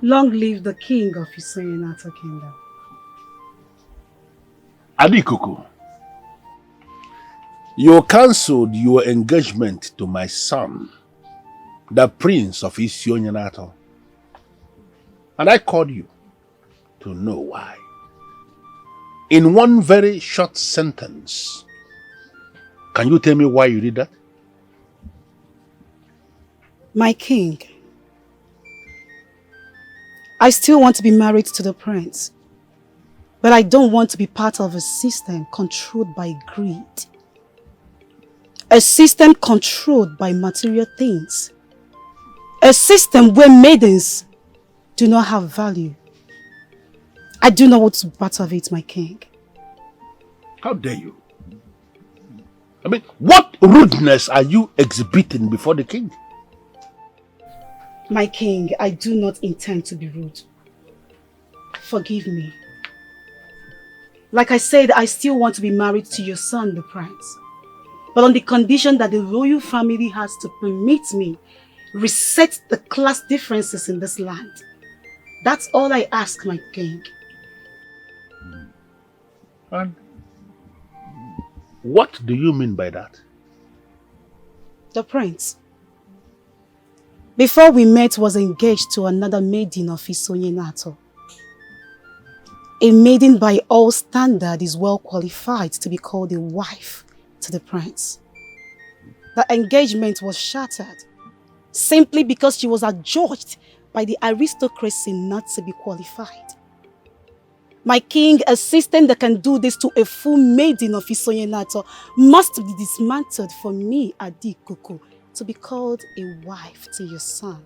Long live the king of Isoyenata kingdom. Adikuku, you cancelled your engagement to my son, the prince of Isoyenata. And I called you to know why. In one very short sentence, can you tell me why you did that? My king, I still want to be married to the prince, but I don't want to be part of a system controlled by greed. A system controlled by material things. A system where maidens do not have value. I do not want to be part of it, my king. How dare you? I mean, what rudeness are you exhibiting before the king? My king, I do not intend to be rude. Forgive me. Like I said, I still want to be married to your son, the prince. But on the condition that the royal family has to permit me reset the class differences in this land. That's all I ask, my king. And what do you mean by that? The prince, before we met, was engaged to another maiden of Isoyenata. A maiden by all standards is well qualified to be called a wife to the prince. The engagement was shattered simply because she was adjudged by the aristocracy not to be qualified. My king, a system that can do this to a full maiden of Isoyenata must be dismantled for me, Adikuku, to be called a wife to your son,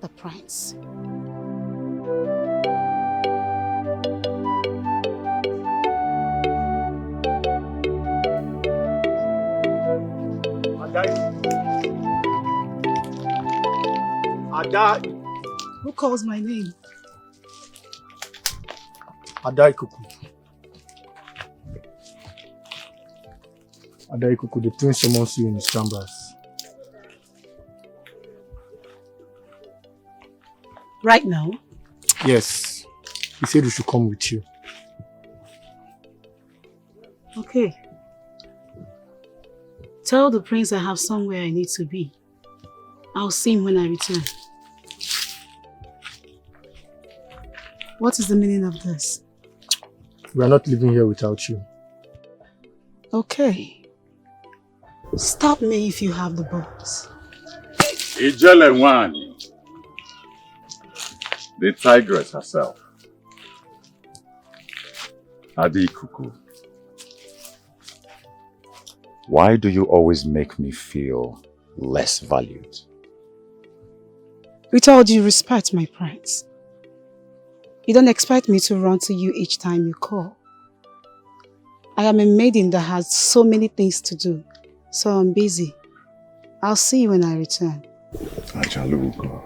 the prince. Ada. Who calls my name? Adaikuku. Adaikuku, the prince summons you in his chambers. Right now? Yes. He said we should come with you. Okay. Tell the prince I have somewhere I need to be. I'll see him when I return. What is the meaning of this? We are not living here without you. Okay. Stop me if you have the balls. Ijelenwani, the tigress herself. Adikuku, why do you always make me feel less valued? With all due respect, my prince, you don't expect me to run to you each time you call. I am a maiden that has so many things to do, so I'm busy. I'll see you when I return. Ajalugo,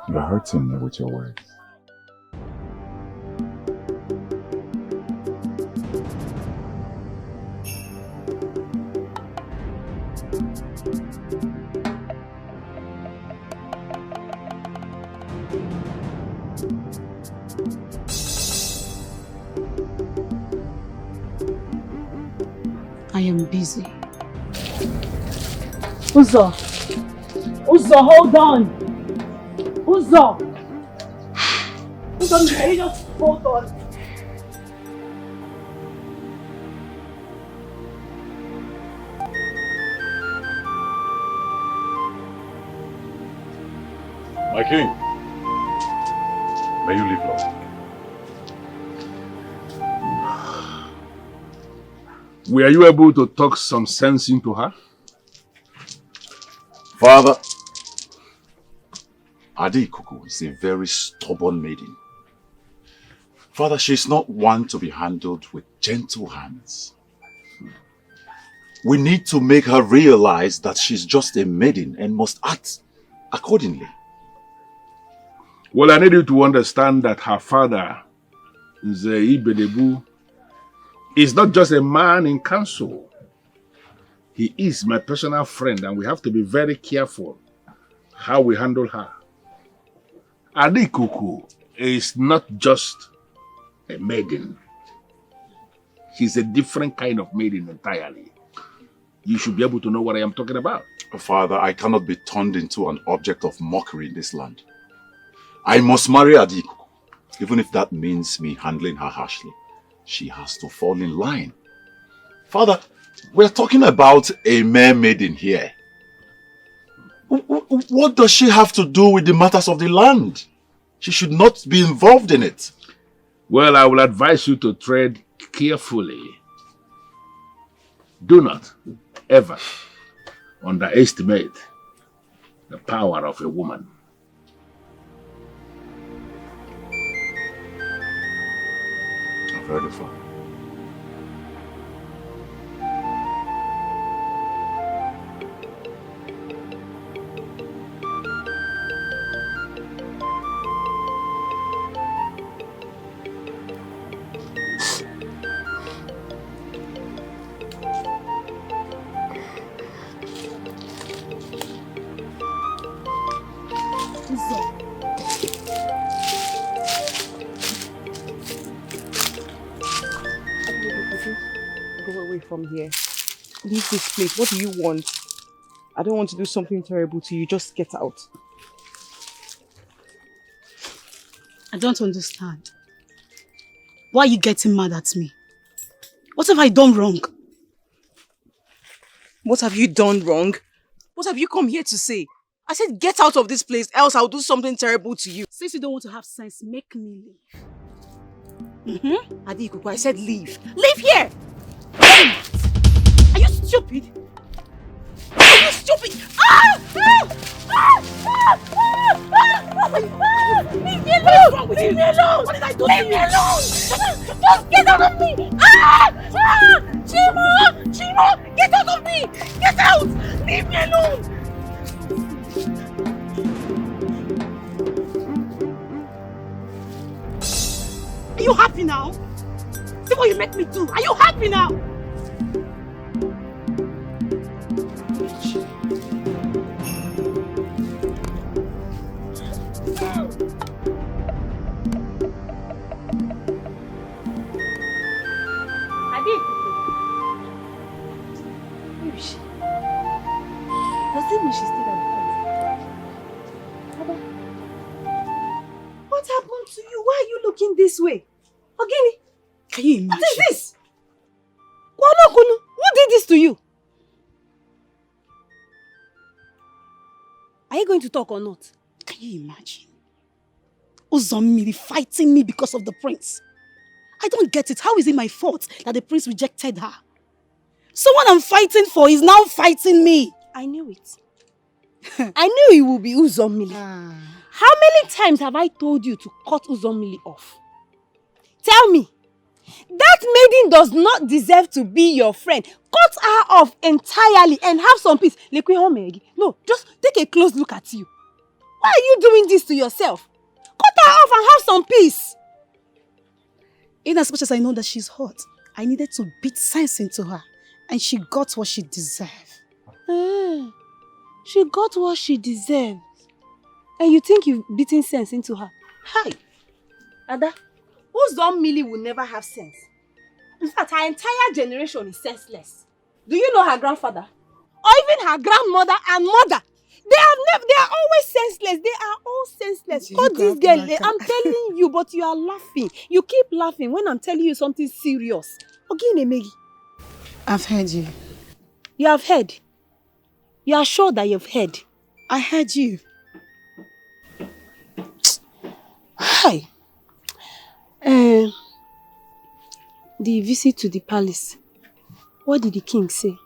you're hurting me with your words. I am busy. Uzo! Uzo, hold on! Uzo! Uzo, can you just hold on? My king, may you live long. Were you able to talk some sense into her? Father, Adikuku is a very stubborn maiden. Father, she's not one to be handled with gentle hands. We need to make her realize that she's just a maiden and must act accordingly. Well, I need you to understand that her father, EBUBE, is not just a man in council. He is my personal friend, and we have to be very careful how we handle her. Adikuku is not just a maiden. She's a different kind of maiden entirely. You should be able to know what I am talking about. Father, I cannot be turned into an object of mockery in this land. I must marry Adikuku. Even if that means me handling her harshly. She has to fall in line. Father, we're talking about a mere maiden here. What does she have to do with the matters of the land? She should not be involved in it. Well, I will advise you to tread carefully. Do not ever underestimate the power of a woman. I've heard it, Father. Go away from here. Leave this place. What do you want? I don't want to do something terrible to you. Just get out. I don't understand. Why are you getting mad at me? What have I done wrong? What have you done wrong? What have you come here to say? I said get out of this place, else I'll do something terrible to you. Since you don't want to have sense, make me leave. Adikuku, I said leave. Leave here! Are you stupid? Are you stupid? Leave me alone! Leave me alone! What did I do? Leave me alone! Just get out of me! Chimo! Chimo! Get out of me! Get out! Leave me alone! Are you happy now? See what you make me do? Are you happy now? Does it mean she's still at home? What happened to you? Why are you looking this way? Ogini, Can you imagine? what is this? Kunu, who did this to you? Are you going to talk or not? Can you imagine? Uzommili fighting me because of the prince. I don't get it. How is it my fault that the prince rejected her? Someone I'm fighting for is now fighting me. I knew it. I knew it would be Uzommili. How many times have I told you to cut Uzommili off? Tell me, that maiden does not deserve to be your friend. Cut her off entirely and have some peace. No, just take a close look at you. Why are you doing this to yourself? Cut her off and have some peace. In as much as I know that she's hot, I needed to beat sense into her. And she got what she deserved. She got what she deserves. And you think you've beaten sense into her? Hi. Ada, Uzommili will never have sense. In fact, her entire generation is senseless. Do you know her grandfather? Or even her grandmother and mother? They are always senseless. They are all senseless. Cut this girl. I'm telling you, but you are laughing. You keep laughing when I'm telling you something serious. Ogini Megi. I've heard you. You have heard? You are sure that you've heard? I heard you. Hi. The visit to the palace. What did the king say?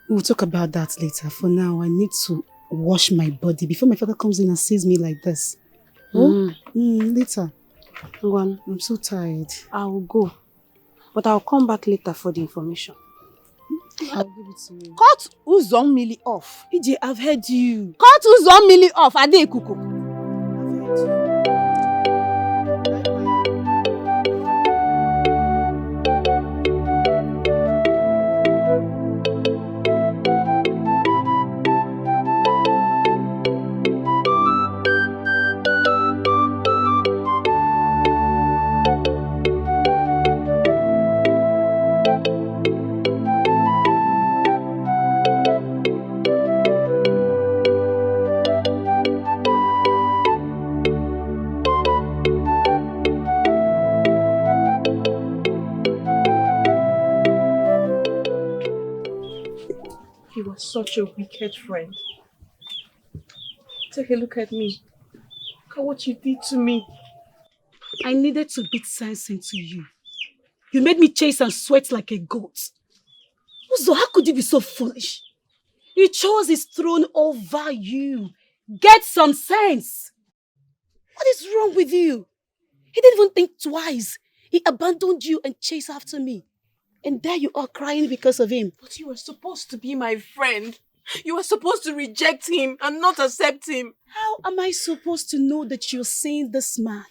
We'll talk about that later. For now, I need to wash my body before my father comes in and sees me like this. Later. Ngwan, I'm so tired. I will go. But I'll come back later for the information. I'll give it to you. Cut Uzommili off. EJ, I've heard you. Cut Uzommili off, Adekuku. I've heard you. are such a wicked friend. Take a look at me. Look at what you did to me. I needed to beat sense into you. You made me chase and sweat like a goat. Uzo, how could you be so foolish? He chose his throne over you. Get some sense. What is wrong with you? He didn't even think twice. He abandoned you and chased after me. And there you are crying because of him. But you were supposed to be my friend. You were supposed to reject him and not accept him. How am I supposed to know that you're seeing this man?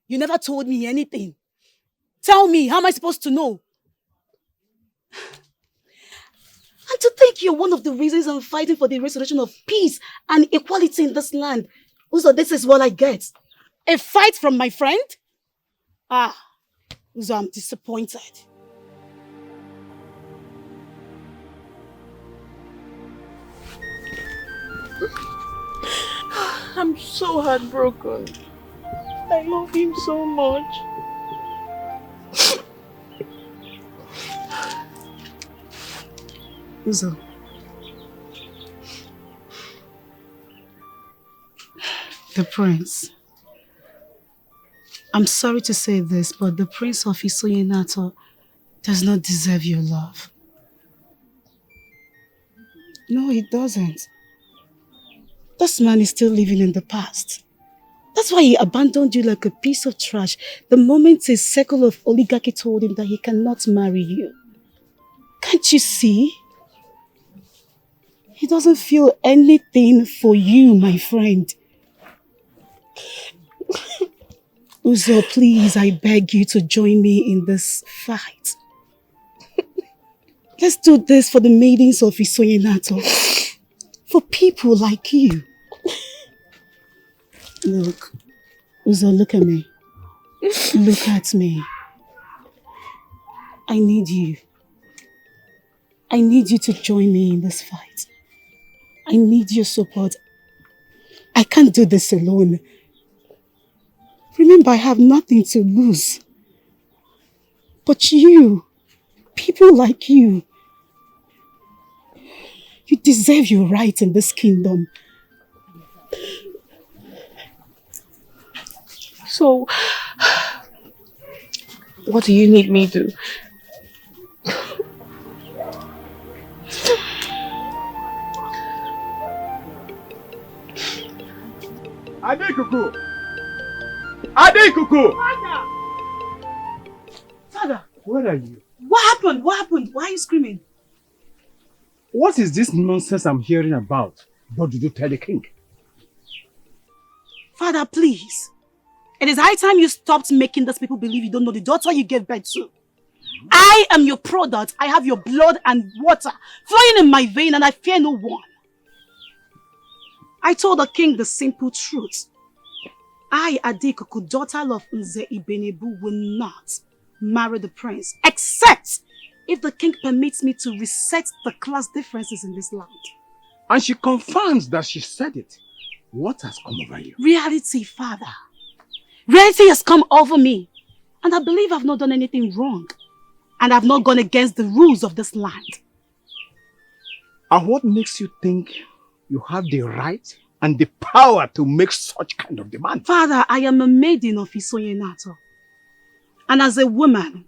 You never told me anything. Tell me, how am I supposed to know? And to think you're one of the reasons I'm fighting for the restoration of peace and equality in this land. Uzo, this is what I get. A fight from my friend? Ah, Uzo, I'm disappointed. I'm so heartbroken. I love him so much. Uzo. The prince. I'm sorry to say this, but the prince of Isoyenato does not deserve your love. No, he doesn't. This man is still living in the past. That's why he abandoned you like a piece of trash the moment a circle of oligarchy told him that he cannot marry you. Can't you see? He doesn't feel anything for you, my friend. Uzo, please, I beg you to join me in this fight. Let's do this for the maidens of Isoyenato. For people like you. Look, Uzo, look at me. Look at me. I need you. I need you to join me in this fight. I need your support. I can't do this alone. Remember, I have nothing to lose. But you, people like you deserve your right in this kingdom. So, what do you need me to do? Adekuku! Adekuku! Father, Where are you? what happened? What happened? Why are you screaming? What is this nonsense I'm hearing about? What did you tell the king? Father, please. It is high time you stopped making those people believe you don't know the daughter you gave birth to. I am your product. I have your blood and water flowing in my vein and I fear no one. I told the king the simple truth. I, Adekuku, daughter of Nze Ibenebu, will not marry the prince, except if the king permits me to reset the class differences in this land. And she confirms that she said it. What has come over you? Reality, father. Reality has come over me. And I believe I've not done anything wrong. And I've not gone against the rules of this land. And what makes you think you have the right and the power to make such kind of demand? Father, I am a maiden of Isoyenato. And as a woman,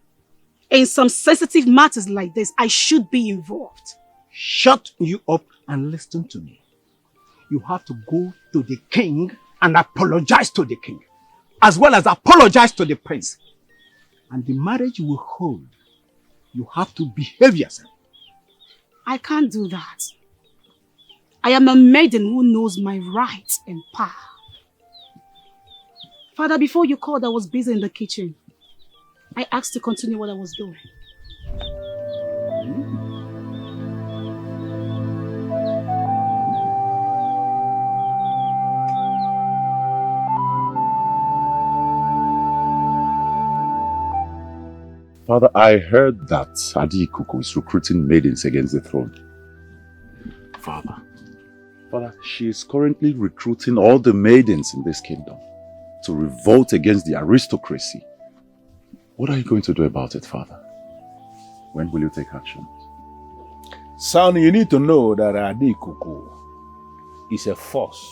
in some sensitive matters like this, I should be involved. Shut you up and listen to me. You have to go to the king and apologize to the king, as well as apologize to the prince. And the marriage will hold. You have to behave yourself. I can't do that. I am a maiden who knows my rights and power. Father, before you called, I was busy in the kitchen. I asked to continue what I was doing. Father, I heard that Adekuku is recruiting maidens against the throne. Father, she is currently recruiting all the maidens in this kingdom to revolt against the aristocracy. What are you going to do about it, Father? When will you take action? Son, you need to know that Adikuku is a force.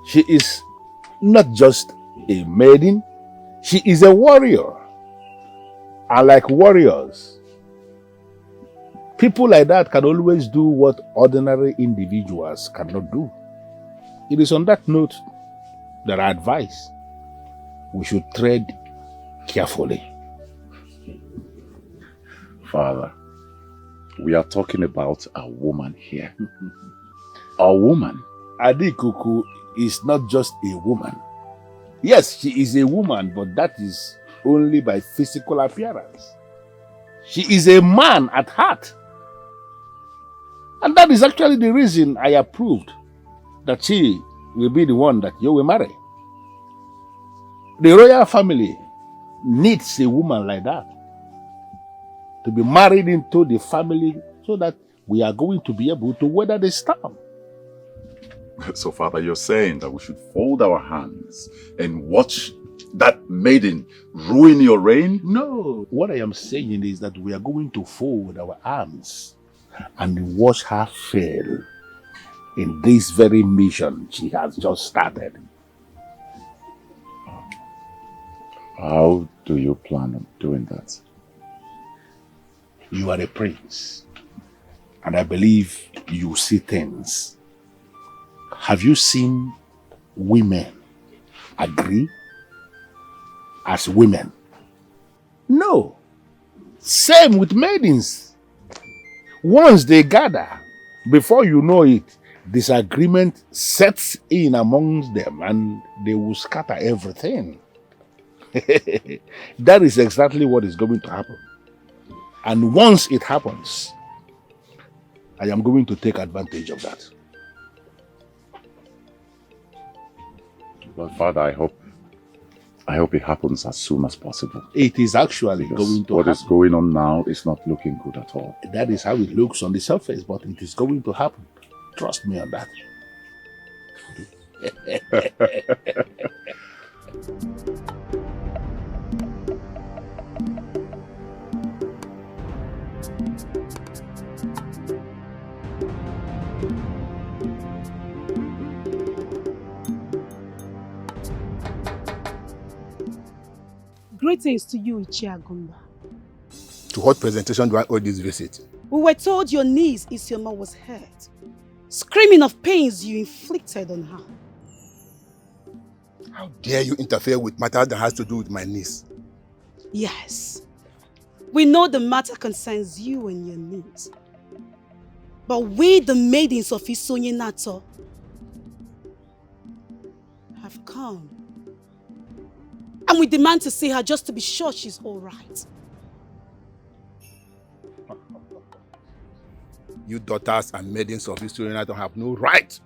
She is not just a maiden, she is a warrior. And like warriors, people like that can always do what ordinary individuals cannot do. It is on that note that I advise we should tread carefully. Father, we are talking about a woman here. A woman. Adikuku is not just a woman. Yes, she is a woman, but that is only by physical appearance. She is a man at heart. And that is actually the reason I approved that she will be the one that you will marry. The royal family needs a woman like that to be married into the family so that we are going to be able to weather the storm. So, Father, you're saying that we should fold our hands and watch that maiden ruin your reign? No. What I am saying is that we are going to fold our arms and watch her fail in this very mission she has just started. How do you plan on doing that? You are a prince, and I believe you see things. Have you seen women agree as women? No. Same with maidens. Once they gather, before you know it, disagreement sets in amongst them and they will scatter everything. That is exactly what is going to happen. And once it happens, I am going to take advantage of that. But Father, I hope it happens as soon as possible. It is actually Because going to what happen. is going on now is not looking good at all. That is how it looks on the surface, but it is going to happen. Trust me on that. Greetings to you, Ichiagumba. To what presentation do I owe this visit? We were told your niece, Isioma, was hurt, screaming of pains you inflicted on her. How dare you interfere with matters that has to do with my niece? Yes, we know the matter concerns you and your niece. But we, the maidens of Isonye Nato, have come. And we demand to see her just to be sure she's all right. You daughters and maidens of Isonye Nato have no right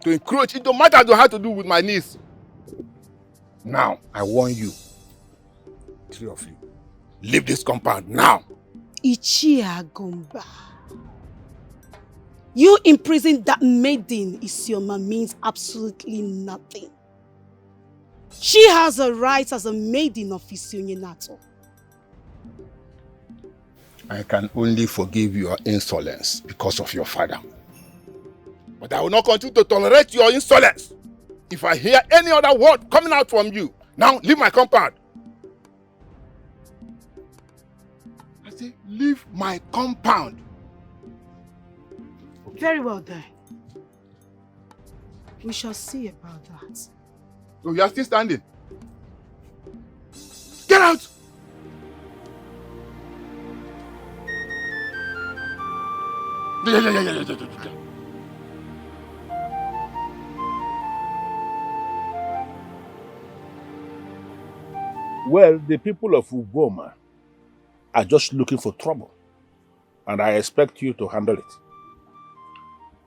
to encroach into matters that have to do with my niece. Now, I warn you, three of you, leave this compound now. Ichiagumba. You imprison that maiden, Isioma, means absolutely nothing. She has a right as a maiden of Isonye Nato. I can only forgive your insolence because of your father. But I will not continue to tolerate your insolence. If I hear any other word coming out from you, now leave my compound. I say, leave my compound. Very well then. We shall see about that. So you are still standing? Get out! Well, the people of Ugoma are just looking for trouble. And I expect you to handle it.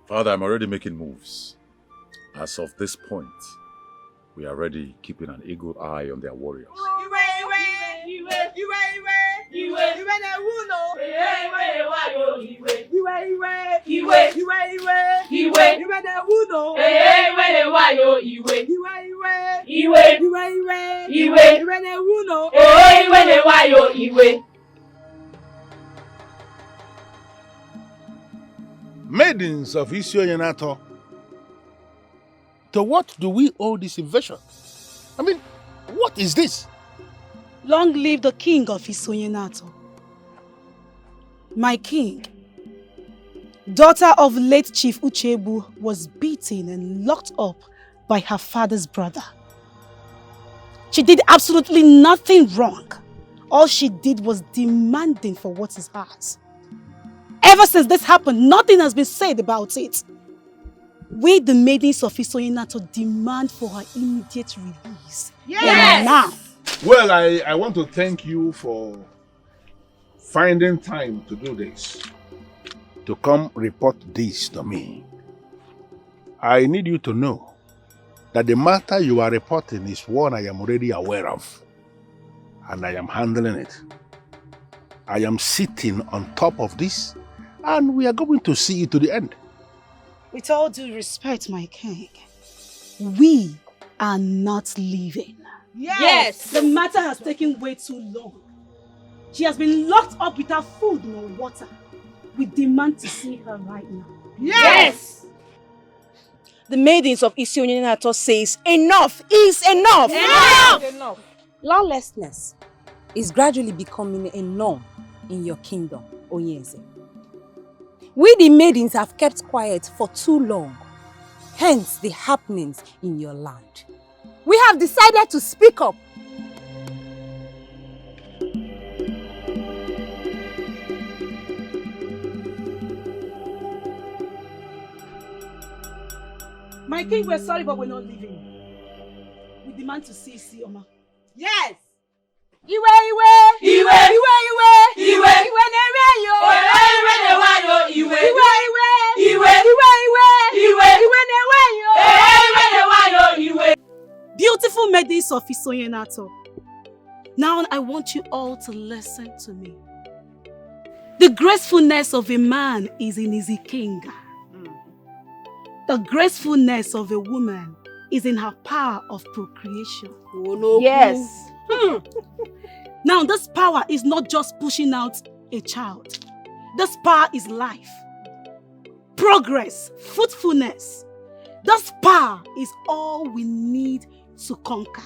Father, I'm already making moves. As of this point, we are already keeping an eagle eye on their warriors. maidens of Isonyenato, to what do we owe this invasion? I mean, what is this? Long live the king of Isonyenato. My king, daughter of late Chief Uchebu, was beaten and locked up by her father's brother. She did absolutely nothing wrong. All she did was demanding for what is hers. Ever since this happened, nothing has been said about it. We, the maidens of Isonyenato, demand for her immediate release. Yes! Now. Well, I want to thank you for finding time to do this, to come report this to me. I need you to know that the matter you are reporting is one I am already aware of, and I am handling it. I am sitting on top of this, and we are going to see it to the end. With all due respect, my king, we are not leaving. Yes! The matter has taken way too long. She has been locked up without food nor water. We demand to see her right now. Yes! The maidens of Isonyenato says enough is enough! Enough! Lawlessness is gradually becoming a norm in your kingdom, Onyeze. We the maidens have kept quiet for too long, hence the happenings in your land. We have decided to speak up. My king, we're sorry, but we're not leaving. We demand to see Isioma. Yes! Iwe, iwe! Iwe! Iwe, iwe! Iwe! Iwe newe yo! Iwe newe yo! Iwe! Iwe, iwe! Iwe! Iwe, iwe! Iwe! Iwe newe yo! Iwe newe yo! Iwe! Beautiful maidens of Isonyenato. Now I want you all to listen to me. The gracefulness of a man is in his ikenga. The gracefulness of a woman is in her power of procreation. Yes. Now this power is not just pushing out a child. This power is life, progress, fruitfulness. This power is all we need to conquer.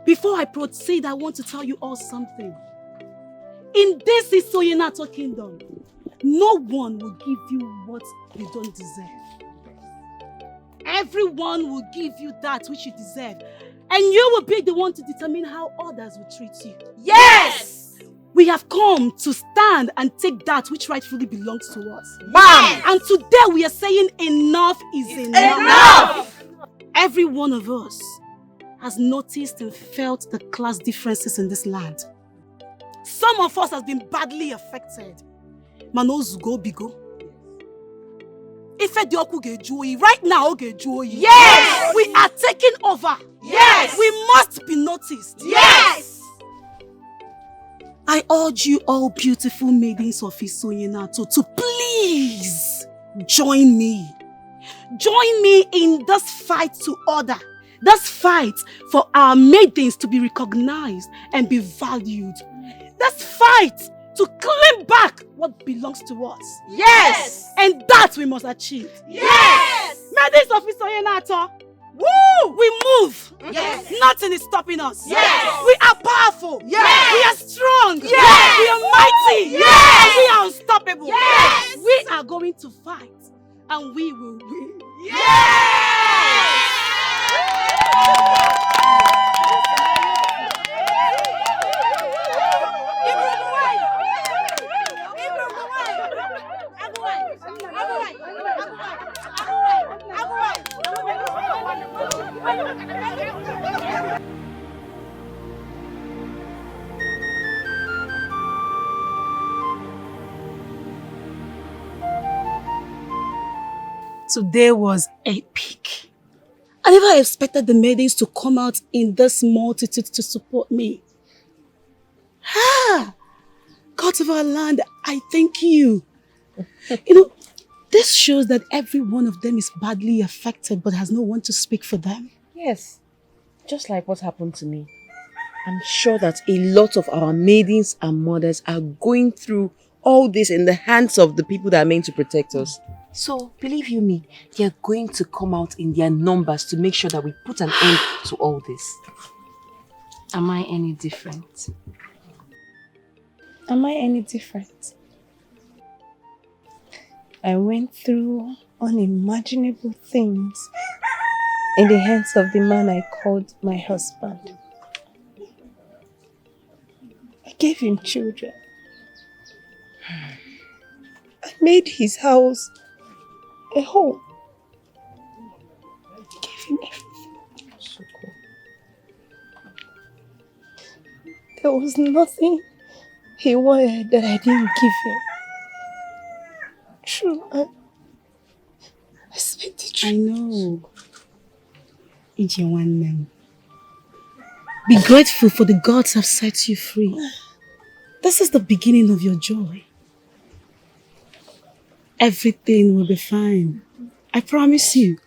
Before I proceed, I want to tell you all something. In this Isonyenato kingdom, no one will give you what you don't deserve. Everyone will give you that which you deserve. And you will be the one to determine how others will treat you. Yes! We have come to stand and take that which rightfully belongs to us. Bam! And today we are saying enough is enough. Enough! Every Every one of us has noticed and felt the class differences in this land. Some of us has been badly affected. Manozugo bigo. Right now, Yes! We are taking over. Yes! We must be noticed. Yes! I urge you all beautiful maidens of Isonyenato to please join me. Join me in this fight to order. This fight for our maidens to be recognized and be valued. This fight to claim back what belongs to us. Yes! And that we must achieve. Yes! Maidens of Isonyenato, woo! We move. Yes! Nothing is stopping us. Yes! We are powerful. Yes! We are strong. Yes! We are mighty. Yes! And we are unstoppable. Yes! We are going to fight and we will win. Today was epic. I never expected the maidens to come out in this multitude to support me. God of our land, I thank you. This shows that every one of them is badly affected but has no one to speak for them. Yes. Just like what happened to me. I'm sure that a lot of our maidens and mothers are going through all this in the hands of the people that are meant to protect us. So, believe you me, they are going to come out in their numbers to make sure that we put an end to all this. Am I any different? Am I any different? I went through unimaginable things in the hands of the man I called my husband. I gave him children. I made his house a home. I gave him everything. So cool. There was nothing he wanted that I didn't give him. True, I speak the truth. I know. Ijewannem. Be grateful for the gods have set you free. This is the beginning of your joy. Everything will be fine. I promise you.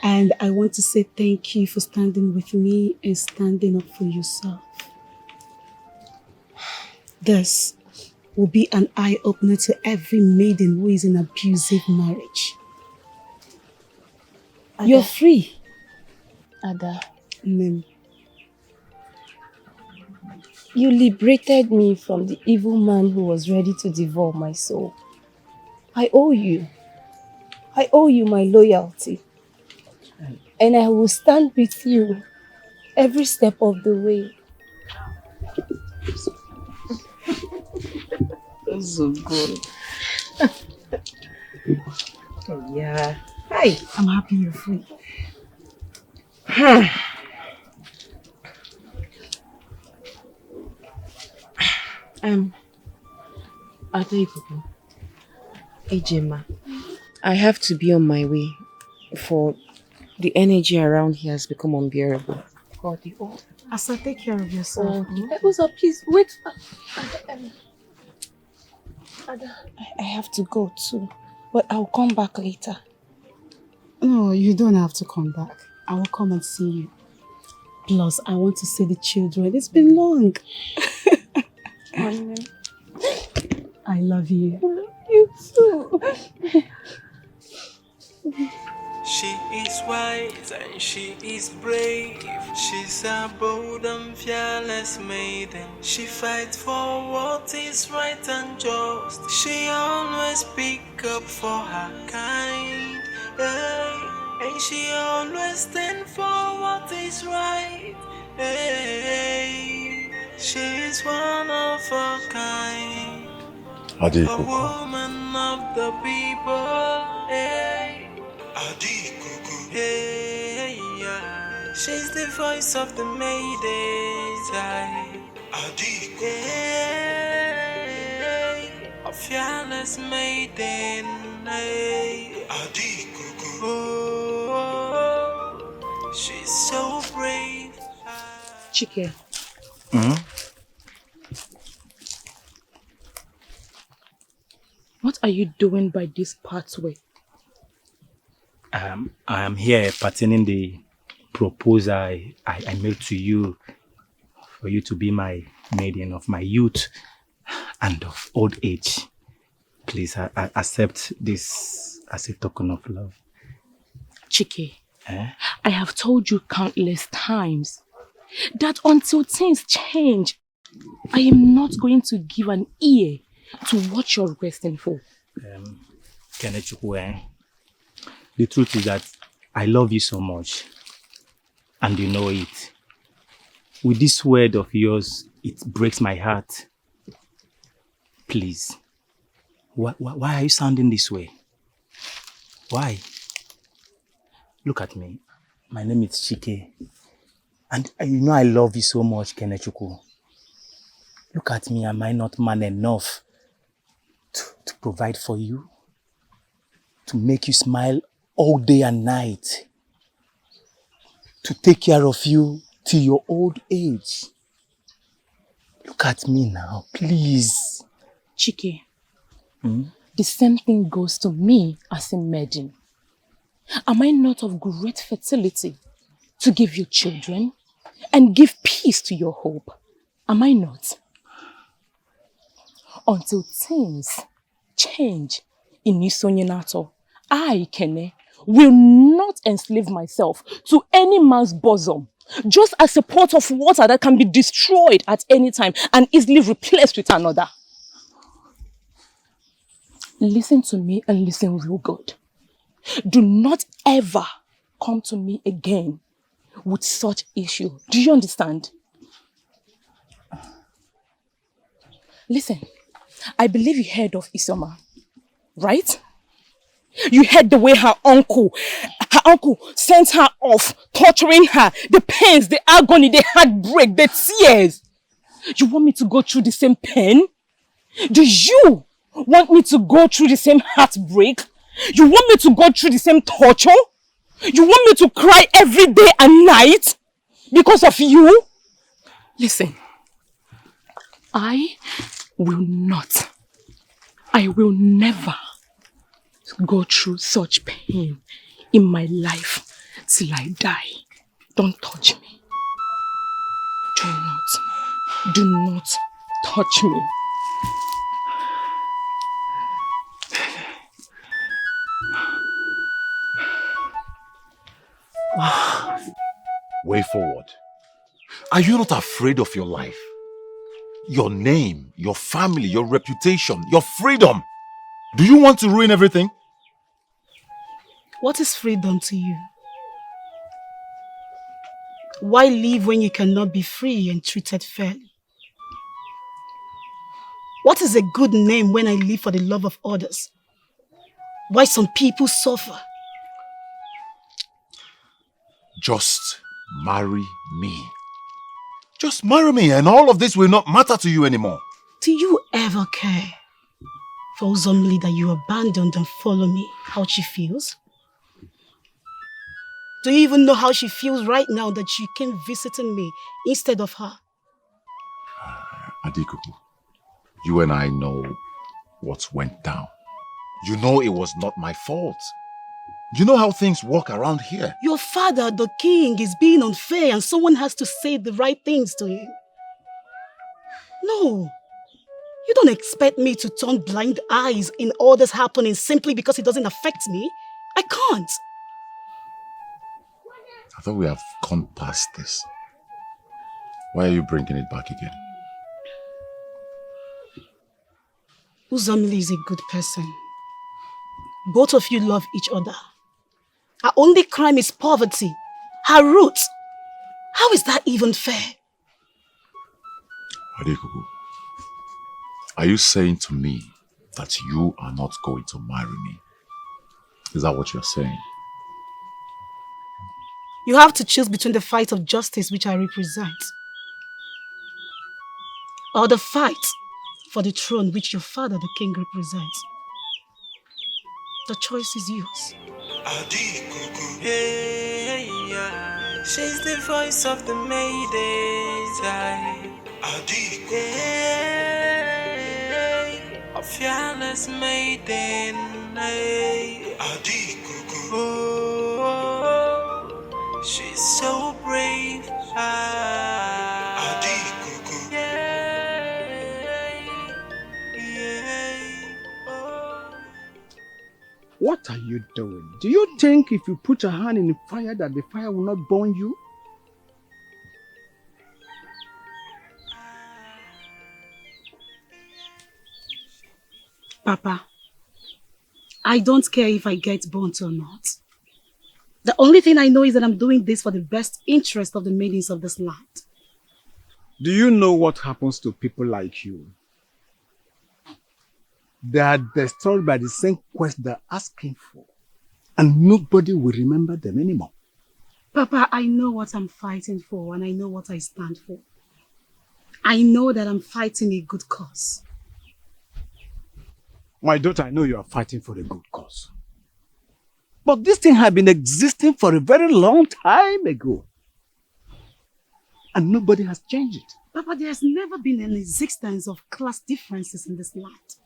And I want to say thank you for standing with me and standing up for yourself. This will be an eye-opener to every maiden who is in abusive marriage. Ada. You're free. Ada, Amen. you liberated me from the evil man who was ready to devour my soul. I owe you. I owe you my loyalty. And I will stand with you every step of the way. So good. Yeah. Hi. I'm happy you're free. Adeikuku, Ejema, I have to be on my way, for the energy around here has become unbearable. God, Asa, take care of yourself. Ebusa, please wait. Ada, I have to go too, but I'll come back later. No, you don't have to come back. I will come and see you. Plus, I want to see the children. It's been long. I love you. You too. She is wise and she is brave. She's a bold and fearless maiden. She fights for what is right and just. She always speaks up for her kind. Hey. And she always stands for what is right. Hey. She is one of a kind. A woman of the people. Hey. Hey, yeah. She's the voice of the maidens. Hey, a fearless maiden. Hey. Oh, she's so brave. Chike. What are you doing by this pathway? I am here pertaining the proposal I made to you for you to be my maiden of my youth and of old age. Please accept this as a token of love. Chike, I have told you countless times that until things change, I am not going to give an ear to what you're requesting for. Kenechukwu, the truth is that I love you so much, and you know it. With this word of yours, it breaks my heart. Please, why are you sounding this way? Why? Look at me. My name is Chike, and you know I love you so much, Kenechukwu. Look at me, am I not man enough to provide for you? To make you smile all day and night, to take care of you till your old age. Look at me now, please. Chike, the same thing goes to me as a maiden. Am I not of great fertility to give you children and give peace to your hope? Am I not? until things change in Isonyenato, I, Kene, will not enslave myself to any man's bosom, just as a pot of water that can be destroyed at any time and easily replaced with another. Listen to me and listen real good. Do not ever come to me again with such issue. Do you understand? Listen, I believe you heard of Isoma, right? You heard the way her uncle sent her off, torturing her, the pains, the agony, the heartbreak, the tears. You want me to go through the same pain? Do you want me to go through the same heartbreak? You want me to go through the same torture? You want me to cry every day and night because of you? Listen, I will never go through such pain in my life till I die. Don't touch me. Do not touch me. Way forward. Are you not afraid of your life? Your name, your family, your reputation, your freedom. Do you want to ruin everything? What is freedom to you? Why live when you cannot be free and treated fairly? What is a good name when I live for the love of others? Why some people suffer? Just marry me. Just marry me and all of this will not matter to you anymore. Do you ever care for Uzomli that you abandoned and follow me, how she feels? Do you even know how she feels right now that she came visiting me instead of her? Adikuku, you and I know what went down. You know it was not my fault. You know how things work around here. Your father, the king, is being unfair and someone has to say the right things to him. No. You don't expect me to turn blind eyes in all this happening simply because it doesn't affect me. I can't. I thought we have gone past this. Why are you bringing it back again? Uzamili is a good person. Both of you love each other. Her only crime is poverty. Her roots. How is that even fair? Adekuku, are you saying to me that you are not going to marry me? Is that what you're saying? You have to choose between the fight of justice which I represent or the fight for the throne which your father, the king, represents. The choice is yours. Yeah, she's the voice of the maidens. A fearless maiden. Oh, she's so brave. What are you doing? Do you think if you put your hand in the fire that the fire will not burn you? Papa, I don't care if I get burnt or not. The only thing I know is that I'm doing this for the best interest of the maidens of this land. Do you know what happens to people like you? They are destroyed by the same quest they're asking for. And nobody will remember them anymore. Papa, I know what I'm fighting for and I know what I stand for. I know that I'm fighting a good cause. My daughter, I know you are fighting for a good cause. But this thing has been existing for a very long time ago. And nobody has changed it. Papa, there has never been an existence of class differences in this land.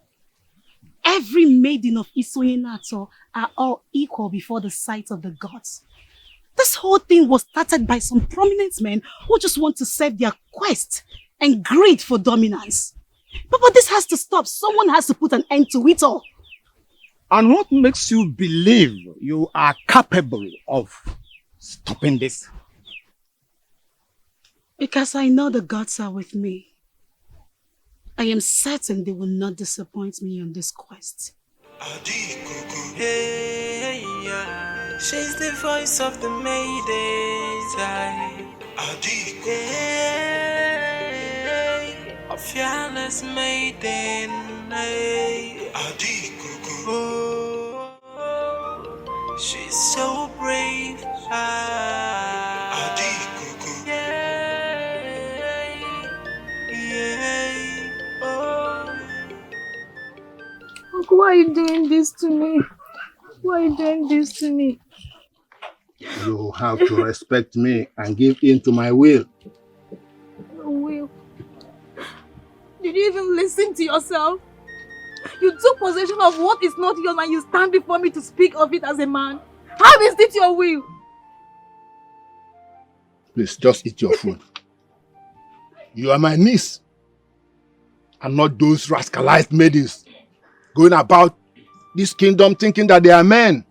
Every maiden of Isoyenato are all equal before the sight of the gods. This whole thing was started by some prominent men who just want to serve their quest and greed for dominance. But this has to stop. Someone has to put an end to it all. And what makes you believe you are capable of stopping this? Because I know the gods are with me. I am certain they will not disappoint me on this quest. Hey, yeah. She's the voice of the maidens. Hey, a fearless maiden. Hey. Oh, she's so brave. Uncle, why are you doing this to me? Why are you doing this to me? You have to respect me and give in to my will. Will, did you even listen to yourself? You took possession of what is not yours and you stand before me to speak of it as a man. How is it your will? Please, just eat your food. You are my niece. And not those rascalized maidens going about this kingdom thinking that they are men.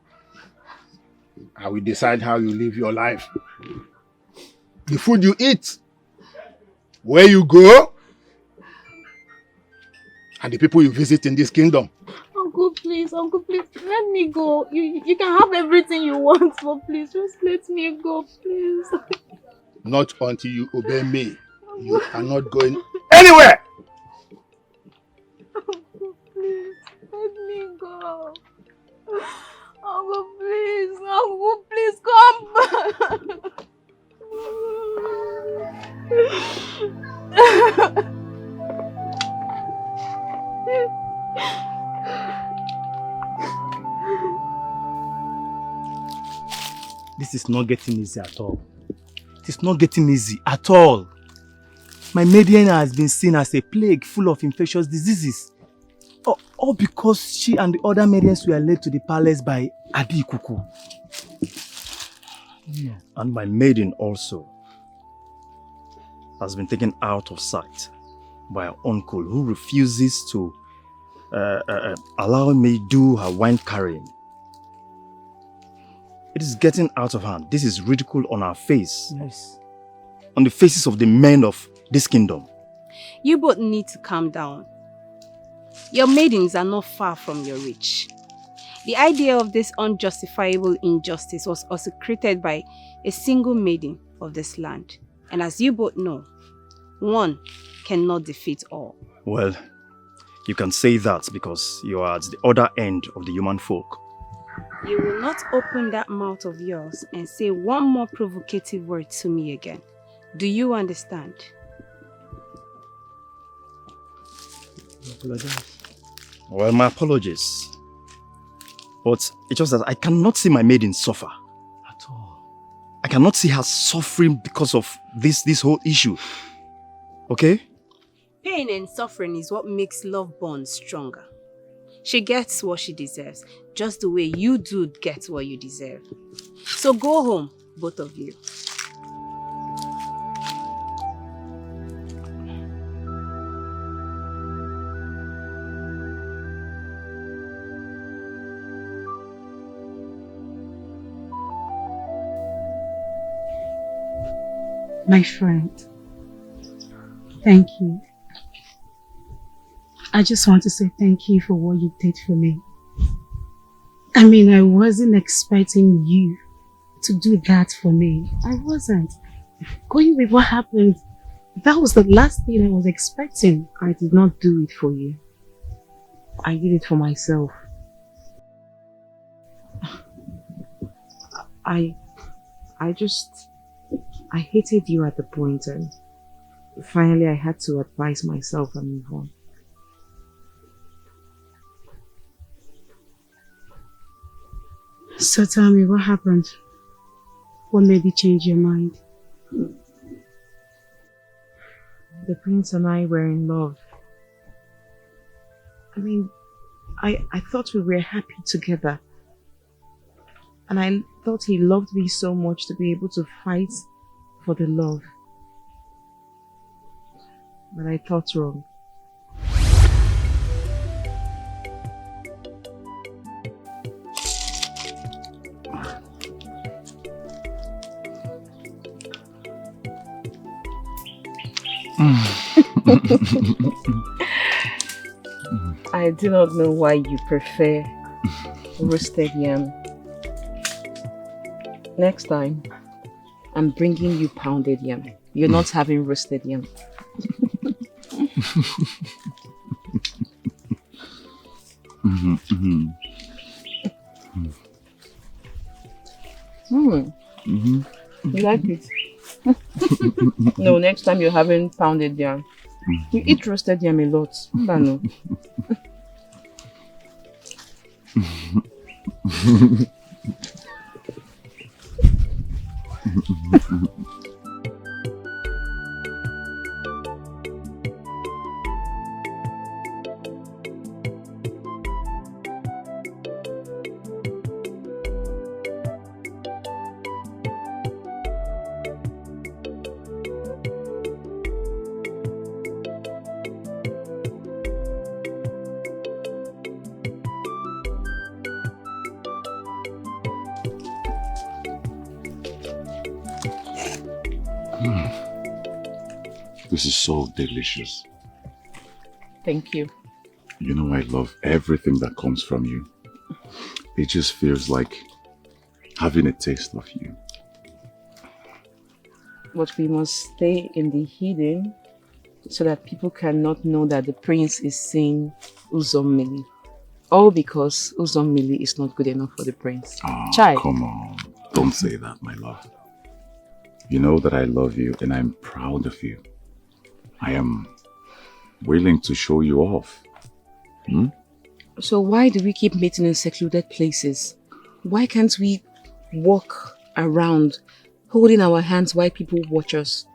I will decide how you live your life. The food you eat, where you go, and the people you visit in this kingdom. Uncle, please, let me go. You can have everything you want, but please, just let me go, please. Not until you obey me. You are not going anywhere! Uncle, please, let me go. Uncle, please, come back. This is not getting easy at all. It is not getting easy at all. My maiden has been seen as a plague full of infectious diseases. All because she and the other maidens were led to the palace by Adi Kuku. Yeah. And my maiden also has been taken out of sight by her uncle who refuses to allow me do her wine carrying. It is getting out of hand. This is ridicule on our face. Yes. On the faces of the men of this kingdom. You both need to calm down. Your maidens are not far from your reach. The idea of this unjustifiable injustice was also created by a single maiden of this land. And as you both know, one cannot defeat all. Well, you can say that because you are at the other end of the human folk. You will not open that mouth of yours and say one more provocative word to me again. Do you understand? Well, my apologies. But it's just that I cannot see my maiden suffer. At all. I cannot see her suffering because of this whole issue. Okay? Pain and suffering is what makes love bonds stronger. She gets what she deserves, just the way you do get what you deserve. So go home, both of you. My friend, thank you. I just want to say thank you for what you did for me. I mean, I wasn't expecting you to do that for me. I wasn't. Going with what happened, that was the last thing I was expecting. I did not do it for you. I did it for myself. I hated you at the point, and finally I had to advise myself and move on. So tell me, what happened? What made you change your mind? The prince and I were in love. I mean, I thought we were happy together. And I thought he loved me so much to be able to fight for the love. But I thought wrong. I do not know why you prefer roasted yam. Next time, I'm bringing you pounded yam. You're not having roasted yam. You like it? No, next time you're having pounded yam. You eat roasted yam a lot. No. This is so delicious. Thank you. You know, I love everything that comes from you. It just feels like having a taste of you. But we must stay in the hidden so that people cannot know that the prince is saying Uzommili. All because Uzommili is not good enough for the prince. Oh, Chai. Come on. Don't say that, my love. You know that I love you and I'm proud of you. I am willing to show you off. So why do we keep meeting in secluded places? Why can't we walk around holding our hands while people watch us?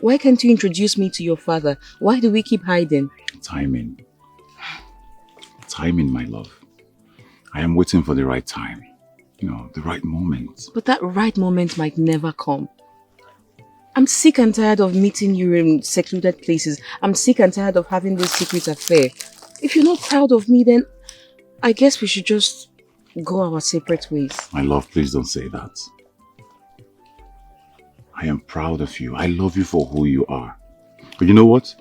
Why can't you introduce me to your father? Why do we keep hiding? Timing. Timing, my love. I am waiting for the right time. You know, the right moment. But that right moment might never come. I'm sick and tired of meeting you in secluded places. I'm sick and tired of having this secret affair. If you're not proud of me, then I guess we should just go our separate ways. My love, please don't say that. I am proud of you. I love you for who you are. But you know what?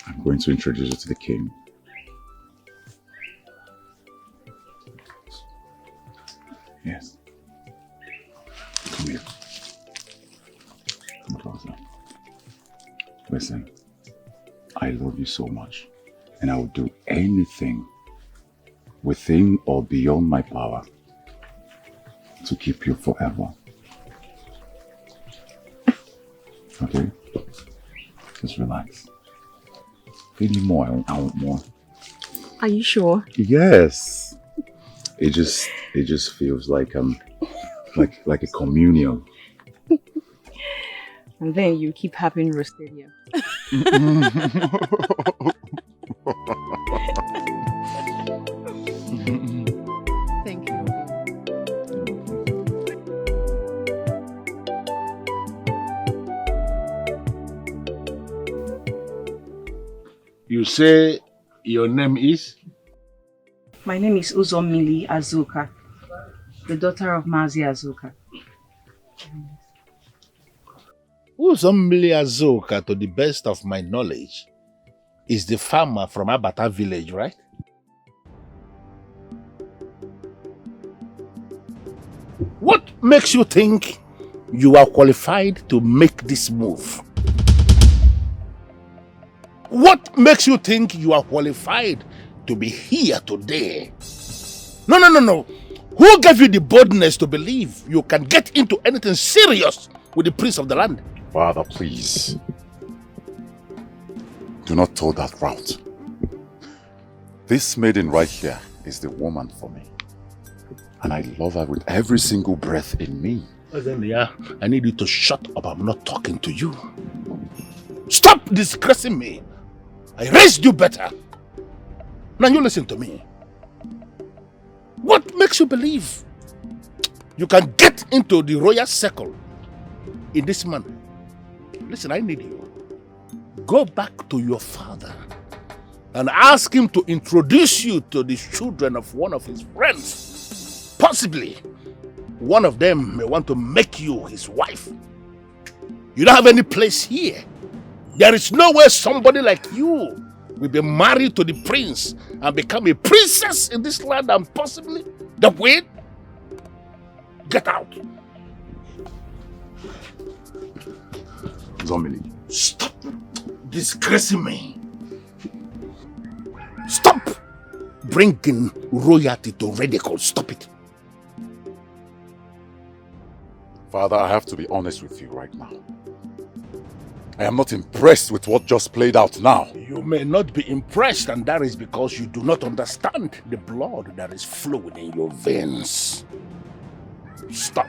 I'm going to introduce you to the king. Yes. Come here. Come closer. Listen, I love you so much, and I will do anything within or beyond my power to keep you forever. Okay? Just relax. Give me more. I want more. Are you sure? Yes. It just feels like like a communion. And then you keep having roasted yam. Thank you. You say your name is? My name is Uzommili Azuka, the daughter of Mazi Azuka. Uzommili Azuka, to the best of my knowledge, is the farmer from Abata village, right? What makes you think you are qualified to make this move? What makes you think you are qualified to be here today? No. Who gave you the boldness to believe you can get into anything serious with the prince of the land? Father, please. Do not toe that route. This maiden right here is the woman for me. And I love her with every single breath in me. I need you to shut up. I'm not talking to you. Stop disgracing me. I raised you better. Now you listen to me. What makes you believe you can get into the royal circle in this manner? Listen, I need you. Go back to your father and ask him to introduce you to the children of one of his friends. Possibly, one of them may want to make you his wife. You don't have any place here. There is no way somebody like you will be married to the prince and become a princess in this land and possibly the queen. Get out. Zomili. Stop disgracing me. Stop bringing royalty to ridicule. Stop it. Father, I have to be honest with you right now. I am not impressed with what just played out now. You may not be impressed, and that is because you do not understand the blood that is flowing in your veins. Stop.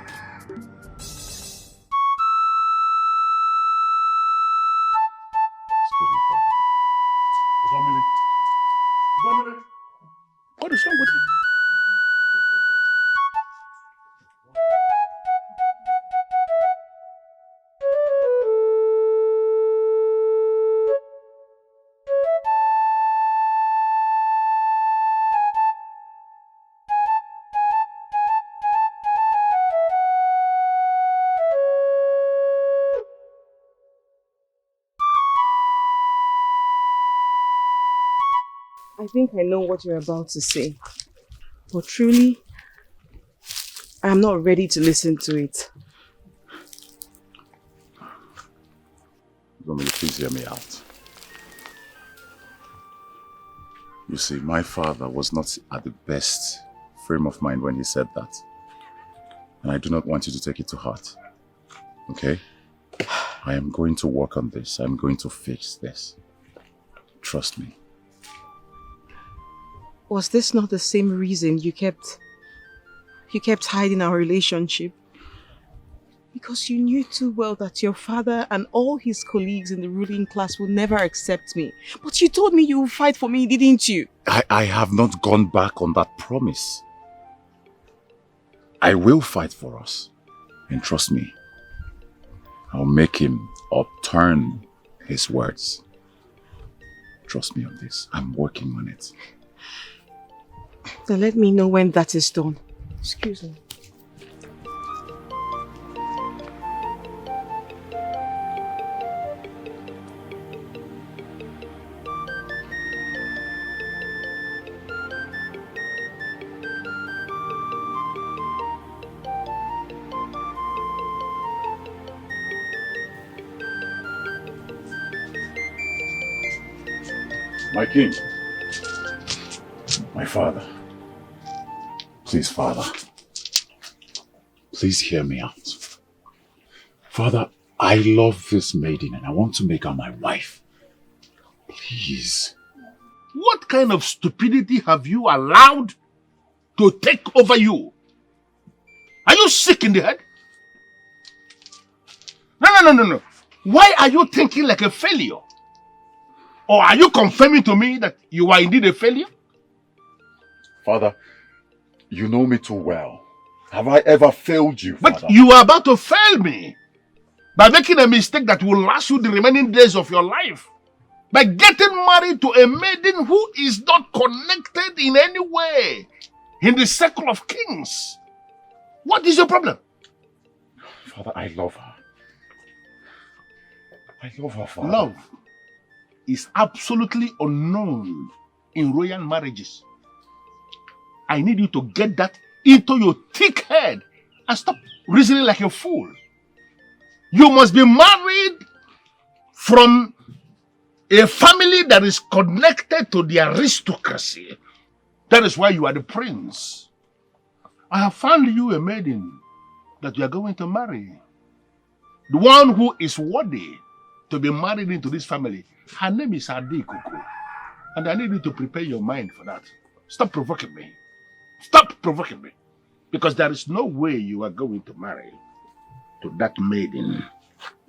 What is wrong with you? I think I know what you're about to say, but truly, I'm not ready to listen to it. Zomili, please hear me out. You see, my father was not at the best frame of mind when he said that. And I do not want you to take it to heart. Okay? I am going to work on this. I'm going to fix this. Trust me. Was this not the same reason you kept hiding our relationship? Because you knew too well that your father and all his colleagues in the ruling class would never accept me. But you told me you would fight for me, didn't you? I have not gone back on that promise. I will fight for us. And trust me, I'll make him upturn his words. Trust me on this. I'm working on it. Then let me know when that is done. Excuse me. My king, my father, please, Father, please hear me out. Father, I love this maiden and I want to make her my wife. Please. What kind of stupidity have you allowed to take over you? Are you sick in the head? No. Why are you thinking like a failure? Or are you confirming to me that you are indeed a failure? Father, you know me too well. Have I ever failed you, Father? But you are about to fail me by making a mistake that will last you the remaining days of your life. By getting married to a maiden who is not connected in any way in the circle of kings. What is your problem? Father, I love her. I love her, Father. Love is absolutely unknown in royal marriages. I need you to get that into your thick head and stop reasoning like a fool. You must be married from a family that is connected to the aristocracy. That is why you are the prince. I have found you a maiden that you are going to marry. The one who is worthy to be married into this family. Her name is Dikeh. And I need you to prepare your mind for that. Stop provoking me. Stop provoking me. Because there is no way you are going to marry to that maiden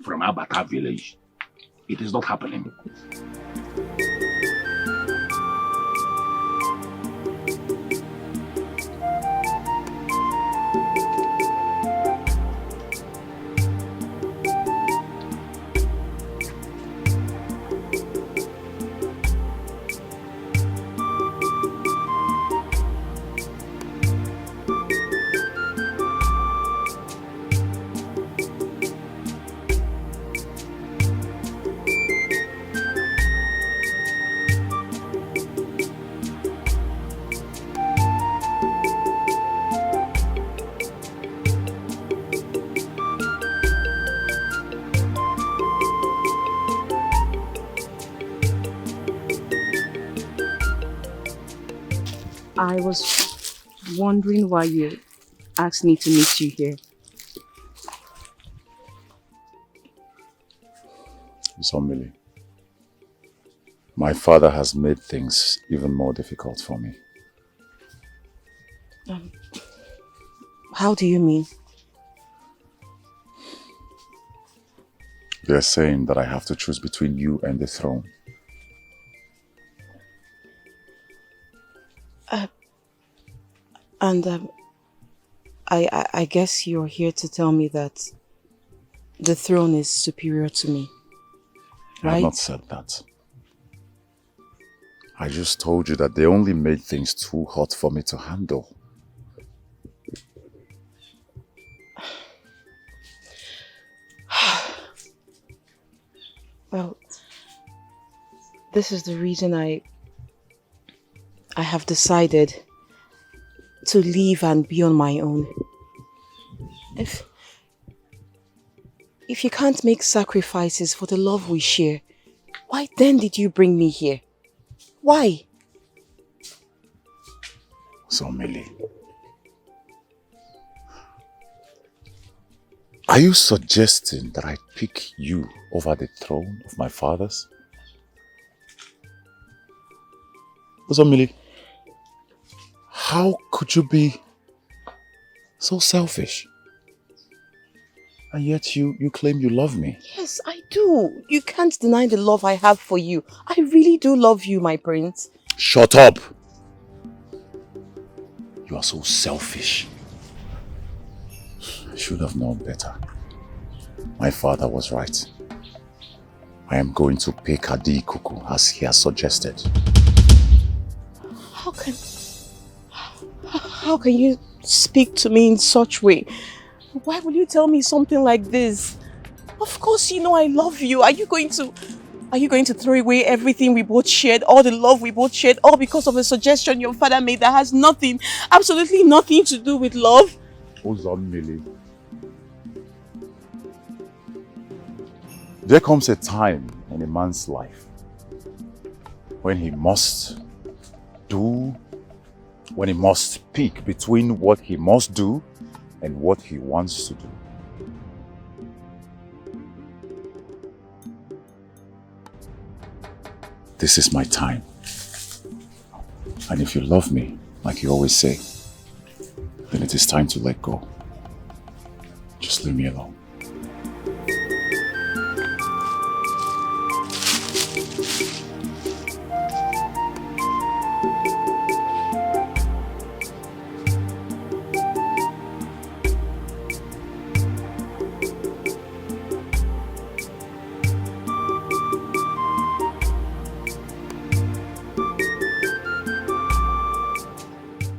from Abata village. It is not happening. I was wondering why you asked me to meet you here. So, Millie, my father has made things even more difficult for me. How do you mean? They're saying that I have to choose between you and the throne. I guess you're here to tell me that the throne is superior to me, right? I have not said that. I just told you that they only made things too hot for me to handle. Well, this is the reason I have decided to leave and be on my own. If you can't make sacrifices for the love we share, why then did you bring me here? Why? So, Millie, are you suggesting that I pick you over the throne of my fathers? So, Millie, how could you be so selfish? And yet you claim you love me. Yes, I do. You can't deny the love I have for you. I really do love you, my prince. Shut up! You are so selfish. I should have known better. My father was right. I am going to pay Kadi Kuku as he has suggested. How can you speak to me in such way? Why will you tell me something like this? Of course you know I love you. Are you going to throw away everything we both shared, all the love we both shared, all because of a suggestion your father made that has nothing, absolutely nothing to do with love? Hold on, Millie. There comes a time in a man's life when he must pick between what he must do and what he wants to do. This is my time. And if you love me, like you always say, then it is time to let go. Just leave me alone.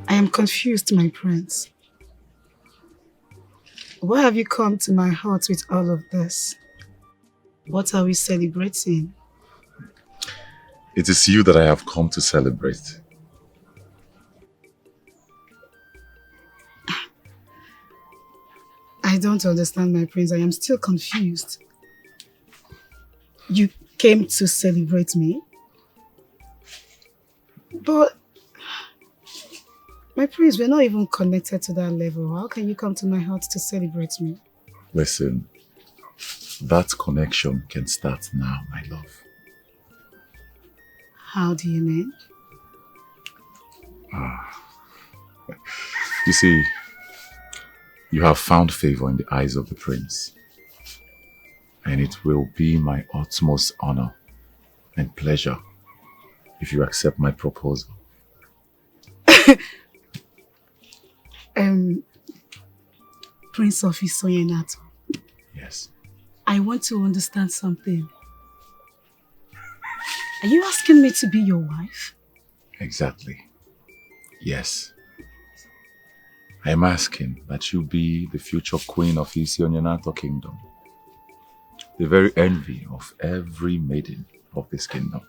I am confused, my prince. Why have you come to my heart with all of this? What are we celebrating? It is you that I have come to celebrate. I don't understand, my prince. I am still confused. You came to celebrate me? But, my prince, we're not even connected to that level. How can you come to my heart to celebrate me? Listen, that connection can start now, my love. How do you mean? You see, you have found favor in the eyes of the prince. And it will be my utmost honor and pleasure if you accept my proposal. Prince of Isoyenato. Yes. I want to understand something. Are you asking me to be your wife? Exactly. Yes. I am asking that you be the future queen of Isoyenato kingdom. The very envy of every maiden of this kingdom.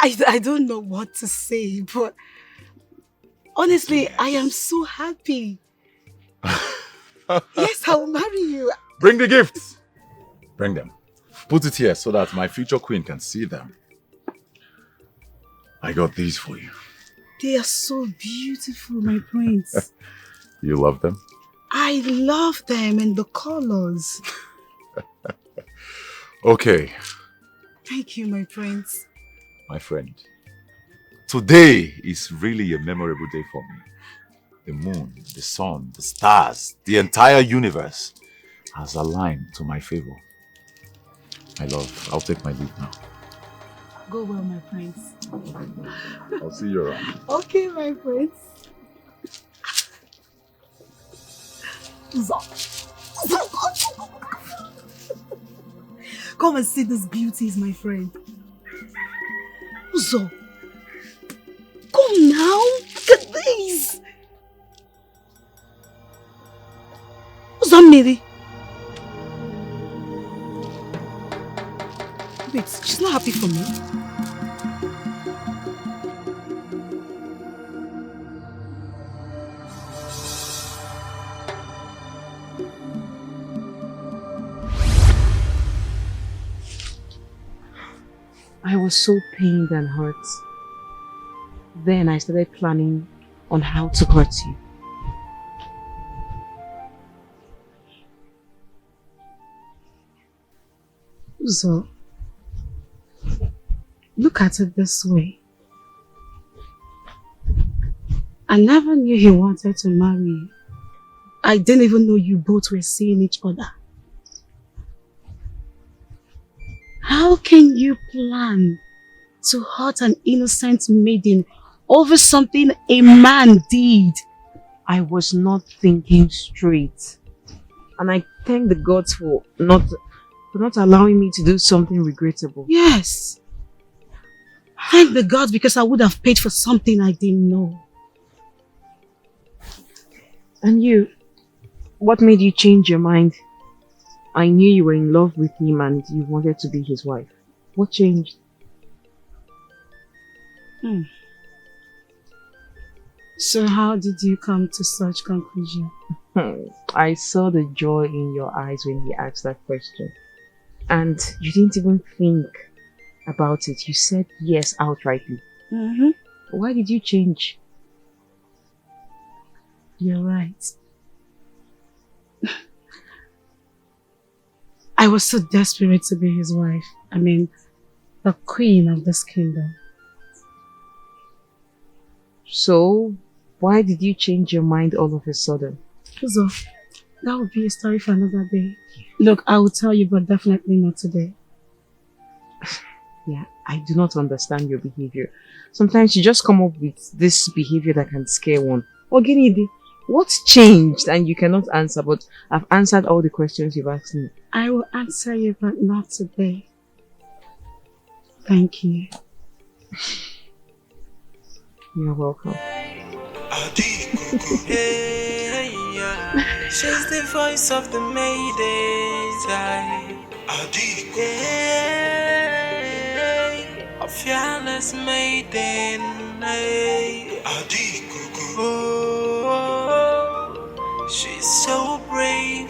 I don't know what to say, but honestly, I am so happy. Yes, I will marry you. Bring the gifts. Bring them. Put it here so that my future queen can see them. I got these for you. They are so beautiful, my prince. You love them? I love them and the colors. Okay. Thank you, my prince. My friend, today is really a memorable day for me. The moon, the sun, the stars, the entire universe has aligned to my favor. My love, I'll take my leave now. Go well, my prince. I'll see you around. Okay, my prince. Come and see these beauties, my friend. Uzo, come now. Look at these. Uzo, Mary. Wait, she's not happy for me. I was so pained and hurt. Then I started planning on how to hurt you. Uzo, look at it this way. I never knew he wanted to marry you. I didn't even know you both were seeing each other. How can you plan to hurt an innocent maiden over something a man did? I was not thinking straight. And I thank the gods for not allowing me to do something regrettable. Yes. Thank the gods, because I would have paid for something I didn't know. And you, what made you change your mind? I knew you were in love with him and you wanted to be his wife. What changed? So how did you come to such conclusion? I saw the joy in your eyes when he asked that question. And you didn't even think about it. You said yes outrightly. Why did you change? You're right. I was so desperate to be his wife. I mean, the queen of this kingdom. So, why did you change your mind all of a sudden? So, that would be a story for another day. Look, I will tell you, but definitely not today. Yeah, I do not understand your behavior. Sometimes you just come up with this behavior that can scare one. Ogenide, what's changed? And you cannot answer, but I've answered all the questions you've asked me. I will answer you, but not today. Thank you. You're welcome. She's the voice of the maidens. A fearless maiden. Oh, she's so brave.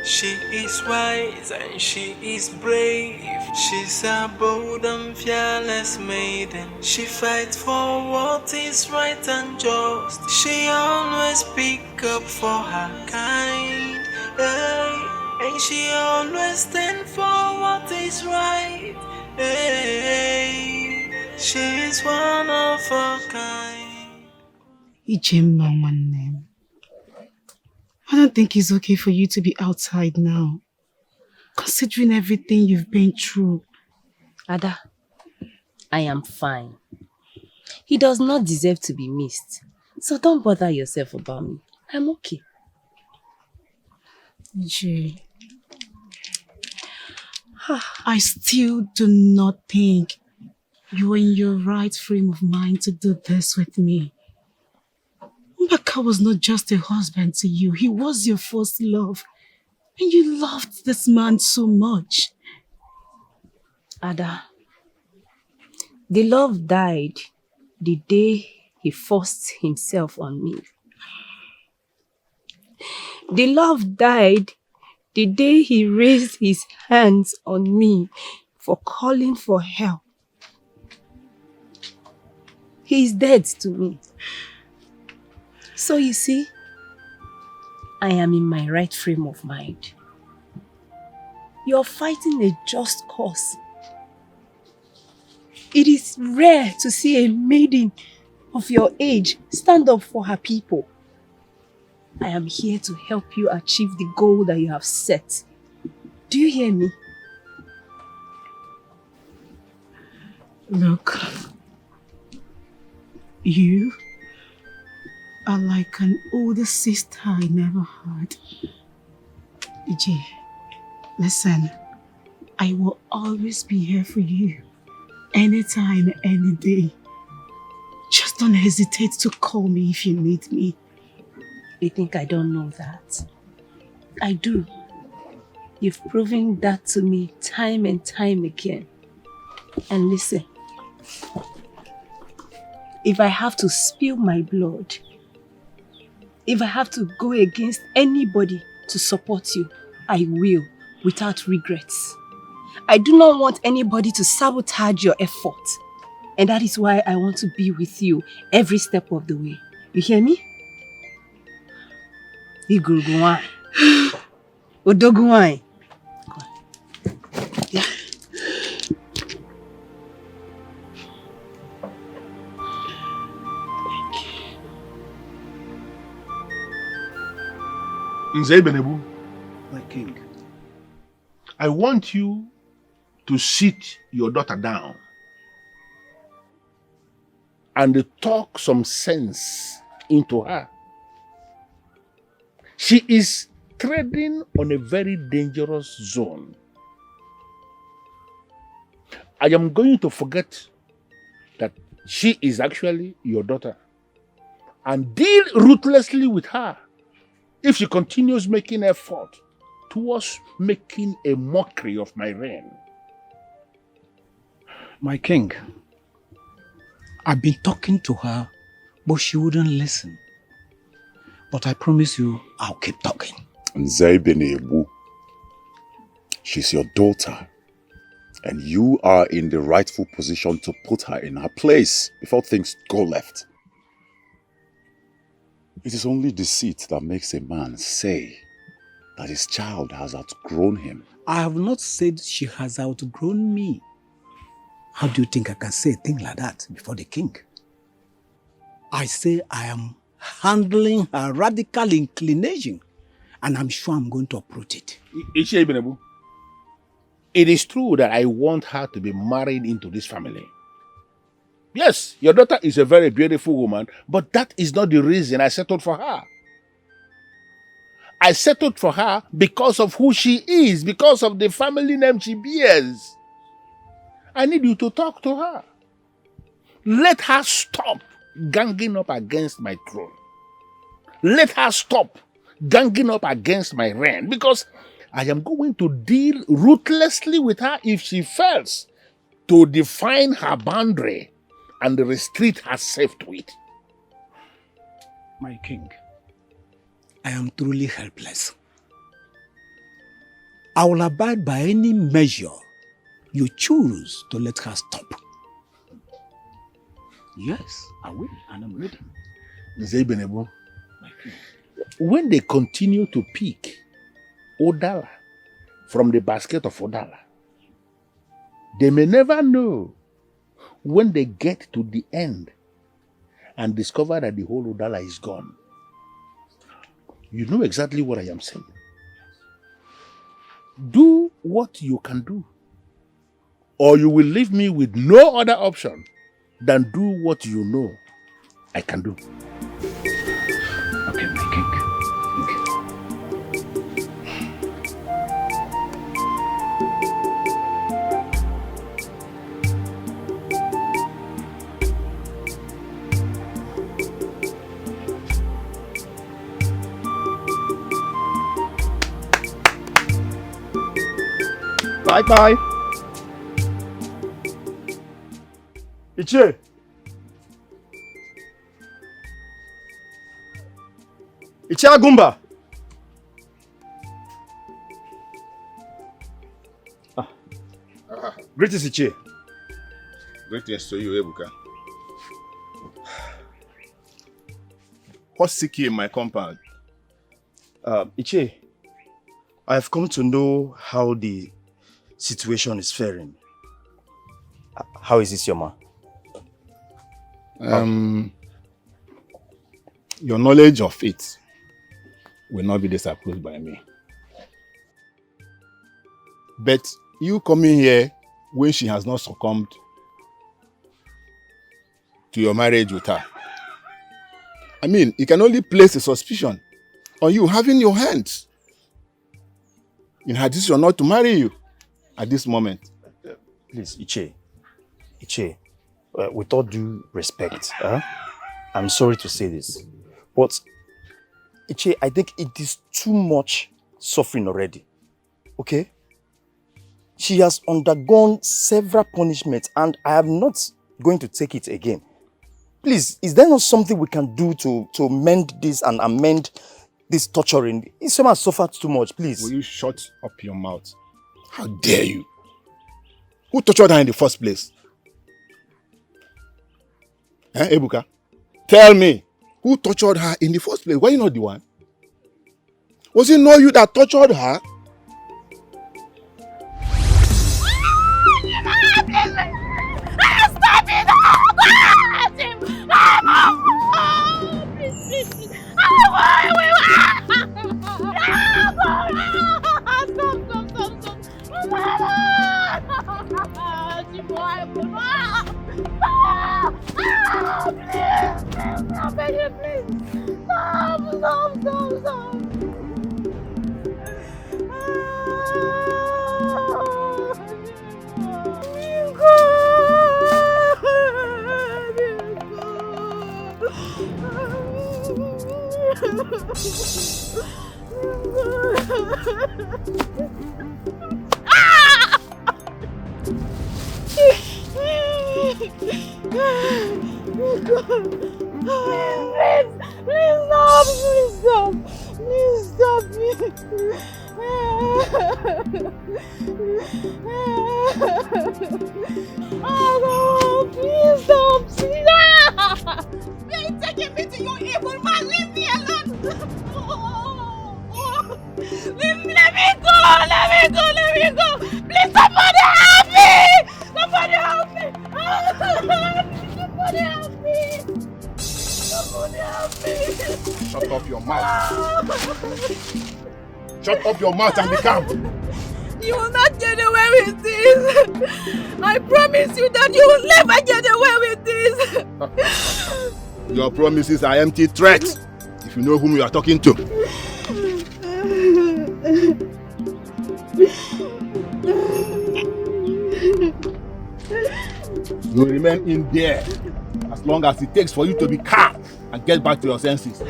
She is wise and she is brave. She's a bold and fearless maiden. She fights for what is right and just. She always speaks up for her kind. And she always stands for what is right. She is one of a kind. Ijemma, one name. I don't think it's okay for you to be outside now, considering everything you've been through. Ada, I am fine. He does not deserve to be missed, so don't bother yourself about me. I'm okay. Jay, I still do not think you're in your right frame of mind to do this with me. Mbaka was not just a husband to you. He was your first love. And you loved this man so much. Ada, the love died the day he forced himself on me. The love died the day he raised his hands on me for calling for help. He is dead to me. So you see, I am in my right frame of mind. You're fighting a just cause. It is rare to see a maiden of your age stand up for her people. I am here to help you achieve the goal that you have set. Do you hear me? Look, you are like an older sister I never had. Ije, listen, I will always be here for you. Anytime, any day. Just don't hesitate to call me if you need me. You think I don't know that? I do. You've proven that to me time and time again. And listen, if I have to spill my blood, if I have to go against anybody to support you, I will, without regrets. I do not want anybody to sabotage your effort. And that is why I want to be with you every step of the way. You hear me? Igurugwai. Odogwai. Yeah. Nze Benebu, My king. I want you to sit your daughter down and talk some sense into her. She is treading on a very dangerous zone. I am going to forget that she is actually your daughter and deal ruthlessly with her if she continues making effort towards making a mockery of my reign. My king, I've been talking to her, but she wouldn't listen. But I promise you, I'll keep talking. Nzaibenebu, she's your daughter, and you are in the rightful position to put her in her place before things go left. It is only deceit that makes a man say that his child has outgrown him. I have not said she has outgrown me. How do you think I can say a thing like that before the king? I say I am handling her radical inclination, and I'm sure I'm going to uproot it. Ichie Benebu, it is true that I want her to be married into this family. Yes, your daughter is a very beautiful woman, but that is not the reason I settled for her. I settled for her because of who she is, because of the family name she bears. I need you to talk to her. Let her stop ganging up against my throne. Let her stop ganging up against my reign, because I am going to deal ruthlessly with her if she fails to define her boundary and restrict herself to it. My king, I am truly helpless. I will abide by any measure you choose to let her stop. Yes, I will, and I'm ready. Nzaibenebu, when they continue to pick Odala from the basket of Odala, they may never know when they get to the end and discover that the whole Odala is gone. You know exactly what I am saying. Do what you can do, or you will leave me with no other option than do what you know I can do. Okay, my king. Bye-bye. Ichie. Ichie Agumba. Greetings, Ichie. Greetings to you, Ebuka. What's sick in my compound? Ichie, I have come to know how the situation is faring. How is this, your ma? Your knowledge of it will not be disapproved by me. But you coming here when she has not succumbed to your marriage with her, I mean, you can only place a suspicion on you having your hands in her decision not to marry you at this moment. Please, Ichie, with all due respect, I'm sorry to say this, but Ichie, I think it is too much suffering already, okay? She has undergone several punishments and I am not going to take it again. Please, is there not something we can do to mend this and amend this torturing? Isoma has suffered too much, please. Will you shut up your mouth? How dare you? Who tortured her in the first place? Ebuka? Tell me, who tortured her in the first place? Were you not the one? Was it not you that tortured her? Stop it! Shut up your mouth. Shut up your mouth and be calm. You will not get away with this. I promise you that you will never get away with this. Your promises are empty threats. If you know whom you are talking to. You will remain in there as long as it takes for you to be calm and get back to your senses.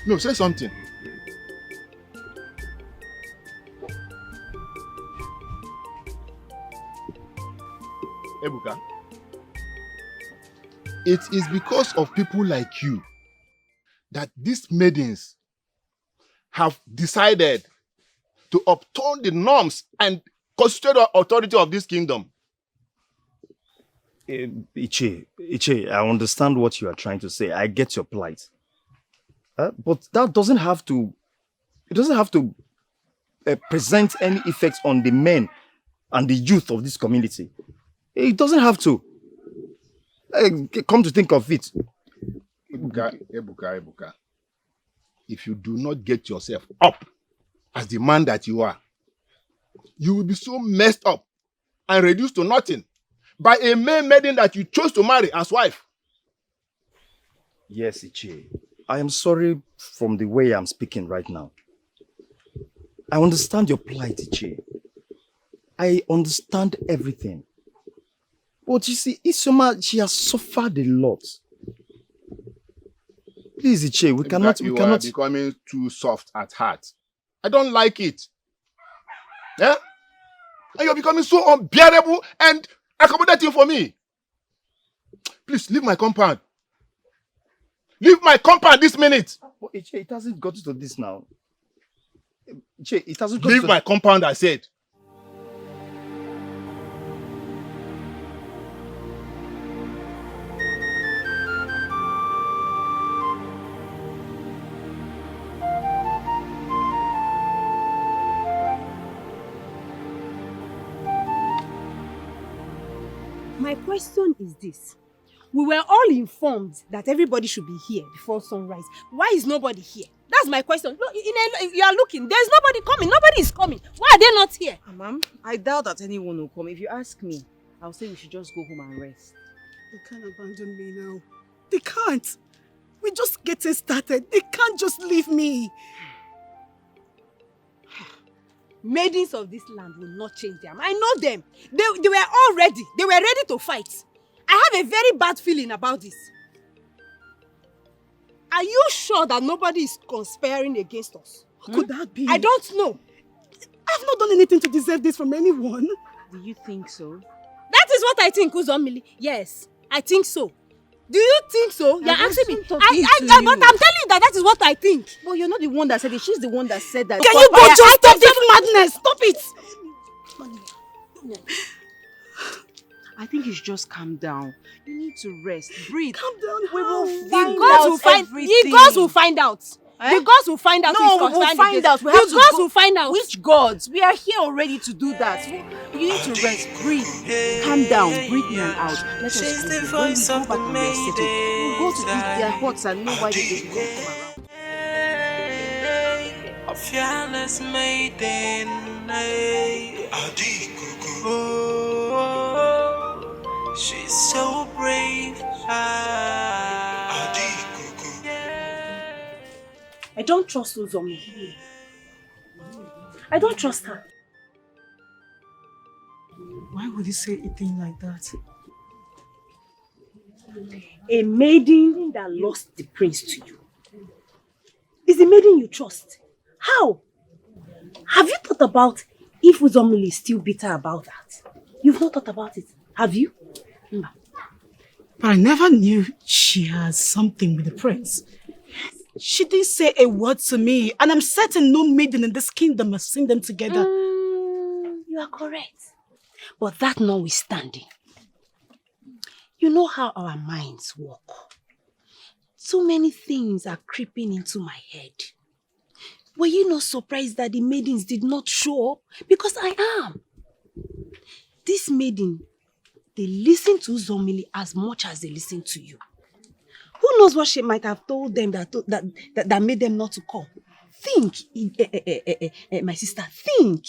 No, say something. Ebuka, it is because of people like you that these maidens have decided to upturn the norms and constitutional authority of this kingdom. Ichie, I understand what you are trying to say. I get your plight. But that doesn't have to present any effects on the men and the youth of this community. It doesn't have to. Come to think of it. Ebuka. If you do not get yourself up as the man that you are, you will be so messed up and reduced to nothing by a male maiden that you chose to marry as wife. Yes, Ichie. I am sorry from the way I'm speaking right now. I understand your plight, Ichie. I understand everything. But you see, Isioma, she has suffered a lot. Please, Iche, we cannot... You are becoming too soft at heart. I don't like it. Yeah? And you're becoming so unbearable and accommodating for me. Please, leave my compound. Leave my compound this minute. But Iche, it hasn't got to this now. Iche, it hasn't got to... Leave my compound, I said. My question is this. We were all informed that everybody should be here before sunrise. Why is nobody here? That's my question. Look, you are looking. There's nobody coming. Nobody is coming. Why are they not here? Ma'am, I doubt that anyone will come. If you ask me, I'll say we should just go home and rest. They can't abandon me now. They can't. We're just getting started. They can't just leave me. Maidens of this land will not change them. I know them. They were all ready. They were ready to fight. I have a very bad feeling about this. Are you sure that nobody is conspiring against us? What could that be? I don't know. I've not done anything to deserve this from anyone. Do you think so? That is what I think, Uzomili. Yes, I think so. Do you think so? You're asking me. But I'm telling you that is what I think. Well, you're not the one that said it. She's the one that said that. Can you go just stop this madness? Stop it. I think you should just calm down. You need to rest. Breathe. Calm down. We will find everything. The gods will find out. Eh? The gods will find out. No, we will find out. The gods will find out. Which gods? We are here already to do that. You need to rest. Breathe. Calm down. Breathe in and out. Let us She's the go. When we voice go of back the and we are settled, we'll go to their huts and know why they didn't come around. A fearless maiden. Oh, she's so brave. I don't trust Uzomi. I don't trust her. Why would you say a thing like that? A maiden that lost the prince to you is the maiden you trust. How? Have you thought about if Uzomili is still bitter about that? You've not thought about it, have you? But I never knew she has something with the prince. She didn't say a word to me, and I'm certain no maiden in this kingdom has seen them together. You are correct. But that notwithstanding, you know how our minds work. So many things are creeping into my head. Were you not surprised that the maidens did not show up? Because I am. This maiden, they listen to Uzomili as much as they listen to you. Who knows what she might have told them that made them not to come? Think, my sister, think.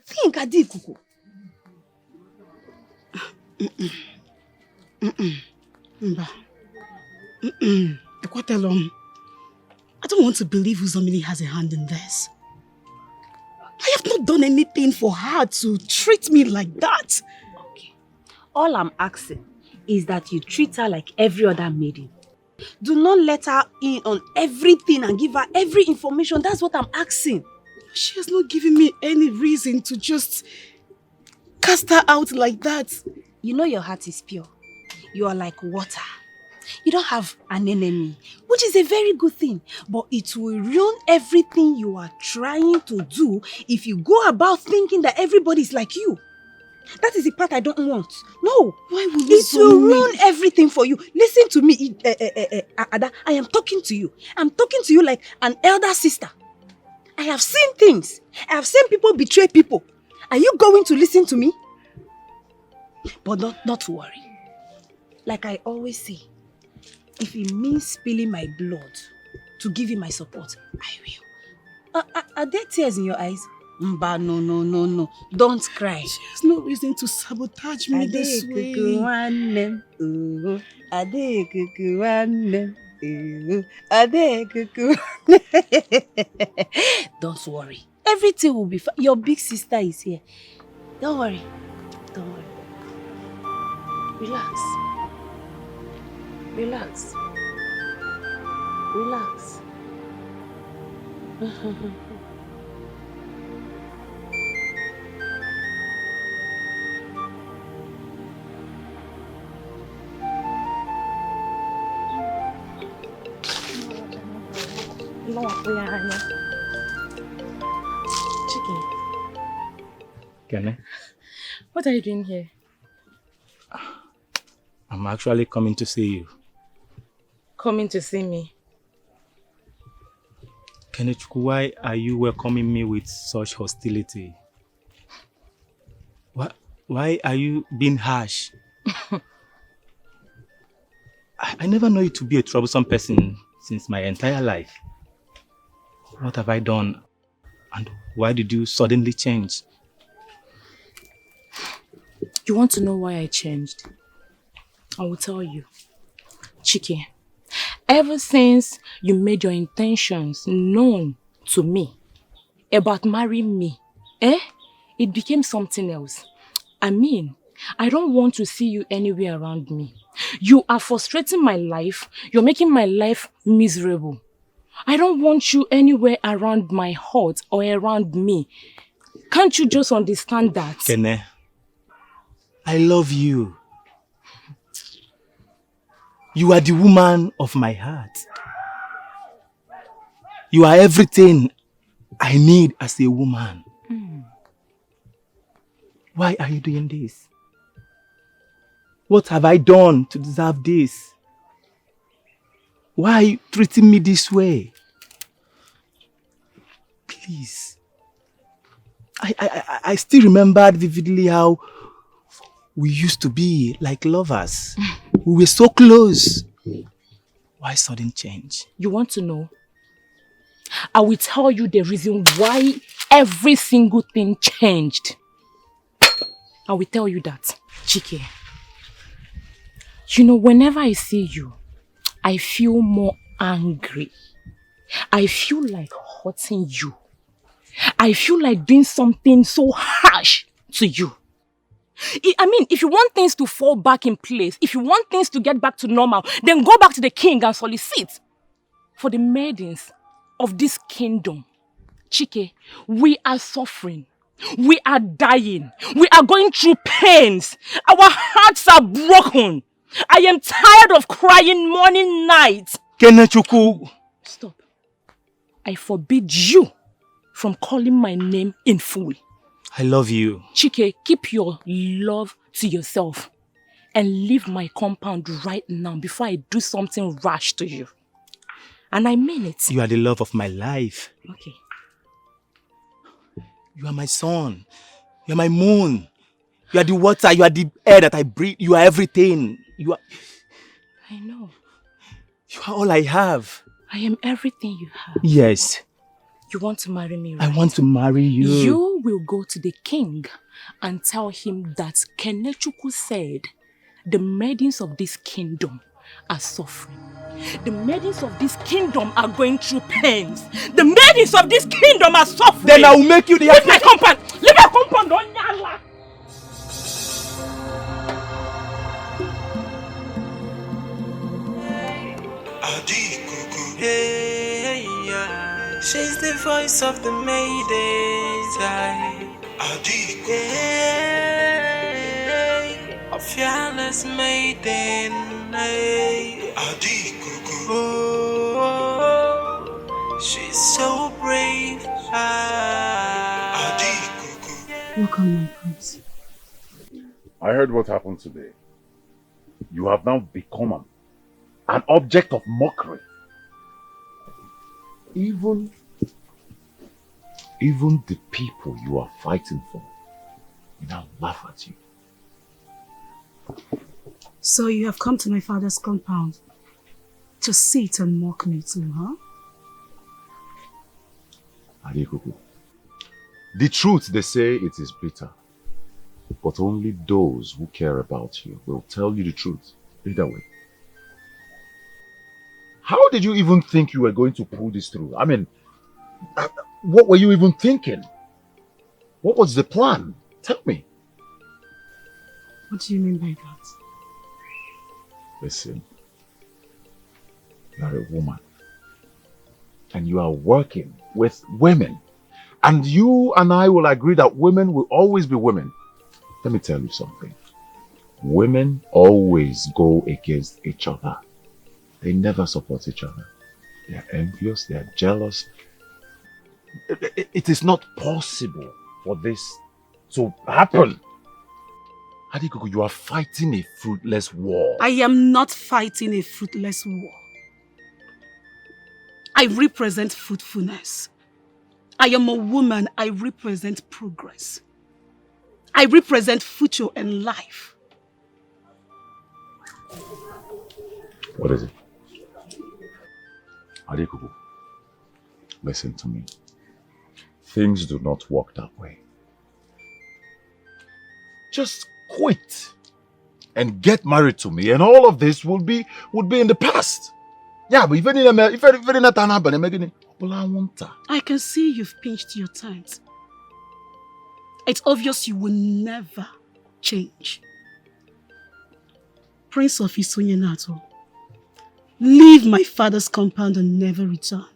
Think, Adikuku. I don't want to believe Uzomili has a hand in this. I have not done anything for her to treat me like that. Okay. All I'm asking is that you treat her like every other maiden. Do not let her in on everything and give her every information. That's what I'm asking. She has not given me any reason to just cast her out like that. You know your heart is pure. You are like water. You don't have an enemy, which is a very good thing. But it will ruin everything you are trying to do if you go about thinking that everybody is like you. That is the part I don't want. No. Why would it will ruin everything for you. Listen to me, Ada. I am talking to you. I'm talking to you like an elder sister. I have seen things. I have seen people betray people. Are you going to listen to me? But not to worry. Like I always say, if it means spilling my blood to give you my support, I will. Are there tears in your eyes? Mba, no. Don't cry. She has no reason to sabotage me this way. Don't worry. Everything will be fine. Your big sister is here. Don't worry. Don't worry. Relax. Relax. Relax. Chicken, Kene, what are you doing here? I'm actually coming to see you. Coming to see me? Kenechukwu, why are you welcoming me with such hostility? Why are you being harsh? I never know you to be a troublesome person since my entire life. What have I done? And why did you suddenly change? You want to know why I changed? I will tell you. Chike, ever since you made your intentions known to me about marrying me, it became something else. I mean, I don't want to see you anywhere around me. You are frustrating my life. You're making my life miserable. I don't want you anywhere around my heart or around me. Can't you just understand that? Kene, I love you. You are the woman of my heart. You are everything I need as a woman. Why are you doing this? What have I done to deserve this? Why are you treating me this way? Please. I still remember vividly how we used to be like lovers. We were so close. Why sudden change? You want to know? I will tell you the reason why every single thing changed. I will tell you that. Chike, you know, whenever I see you, I feel more angry. I feel like hurting you. I feel like doing something so harsh to you. I mean, if you want things to fall back in place, if you want things to get back to normal, then go back to the king and solicit for the maidens of this kingdom. Chike, we are suffering. We are dying. We are going through pains. Our hearts are broken. I am tired of crying morning, night. Kenechukwu. Stop. I forbid you from calling my name in full. I love you. Chike, keep your love to yourself and leave my compound right now before I do something rash to you. And I mean it. You are the love of my life. Okay. You are my sun. You are my moon. You are the water. You are the air that I breathe. You are everything. You are... I know. You are all I have. I am everything you have. Yes. You want to marry me, right? I want to marry you. You will go to the king and tell him that Kenechukwu said the maidens of this kingdom are suffering. The maidens of this kingdom are going through pains. The maidens of this kingdom are suffering. Then I will make you the... Leave my compound! Leave my compound! Don't yalla! Hey, yeah. She's the voice of the maidens. Hey, a fearless maiden. Hey. Oh, she's so brave. Welcome, my prince. I heard what happened today. You have now become an object of mockery. Even the people you are fighting for now laugh at you. So you have come to my father's compound to sit and mock me too, huh? Adikuku, the truth, they say it is bitter, but only those who care about you will tell you the truth either way. How did you even think you were going to pull this through? I mean, what were you even thinking? What was the plan? Tell me. What do you mean by that? Listen, you are a woman and you are working with women, and you and I will agree that women will always be women. Let me tell you something. Women always go against each other. They never support each other. They are envious, they are jealous. It is not possible for this to happen. Adikuku, you are fighting a fruitless war. I am not fighting a fruitless war. I represent fruitfulness. I am a woman. I represent progress. I represent future and life. What is it? Adikuku, listen to me. Things do not work that way. Just quit and get married to me, and all of this would be in the past. Yeah, but I can see you've pinched your tent. It's obvious you will never change. Prince of Isonyenato, leave my father's compound and never return.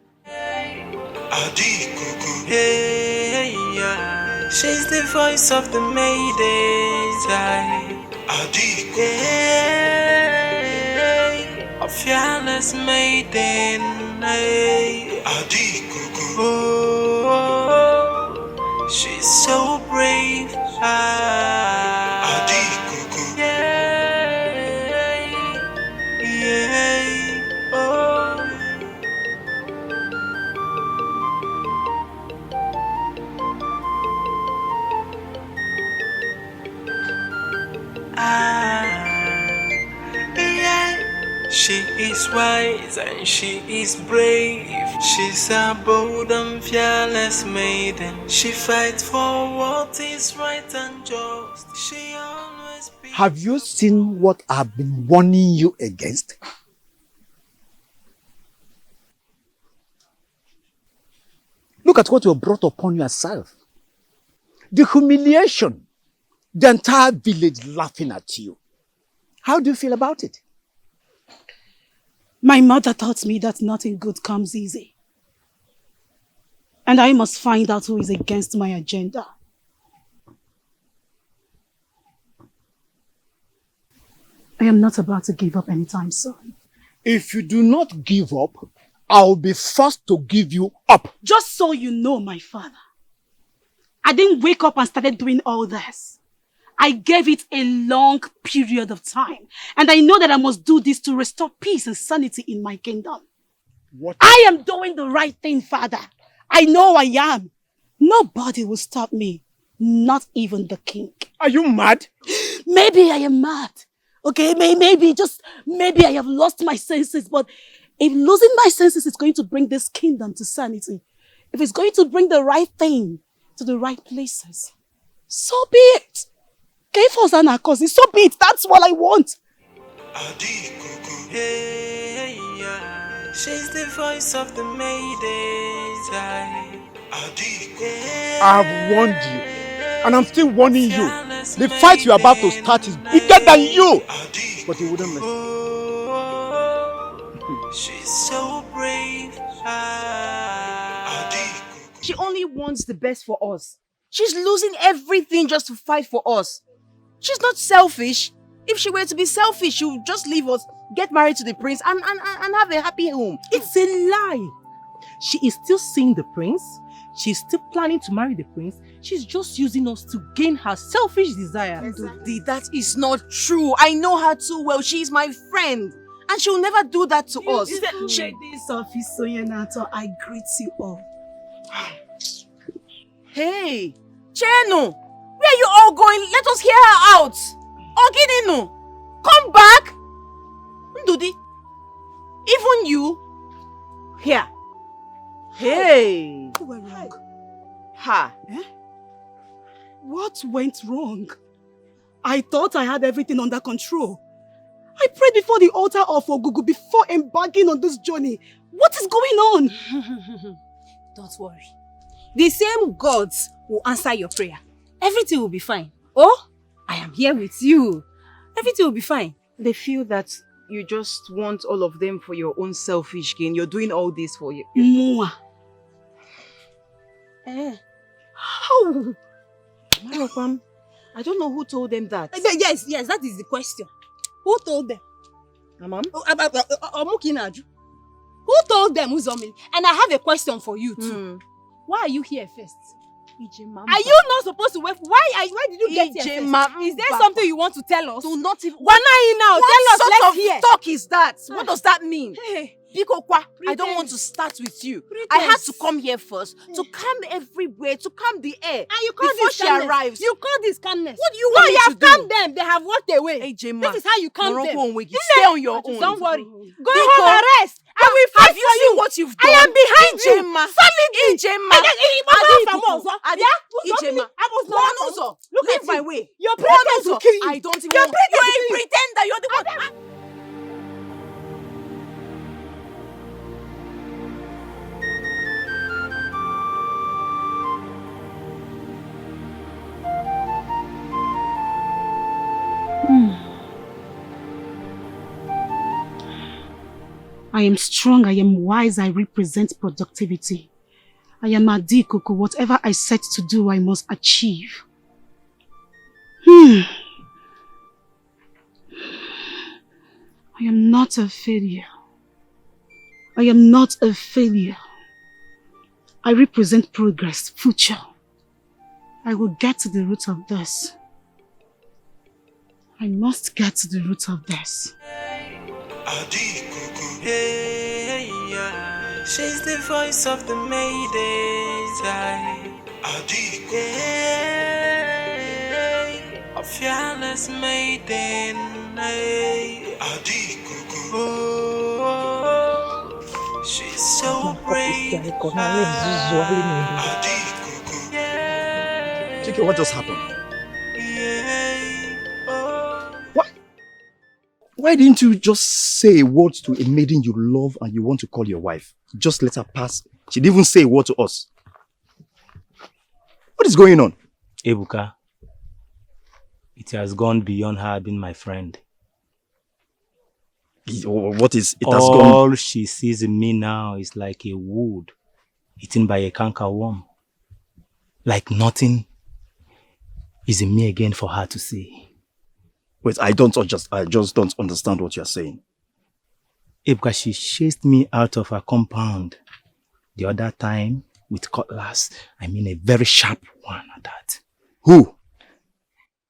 Hey, yeah. She's the voice of the maidens. Hey, a fearless maiden. Hey. Oh, she's so brave. She is wise and she is brave. She's a bold and fearless maiden. She fights for what is right and just. She always be. Have you seen what I've been warning you against? Look at what you brought upon yourself. The humiliation. The entire village laughing at you. How do you feel about it? My mother taught me that nothing good comes easy. And I must find out who is against my agenda. I am not about to give up anytime soon. If you do not give up, I'll be forced to give you up. Just so you know, my father, I didn't wake up and started doing all this. I gave it a long period of time. And I know that I must do this to restore peace and sanity in my kingdom. What? I am doing the right thing, Father. I know I am. Nobody will stop me. Not even the king. Are you mad? Maybe I am mad. Okay, maybe I have lost my senses. But if losing my senses is going to bring this kingdom to sanity, if it's going to bring the right thing to the right places, so be it. Okay, for Zana, cause it's so be it. That's what I want. Hey, yeah. She's the voice of the maidens. I've warned you, and I'm still warning you. The fight you're about to start is bigger than you. But you wouldn't listen. She's so brave. She only wants the best for us. She's losing everything just to fight for us. She's not selfish. If she were to be selfish, she would just leave us, get married to the prince, and have a happy home. It's a lie. She is still seeing the prince. She's still planning to marry the prince. She's just using us to gain her selfish desire. Exactly. That is not true. I know her too well. She's my friend. And she'll never do that to us. Ladies of Isonyenato, I greet you all. Hey, Chenu, where are you all going? Let us hear her out. Ogininu, come back. Ndudi, even you. Here. Hey. Who went wrong? Ha. Eh? What went wrong? I thought I had everything under control. I prayed before the altar of Ogugu before embarking on this journey. What is going on? Don't worry. The same gods will answer your prayer. everything will be fine. Oh, I am here with you. Everything will be fine. They feel that you just want all of them for your own selfish gain. You're doing all this for you. Mwah. How? I don't know who told them that. Yes, that is the question. Who told them? Mom? Who told them, Uzomili? And I have a question for you too. Why are you here first? Are you not supposed to wait? Why did you get here first? Is there something you want to tell us? Do not even. Now, tell us, let's hear. What sort of talk is that? What does that mean? Bikokwa, I don't want to start with you. I had to come here first to calm everywhere, to calm the air. And you call before this she calmness. arrives. You call this calmness. What do you want me to do? You have calmed them. They have walked away. Hey, Jema. This is how you calm them. Stay on your own. Don't worry. Go home and rest. I will fight Have you seen what you've done? I am behind you. Ijema. Solidly. Ijema. Leave my way. Your pretenders will kill you. I don't even. You're a pretender. You're the one. I am strong, I am wise, I represent productivity. I am Adikuku. Whatever I set to do, I must achieve. I am not a failure. I am not a failure. I represent progress, future. I will get to the root of this. I must get to the root of this. Hey, yeah. She's the voice of the maidens. Hey, a fearless maiden. Hey. Oh, she's so brave. Dikeh, what just happened? Why didn't you just say a word to a maiden you love and you want to call your wife? Just let her pass. She didn't even say a word to us. What is going on? Ebuka, it has gone beyond her being my friend. What is it? All she sees in me now is like a wood eaten by a cankerworm. Like nothing is in me again for her to see. Wait, I just don't understand what you're saying. Ebuka, she chased me out of her compound the other time with cutlass. I mean a very sharp one at that. Who?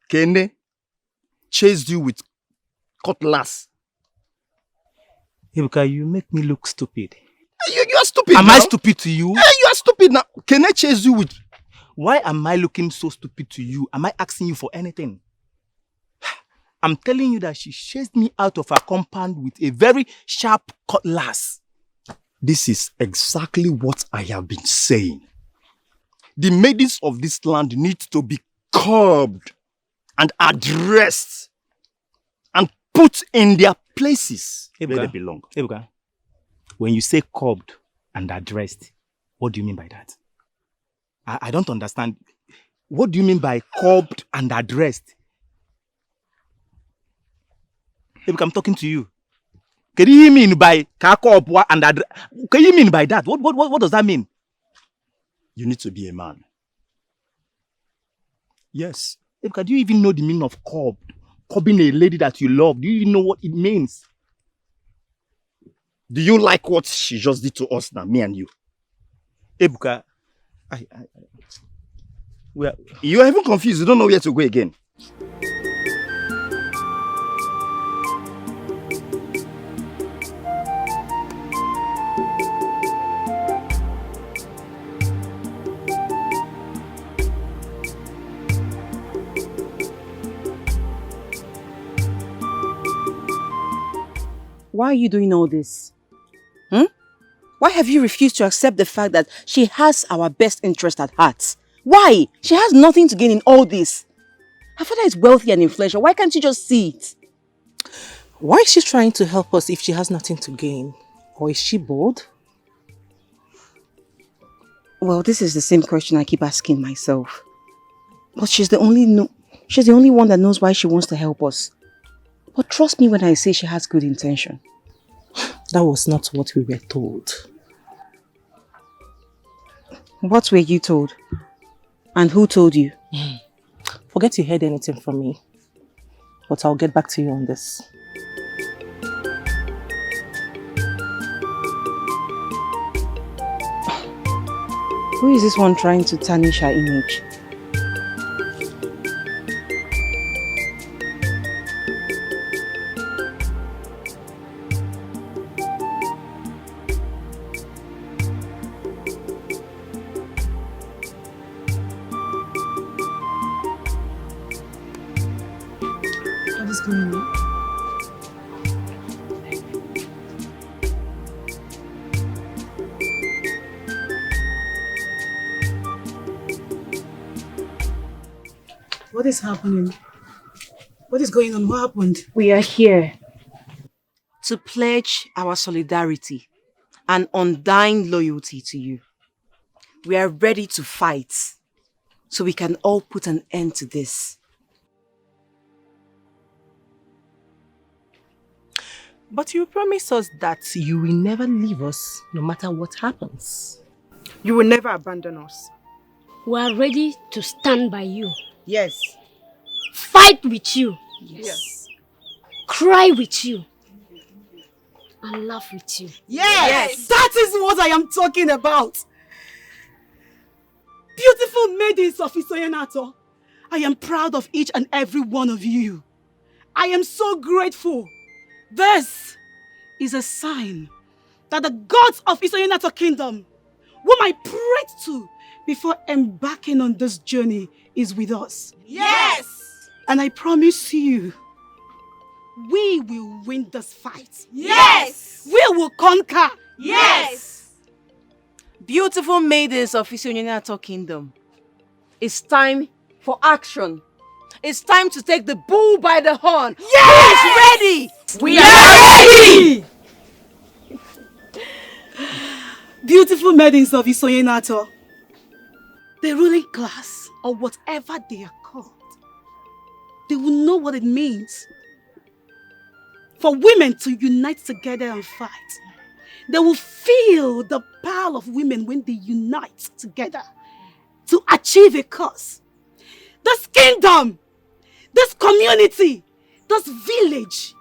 Kene chased you with cutlass. Ebuka, you make me look stupid. You are stupid. Am now. I stupid to you? You are stupid now. Kene chased you with... Why am I looking so stupid to you? Am I asking you for anything? I'm telling you that she chased me out of her compound with a very sharp cutlass. This is exactly what I have been saying. The maidens of this land need to be curbed and addressed and put in their places where they belong. Ebuka, when you say curbed and addressed, what do you mean by that? I don't understand. What do you mean by curbed and addressed? Ebuka, I'm talking to you. Can you mean by curbed and addressed? Can you mean by that? What does that mean? You need to be a man. Yes. Ebuka, do you even know the meaning of curbed? Curbing a lady that you love. Do you even know what it means? Do you like what she just did to us now, me and you? Ebuka, you are even confused. You don't know where to go again. Why are you doing all this? Why have you refused to accept the fact that she has our best interest at heart? Why? She has nothing to gain in all this. Her father is wealthy and influential. Why can't you just see it? Why is she trying to help us if she has nothing to gain? Or is she bored? Well, this is the same question I keep asking myself. But she's the only one that knows why she wants to help us. But trust me when I say she has good intention. That was not what we were told. What were you told? And who told you? Forget you heard anything from me. But I'll get back to you on this. Who is this one trying to tarnish her image? What is going on? What is happening? What is going on? What happened? We are here to pledge our solidarity and undying loyalty to you. We are ready to fight so we can all put an end to this. But you promise us that you will never leave us no matter what happens. You will never abandon us. We are ready to stand by you. Yes. Fight with you. Yes. Cry with you. And laugh with you. Yes! That is what I am talking about. Beautiful maidens of Isoyenato, I am proud of each and every one of you. I am so grateful. This is a sign that the gods of Isoyenato Kingdom, whom I prayed to before embarking on this journey, is with us. Yes! And I promise you, we will win this fight. Yes! We will conquer. Yes! Beautiful maidens of Isoyenato Kingdom, it's time for action. It's time to take the bull by the horn. Yes! Who is ready? We are ready! Beautiful maidens of Isoyenato, the ruling class, or whatever they are called, they will know what it means for women to unite together and fight. They will feel the power of women when they unite together to achieve a cause. This kingdom, this community, this village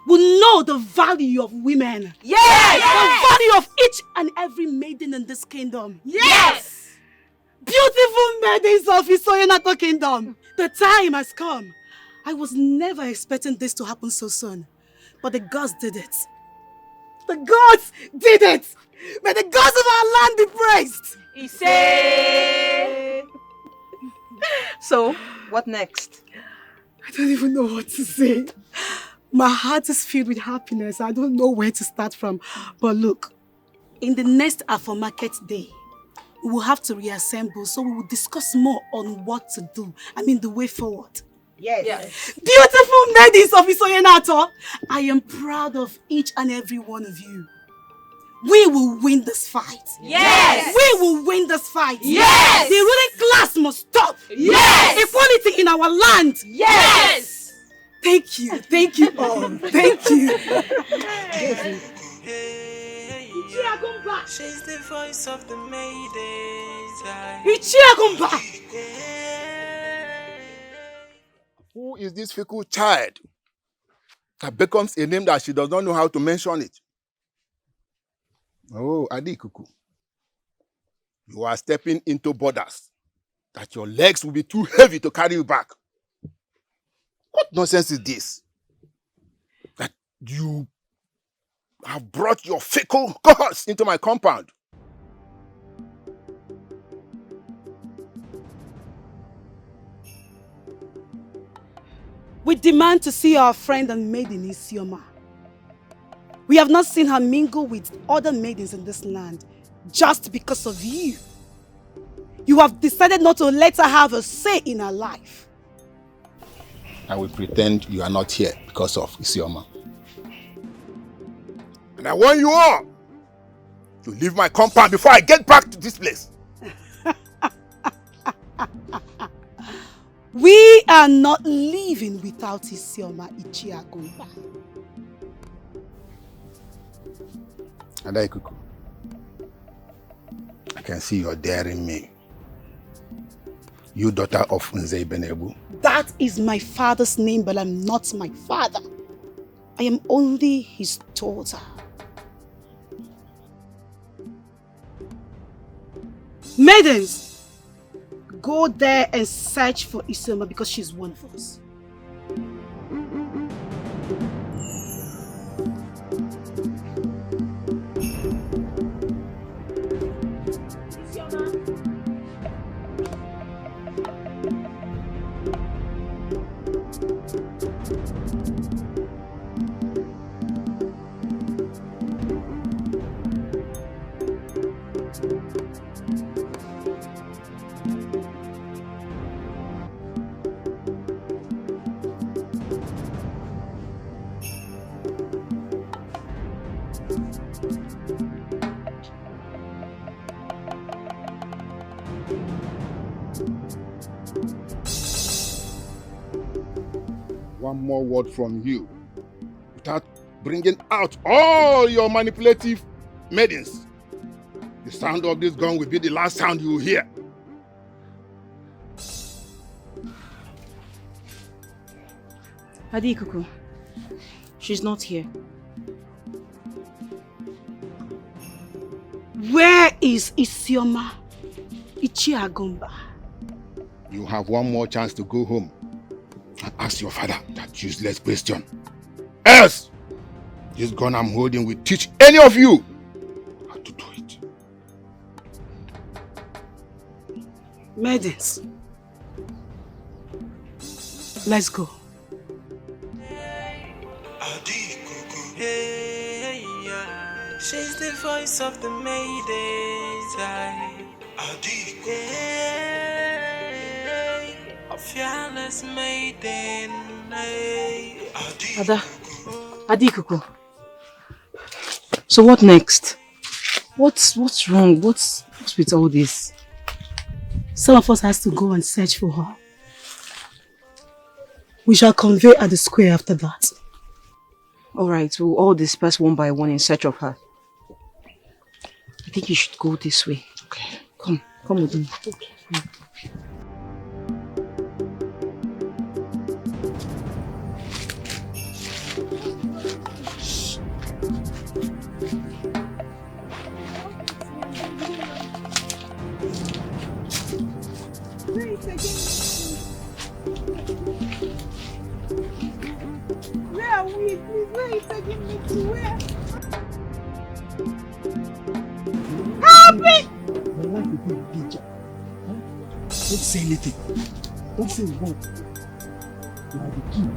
will know the value of women. Yes! The value of each and every maiden in this kingdom. Yes! Beautiful maidens of Isoyenato Kingdom, the time has come. I was never expecting this to happen so soon, but the gods did it. The gods did it! May the gods of our land be praised! Ise! So, what next? I don't even know what to say. My heart is filled with happiness. I don't know where to start from. But look, in the next Afro Market Day, we will have to reassemble, so we will discuss more on what to do. I mean, the way forward. Yes. Beautiful maidens of Isoyenato, I am proud of each and every one of you. We will win this fight. Yes! We will win this fight. Yes! The ruling class must stop. Yes! Equality in our land. Yes! Thank you all. Thank you. She's the voice of the maidens. Who is this fickle child that becomes a name that she does not know how to mention it? Oh, Adi Kuku. You are stepping into borders that your legs will be too heavy to carry you back. What nonsense is this? That you have brought your fickle gods into my compound. We demand to see our friend and maiden Isioma. We have not seen her mingle with other maidens in this land just because of you. You have decided not to let her have a say in her life. I will pretend you are not here because of Isioma. And I warn you all to leave my compound before I get back to this place. We are not living without Isioma Ichiagumba. Adaikuku, I can see you're daring me. You daughter of Nze Benebu. That is my father's name, but I'm not my father. I am only his daughter. Maidens, go there and search for Isioma because she's one of us. One more word from you without bringing out all your manipulative maidens. The sound of this gun will be the last sound you will hear. Adikuku, she's not here. Where is Isioma Ichiagumba? You have one more chance to go home and ask your father that useless question. Else, this gun I'm holding will teach any of you how to do it. Maidens, let's go. Hey, yeah. She's the voice of the maidens. Hey, a fearless maiden. Hey, Adikuku. So what next? What's wrong? What's with all this? Some of us has to go and search for her. We shall convey at the square after that. Alright, we'll all disperse one by one in search of her. I think you should go this way. Okay. Come with me. Okay. Where are we? Please, where are you taking me to? Where? Help me! Don't say anything. Don't say a word. You are the king.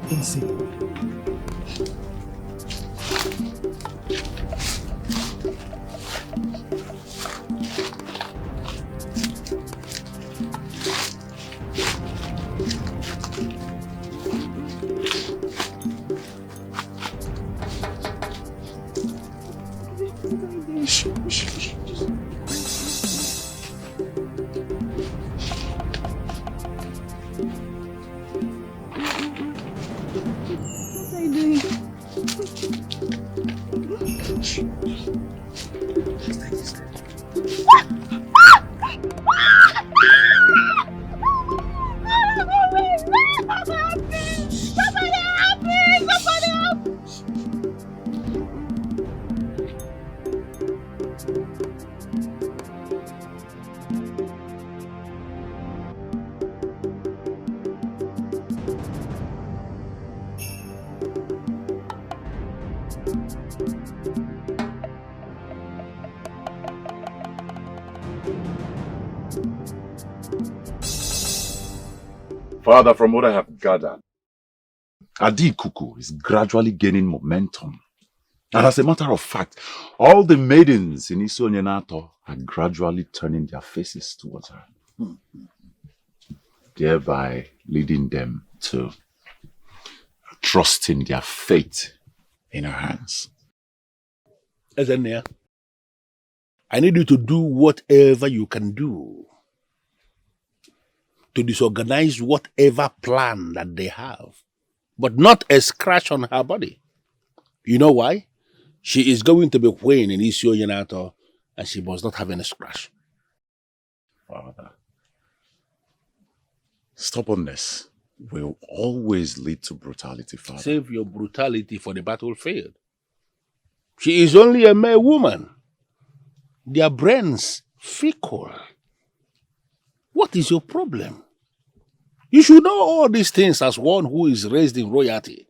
Don't say a word. Father, from what I have gathered, Adikuku is gradually gaining momentum. And as a matter of fact, all the maidens in Isonyenato are gradually turning their faces towards her, thereby leading them to trusting their fate in her hands. Ezenia, I need you to do whatever you can do to disorganize whatever plan that they have, but not a scratch on her body. You know why? She is going to be weighing in Isio and she must not have any scratch. Father, stubbornness will always lead to brutality, Father. Save your brutality for the battlefield. She is only a mere woman. Their brains fickle. What is your problem? You should know all these things as one who is raised in royalty.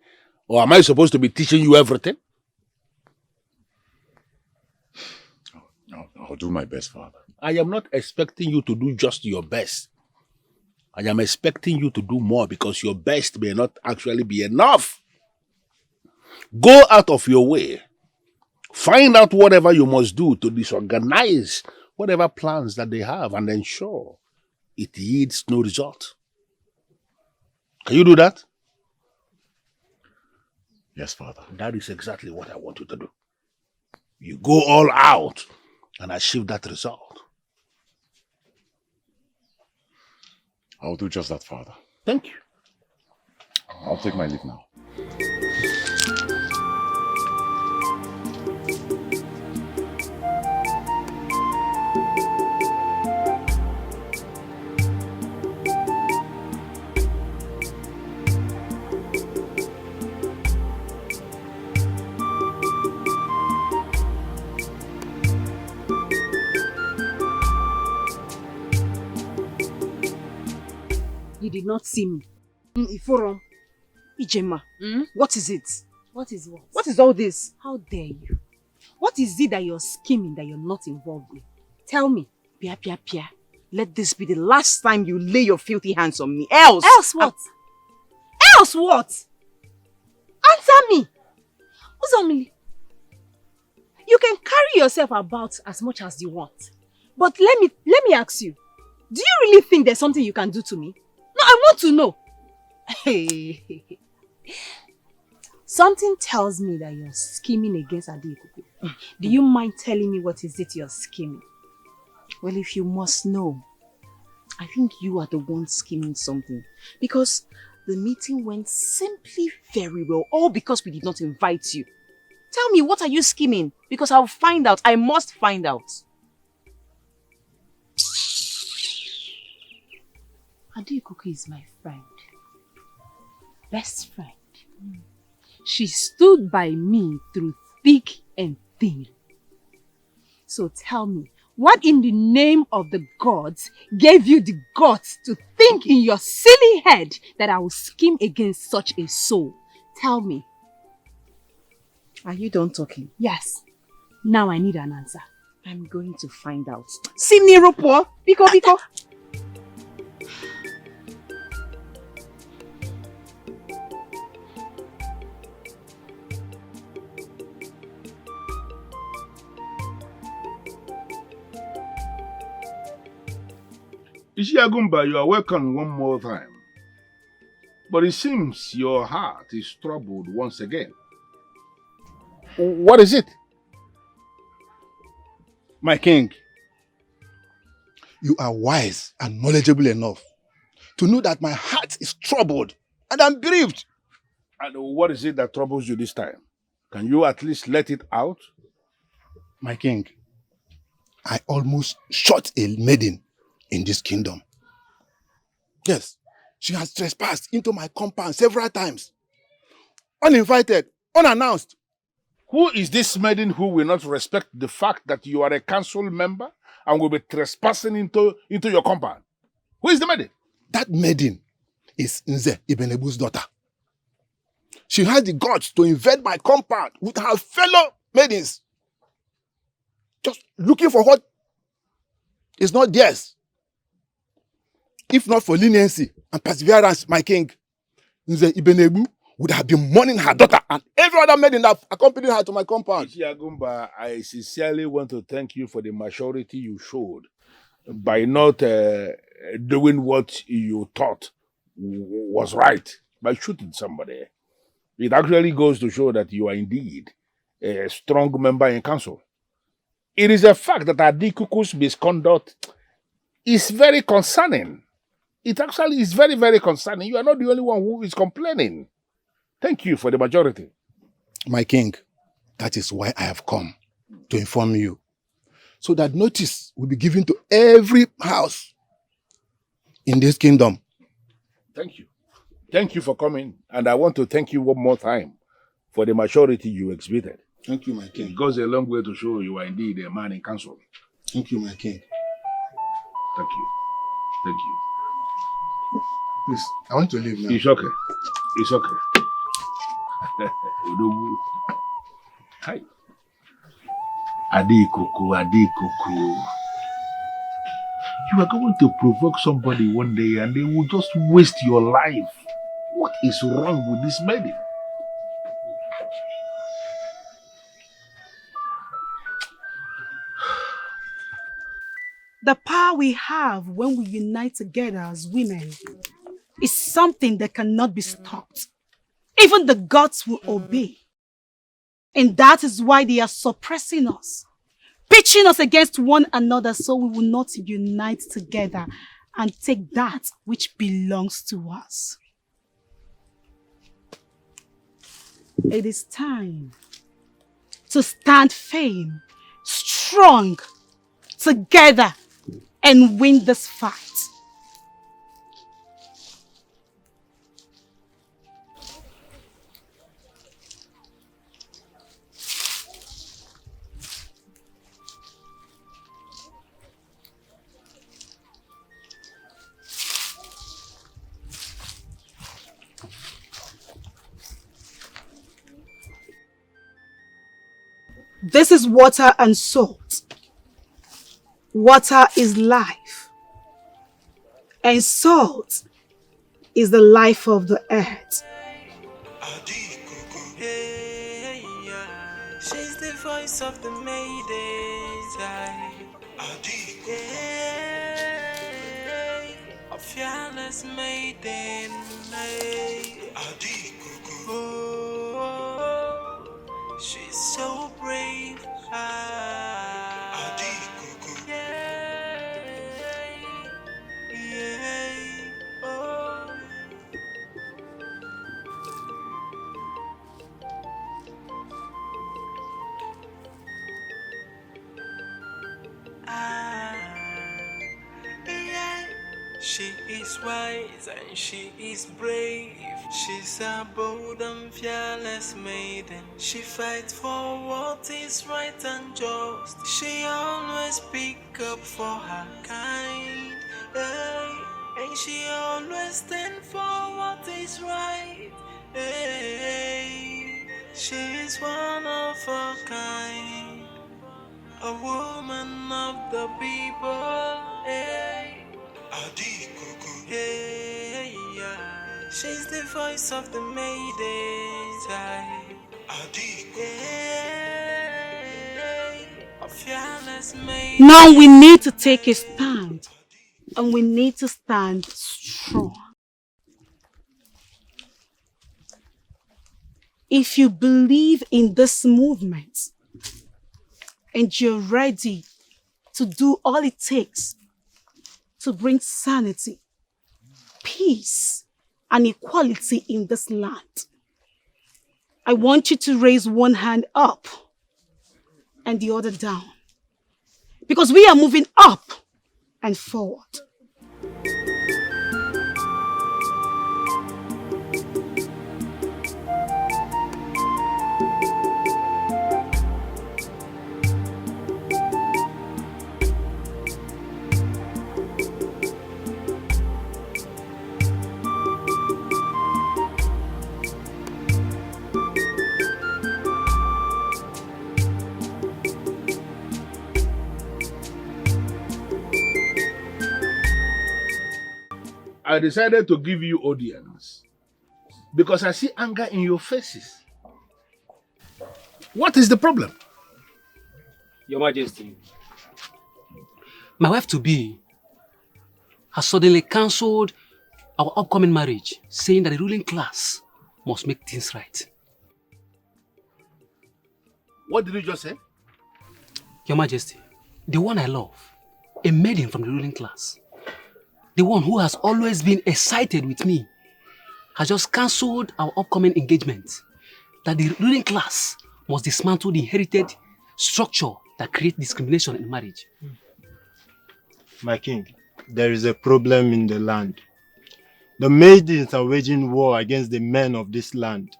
Or am I supposed to be teaching you everything? I'll do my best, Father. I am not expecting you to do just your best. I am expecting you to do more because your best may not actually be enough. Go out of your way. Find out whatever you must do to disorganize whatever plans that they have and ensure it yields no result. Can you do that? Yes, Father. That is exactly what I want you to do. You go all out and achieve that result. I'll do just that, Father. Thank you. I'll take my leave now. You did not see me. Iforom. Ijema. What is it? What is what? What is all this? How dare you? What is it that you're scheming that you're not involved in? Tell me. Pia, pia, pia. Let this be the last time you lay your filthy hands on me. Else what? Else what? Answer me. Uzomili. You can carry yourself about as much as you want. But let me ask you. Do you really think there's something you can do to me? No, I want to know. Hey. Something tells me that you're scheming against Adekuku. Do you mind telling me what is it you're scheming? Well, if you must know, I think you are the one scheming something. Because the meeting went simply very well, all because we did not invite you. Tell me, what are you scheming? Because I'll find out. I must find out. Adekuku is my friend. Best friend. She stood by me through thick and thin. So tell me, what in the name of the gods gave you the guts to think in your silly head that I will scheme against such a soul? Tell me. Are you done talking? Yes. Now I need an answer. I'm going to find out. Simni Rupo, Biko. Ishiagumba, you are welcome one more time. But it seems your heart is troubled once again. What is it? My king, you are wise and knowledgeable enough to know that my heart is troubled and I'm bereaved. And what is it that troubles you this time? Can you at least let it out? My king, I almost shot a maiden in this kingdom. Yes, she has trespassed into my compound several times. Uninvited, unannounced. Who is this maiden who will not respect the fact that you are a council member and will be trespassing into your compound? Who is the maiden? That maiden is Nze Ibenebu's daughter. She has the guts to invade my compound with her fellow maidens. Just looking for what is not theirs. If not for leniency and perseverance, my king, Nze Ibenebu would have been mourning her daughter and every other maiden that accompanied her to my compound. Ishiagumba, I sincerely want to thank you for the maturity you showed by not doing what you thought was right, by shooting somebody. It actually goes to show that you are indeed a strong member in council. It is a fact that Adikuku's misconduct is very concerning. It actually is very, very concerning. You are not the only one who is complaining. Thank you for the majority. My king, that is why I have come to inform you, so that notice will be given to every house in this kingdom. Thank you. Thank you for coming. And I want to thank you one more time for the maturity you exhibited. Thank you, my king. It goes a long way to show you are indeed a man in council. Thank you, my king. Thank you. Thank you. Please, I want to leave now. It's okay. It's okay. Hi. Adikuku, Adikuku. You are going to provoke somebody one day and they will just waste your life. What is wrong with this maiden? The power we have when we unite together as women is something that cannot be stopped. Even the gods will obey. And that is why they are suppressing us, pitching us against one another so we will not unite together and take that which belongs to us. It is time to stand firm, strong, together, and win this fight. This is water and salt. Water is life, and salt is the life of the earth. She's the voice of the maidens. A fearless maiden. Oh, she's so brave. She is wise and she is brave. She's a bold and fearless maiden. She fights for what is right and just. She always speaks up for her kind. And she always stands for what is right. She is one of a kind. A woman of the people. She's the voice of the maidens. A fearless maiden. Now we need to take a stand, and we need to stand strong. If you believe in this movement and you're ready to do all it takes to bring sanity, peace, and equality in this land, I want you to raise one hand up and the other down, because we are moving up and forward. I decided to give you audience because I see anger in your faces. What is the problem? Your Majesty, my wife-to-be has suddenly cancelled our upcoming marriage, saying that the ruling class must make things right. What did you just say? Your Majesty, the one I love, a maiden from the ruling class, the one who has always been excited with me, has just cancelled our upcoming engagement. That the ruling class must dismantle the inherited structure that creates discrimination in marriage. My king, there is a problem in the land. The maidens are waging war against the men of this land.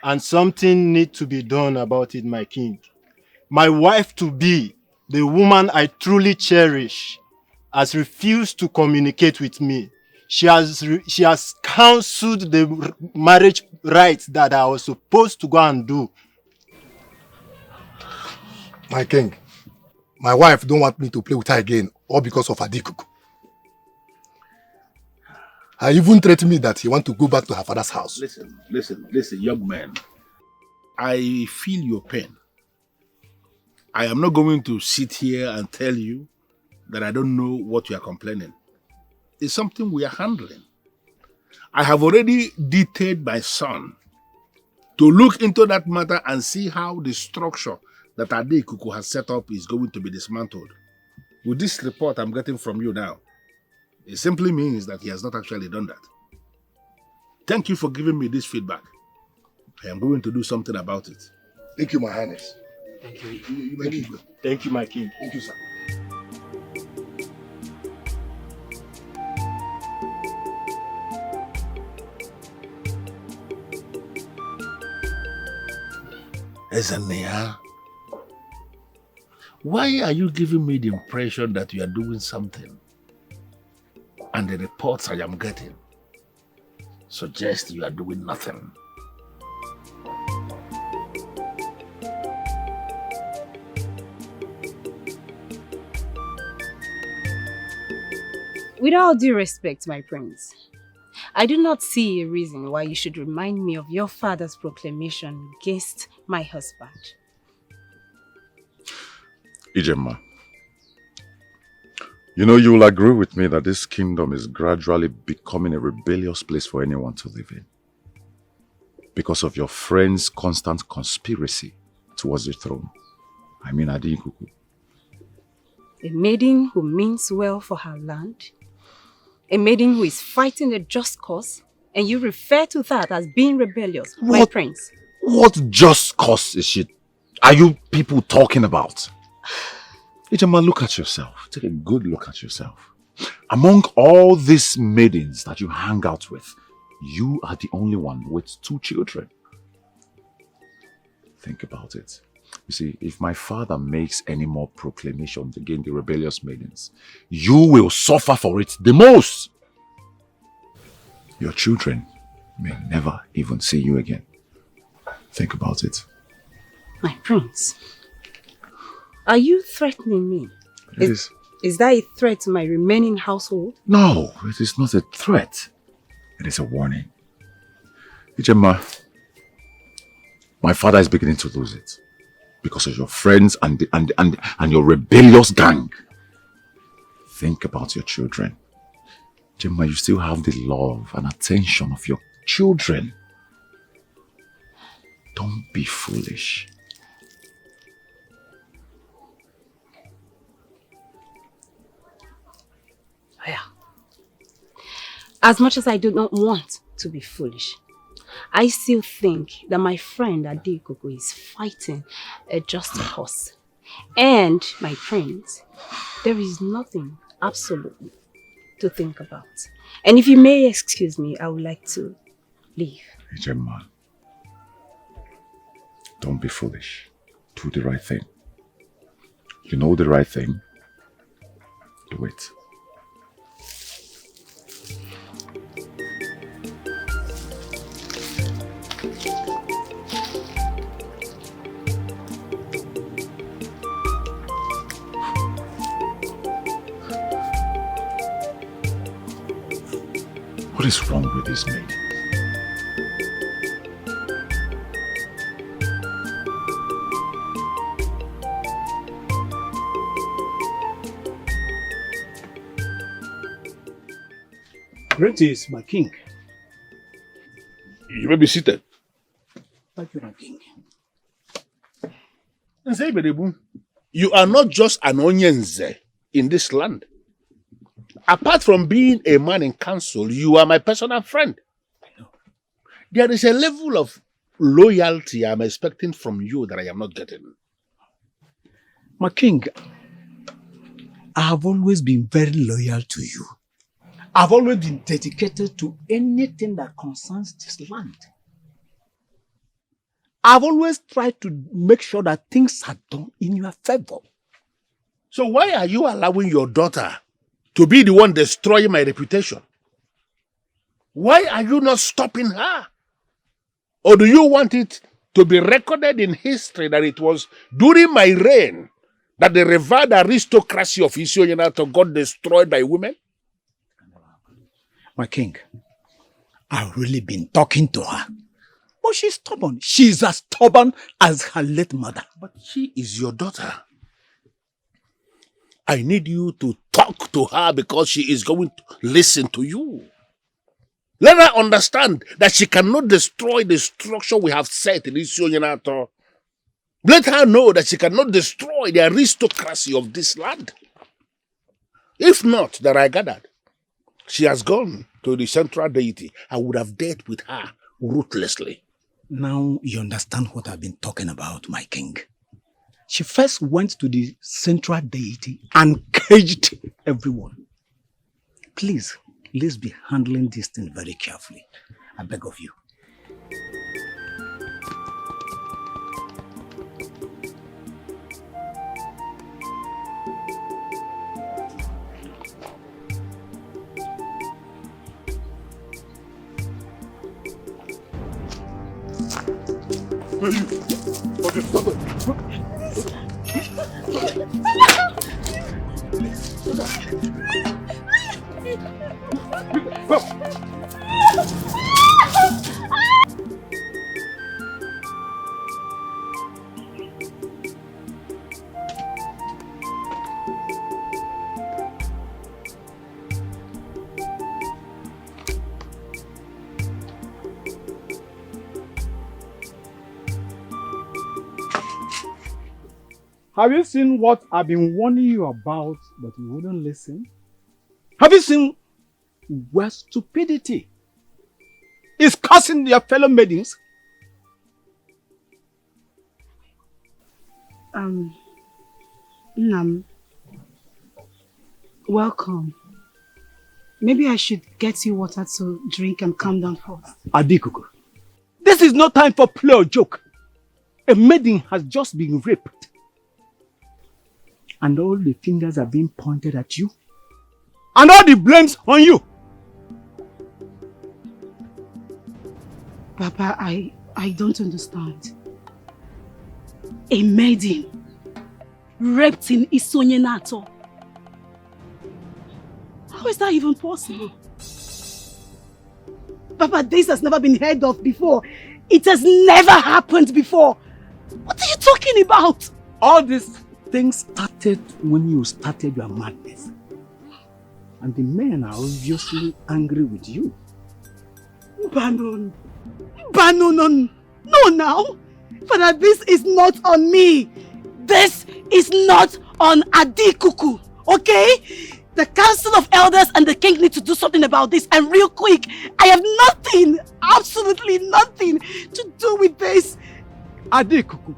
And something needs to be done about it, my king. My wife-to-be, the woman I truly cherish, has refused to communicate with me. She has cancelled the marriage rites that I was supposed to go and do. My king, my wife don't want me to play with her again, all because of Adikuku. I even threatened me that he want to go back to her father's house. Listen, young man. I feel your pain. I am not going to sit here and tell you that I don't know what you are complaining. It's something we are handling. I have already detailed my son to look into that matter and see how the structure that Adekuku has set up is going to be dismantled. With this report I'm getting from you now, it simply means that he has not actually done that. Thank you for giving me this feedback. I am going to do something about it. Thank you, my highness. Thank you. Thank you, my king. Thank you, sir. Ezania, why are you giving me the impression that you are doing something and the reports I am getting suggest you are doing nothing? With all due respect, my prince, I do not see a reason why you should remind me of your father's proclamation against my husband. Ijema, you know you will agree with me that this kingdom is gradually becoming a rebellious place for anyone to live in. Because of your friend's constant conspiracy towards the throne. I mean Adikuku. A maiden who means well for her land, a maiden who is fighting a just cause, and you refer to that as being rebellious, my prince. What just cause is she? Are you people talking about? Ijema, look at yourself. Take a good look at yourself. Among all these maidens that you hang out with, you are the only one with 2 children. Think about it. You see, if my father makes any more proclamations against the rebellious maidens, you will suffer for it the most. Your children may never even see you again. Think about it. My prince, are you threatening me? Is that a threat to my remaining household? No, it is not a threat. It is a warning. Ijema, my father is beginning to lose it. Because of your friends and your rebellious gang. Think about your children. Gemma, you still have the love and attention of your children. Don't be foolish. Yeah. As much as I do not want to be foolish, I still think that my friend Adekuku is fighting a just cause. And, my friends, there is nothing absolutely to think about. And if you may excuse me, I would like to leave. Gemma, don't be foolish. Do the right thing. You know the right thing. Do it. What is wrong with this maid? Greetings, my king. You may be seated. Thank you, my king. Nse Ibedebu, You are not just an onyenze in this land. Apart from being a man in council, you are my personal friend. There is a level of loyalty I'm expecting from you that I am not getting. My king, I have always been very loyal to you. I've always been dedicated to anything that concerns this land. I've always tried to make sure that things are done in your favor. So why are you allowing your daughter to be the one destroying my reputation? Why are you not stopping her? Or do you want it to be recorded in history that it was during my reign that the revered aristocracy of Isioyenato got destroyed by women? My king, I've really been talking to her. But she's stubborn. She's as stubborn as her late mother. But she is your daughter. I need you to talk to her because she is going to listen to you. Let her understand that she cannot destroy the structure we have set in Isioyenato. Let her know that she cannot destroy the aristocracy of this land. If not, that I gathered, she has gone to the central deity. I would have dealt with her ruthlessly. Now you understand what I've been talking about, my king. She first went to the central deity and caged everyone. Please, let's be handling this thing very carefully. I beg of you. Have you seen what I've been warning you about, but you wouldn't listen? Have you seen where stupidity is causing their fellow maidens? Nam, welcome. Maybe I should get you water to drink and calm down first. Adikuku, this is no time for play or joke. A maiden has just been raped. And all the fingers are being pointed at you. And all the blame's on you. Papa, I don't understand. A maiden raped in Isioyenato. How is that even possible? Papa, this has never been heard of before. It has never happened before. What are you talking about? All these things started when you started your madness. And the men are obviously angry with you. Banon. No now. Father, this is not on me. This is not on Adikuku. Okay? The council of elders and the king need to do something about this, and real quick. I have nothing, absolutely nothing to do with this. Adikuku,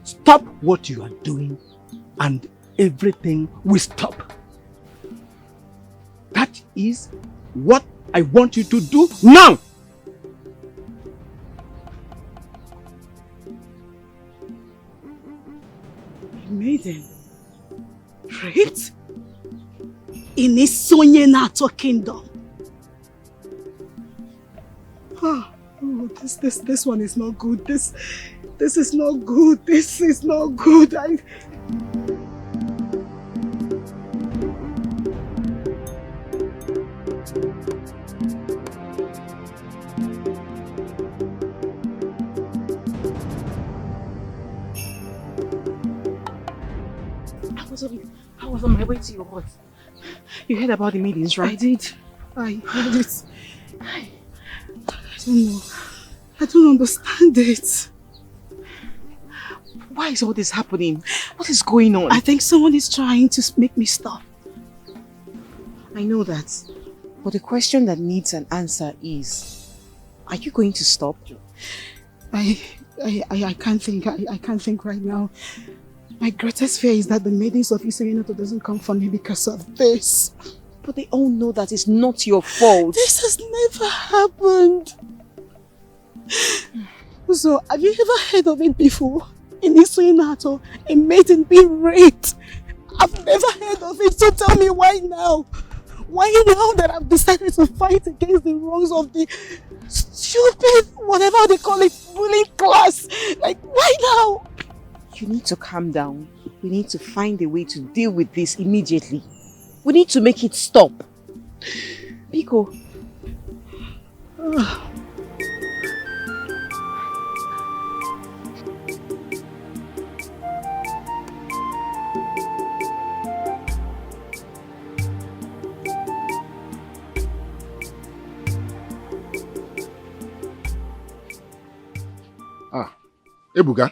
stop what you are doing and everything will stop. That is what I want you to do now. Maiden raped in Isioyenato kingdom. Oh, this one is not good. This is not good. This is not good. I was on my way to your house. You heard about the meetings, right? I did. I heard it. I don't know. I don't understand it. Why is all this happening? What is going on? I think someone is trying to make me stop. I know that. But the question that needs an answer is, are you going to stop? I can't think. I can't think right now. My greatest fear is that the maidens of Isarinato doesn't come for me because of this. But they all know that it's not your fault. This has never happened. So, have you ever heard of it before? In Isarinato, a maiden being raped. I've never heard of it, so tell me why now? Why now that I've decided to fight against the wrongs of the stupid, whatever they call it, ruling class? Like, why now? You need to calm down. We need to find a way to deal with this immediately. We need to make it stop. Biko. Ebuka,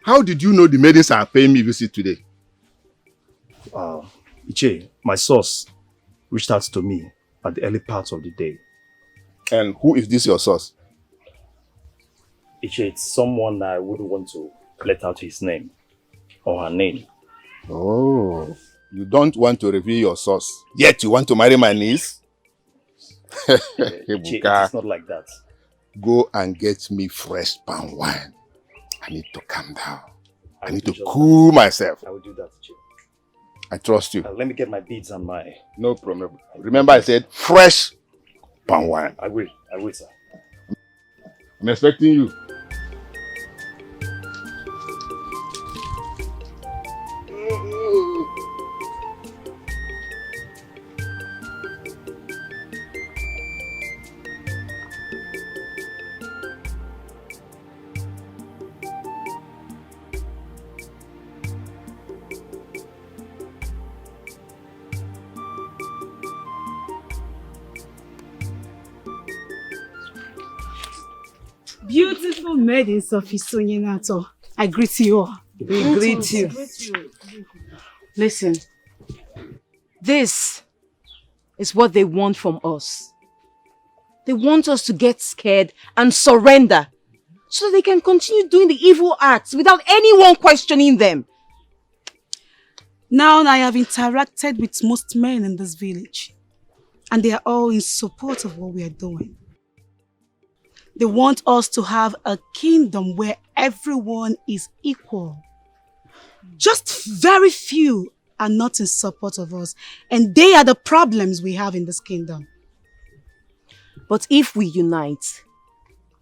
how did you know the maidens are paying me visit today? Iche, my source reached out to me at the early part of the day. And who is this your source? Iche, it's someone I wouldn't want to let out his name or her name. Oh, you don't want to reveal your source, yet you want to marry my niece? Iche, it's not like that. Go and get me fresh palm wine. I need to calm down. I need to cool myself. I will do that, Iche. I trust you. Let me get my beads and my... No problem. Remember I said fresh palm wine. I will, sir. I'm expecting you. Beautiful maidens of Isarinato, I greet you all. We greet you. Listen, this is what they want from us. They want us to get scared and surrender so that they can continue doing the evil acts without anyone questioning them. Now I have interacted with most men in this village, and they are all in support of what we are doing. They want us to have a kingdom where everyone is equal. Just very few are not in support of us, and they are the problems we have in this kingdom. But if we unite,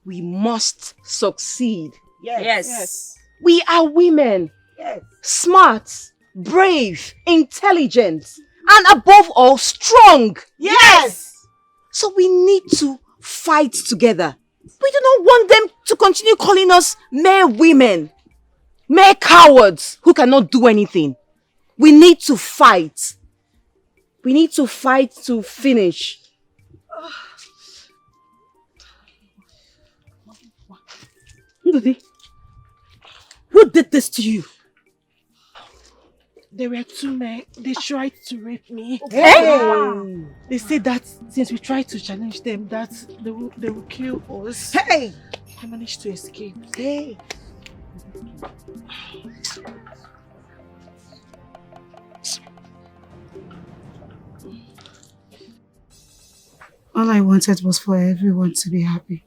we must succeed. Yes. We are women. Yes. Smart, brave, intelligent, and above all, strong. Yes. So we need to fight together. We do not want them to continue calling us mere women, mere cowards who cannot do anything. We need to fight. We need to fight to finish. Ndudi, who did this to you? There were two men. They tried to rape me. Hey! They said that since we tried to challenge them, that they will kill us. Hey! I managed to escape. Hey! All I wanted was for everyone to be happy.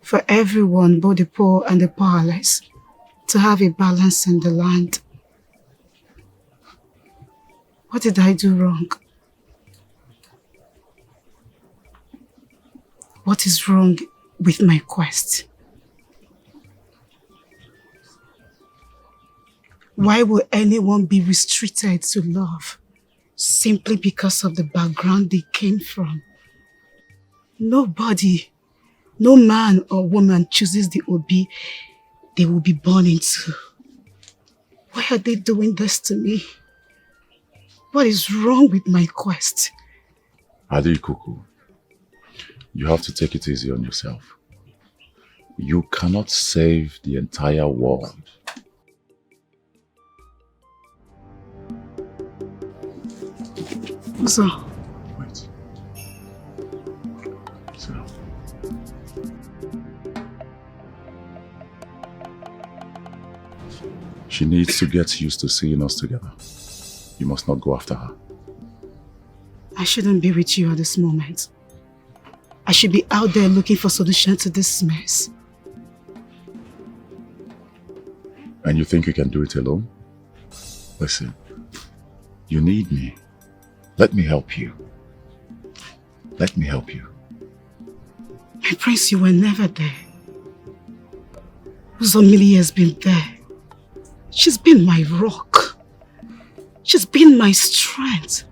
For everyone, both the poor and the powerless, to have a balance in the land. What did I do wrong? What is wrong with my quest? Why will anyone be restricted to love simply because of the background they came from? Nobody, no man or woman chooses the Obi they will be born into. Why are they doing this to me? What is wrong with my quest? Adikuku, You have to take it easy on yourself. You cannot save the entire world. So. Wait. So. She needs to get used to seeing us together. You must not go after her. I shouldn't be with you at this moment. I should be out there looking for solution to this mess. And you think you can do it alone? Listen, you need me. Let me help you. Let me help you. My prince, you were never there. Uzomili has been there. She's been my rock. She's been my strength.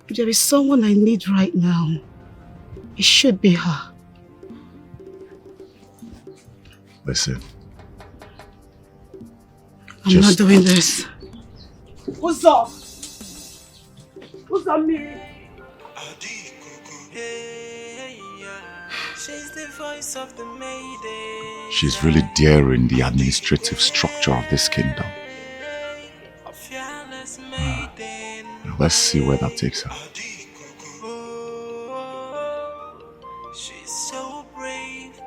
If there is someone I need right now, it should be her. Listen. I'm not doing this. What's up? What's up, me? She's the voice of the maiden. She's really daring the administrative structure of this kingdom. Let's see where that takes her. She's so brave.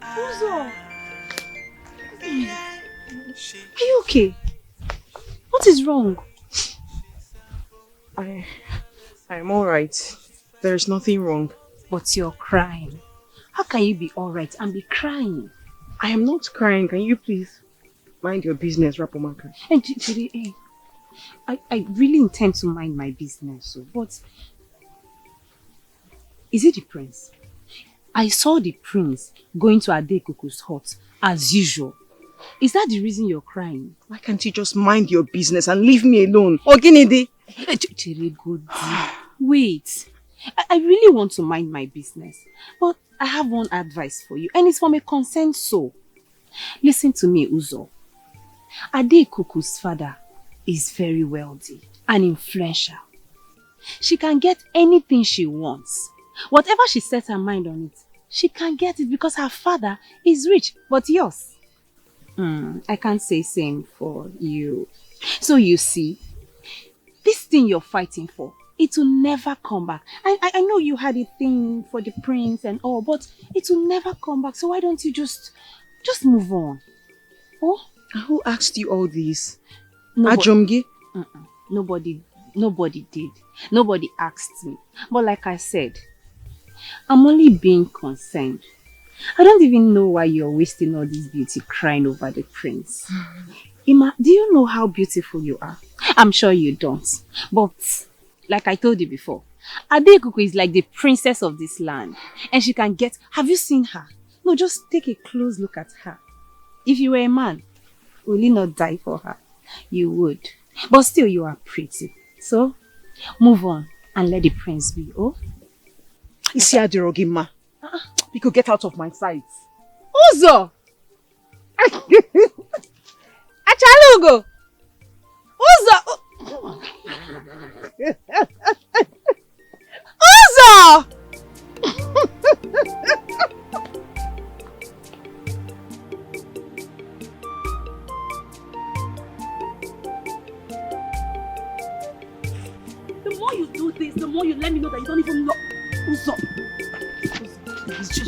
Uzo! Are you okay? What is wrong? I'm alright. There's nothing wrong. But you're crying. How can you be alright and be crying? I am not crying. Can you please mind your business, Rapomaka? Hey, Chiri, hey. I really intend to mind my business, but is it the prince? I saw the prince going to Adekuku's hut as usual. Is that the reason you're crying? Why can't you just mind your business and leave me alone? Oginidi! Wait. I really want to mind my business, but I have one advice for you, and it's from a concerned soul. Listen to me, Uzo. Adekuku's father is very wealthy and influential. She can get anything she wants. Whatever she sets her mind on it, she can get it because her father is rich, but yours. I can't say same for you. So you see, this thing you're fighting for, it will never come back. I know you had a thing for the prince and all, but it will never come back. So why don't you just move on? Oh? Who asked you all this? Ajomgi? Nobody did. Nobody asked me. But like I said, I'm only being concerned. I don't even know why you're wasting all this beauty crying over the prince. Ima, do you know how beautiful you are? I'm sure you don't. But, like I told you before, Adekuku is like the princess of this land. And she can get... Have you seen her? No, just take a close look at her. If you were a man, will you not die for her? You would. But still, you are pretty. So, move on and let the prince be, oh? Isiadirogima. You could get out of my sight. Uzo! Achalugo! Uzo! Uzo! The more you do this, the more you let me know that you don't even know. Uzo!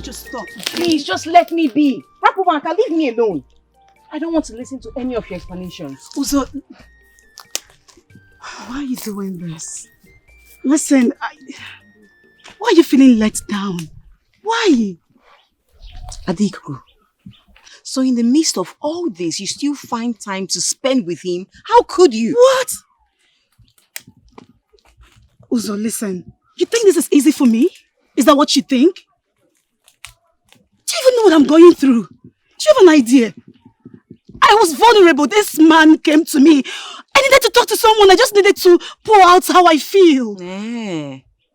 Just stop. Please, just let me be. Rapubanka, leave me alone. I don't want to listen to any of your explanations. Uzo, why are you doing this? Listen, why are you feeling let down? Why? Adikuku, so in the midst of all this, you still find time to spend with him? How could you? What? Uzo, listen. You think this is easy for me? Is that what you think? Do you even know what I'm going through? Do you have an idea? I was vulnerable. This man came to me. I needed to talk to someone. I just needed to pour out how I feel.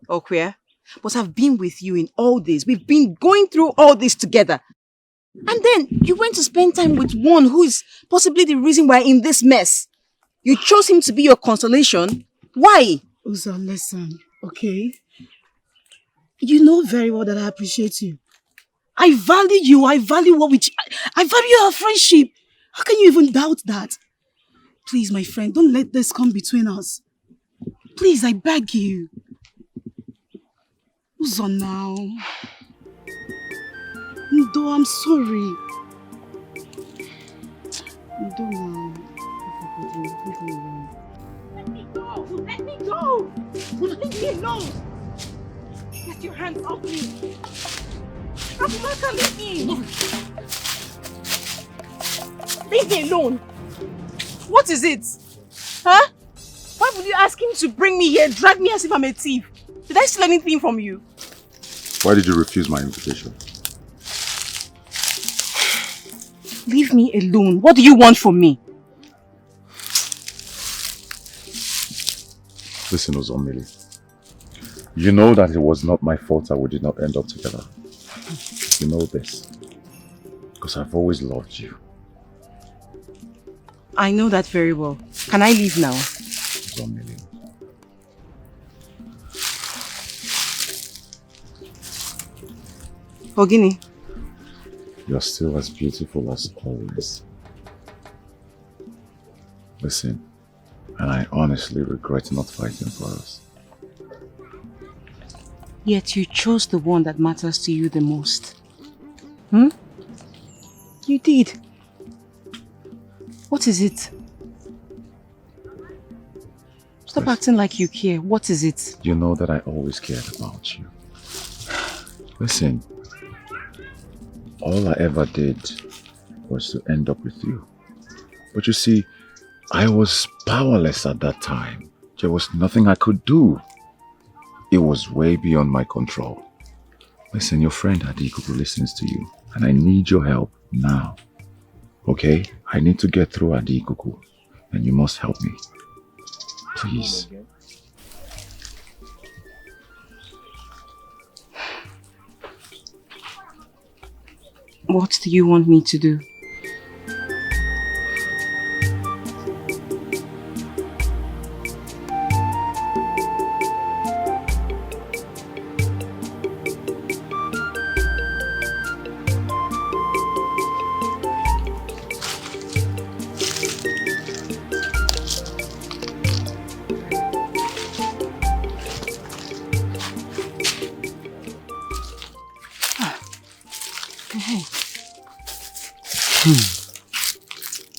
Okwia, but I've been with you in all this. We've been going through all this together. And then you went to spend time with one who is possibly the reason we're in this mess. You chose him to be your consolation. Why? Uzo, listen, okay? You know very well that I appreciate you. I value you. I value I value our friendship. How can you even doubt that? Please, my friend, don't let this come between us. Please, I beg you. Uzo now. Ndo, I'm sorry. Ndo now. Leave me alone. Let me go! Let me go! Leave me alone! Get your hands off me! Abumaka, leave me! Leave me alone! What is it? Huh? Why would you ask him to bring me here, drag me as if I'm a thief? Did I steal anything from you? Why did you refuse my invitation? Leave me alone. What do you want from me? Listen, Ozomili. You know that it was not my fault that we did not end up together. You know this. Because I've always loved you. I know that very well. Can I leave now? Ozomili. Ogini. You're still as beautiful as always. Listen, and I honestly regret not fighting for us. Yet you chose the one that matters to you the most. Hmm? You did. What is it? Stop acting like you care. What is it? You know that I always cared about you. Listen, all I ever did was to end up with you. But you see, I was powerless at that time. There was nothing I could do. It was way beyond my control. Listen, your friend Adikuku listens to you, and I need your help now. Okay? I need to get through Adikuku, and you must help me. Please. What do you want me to do?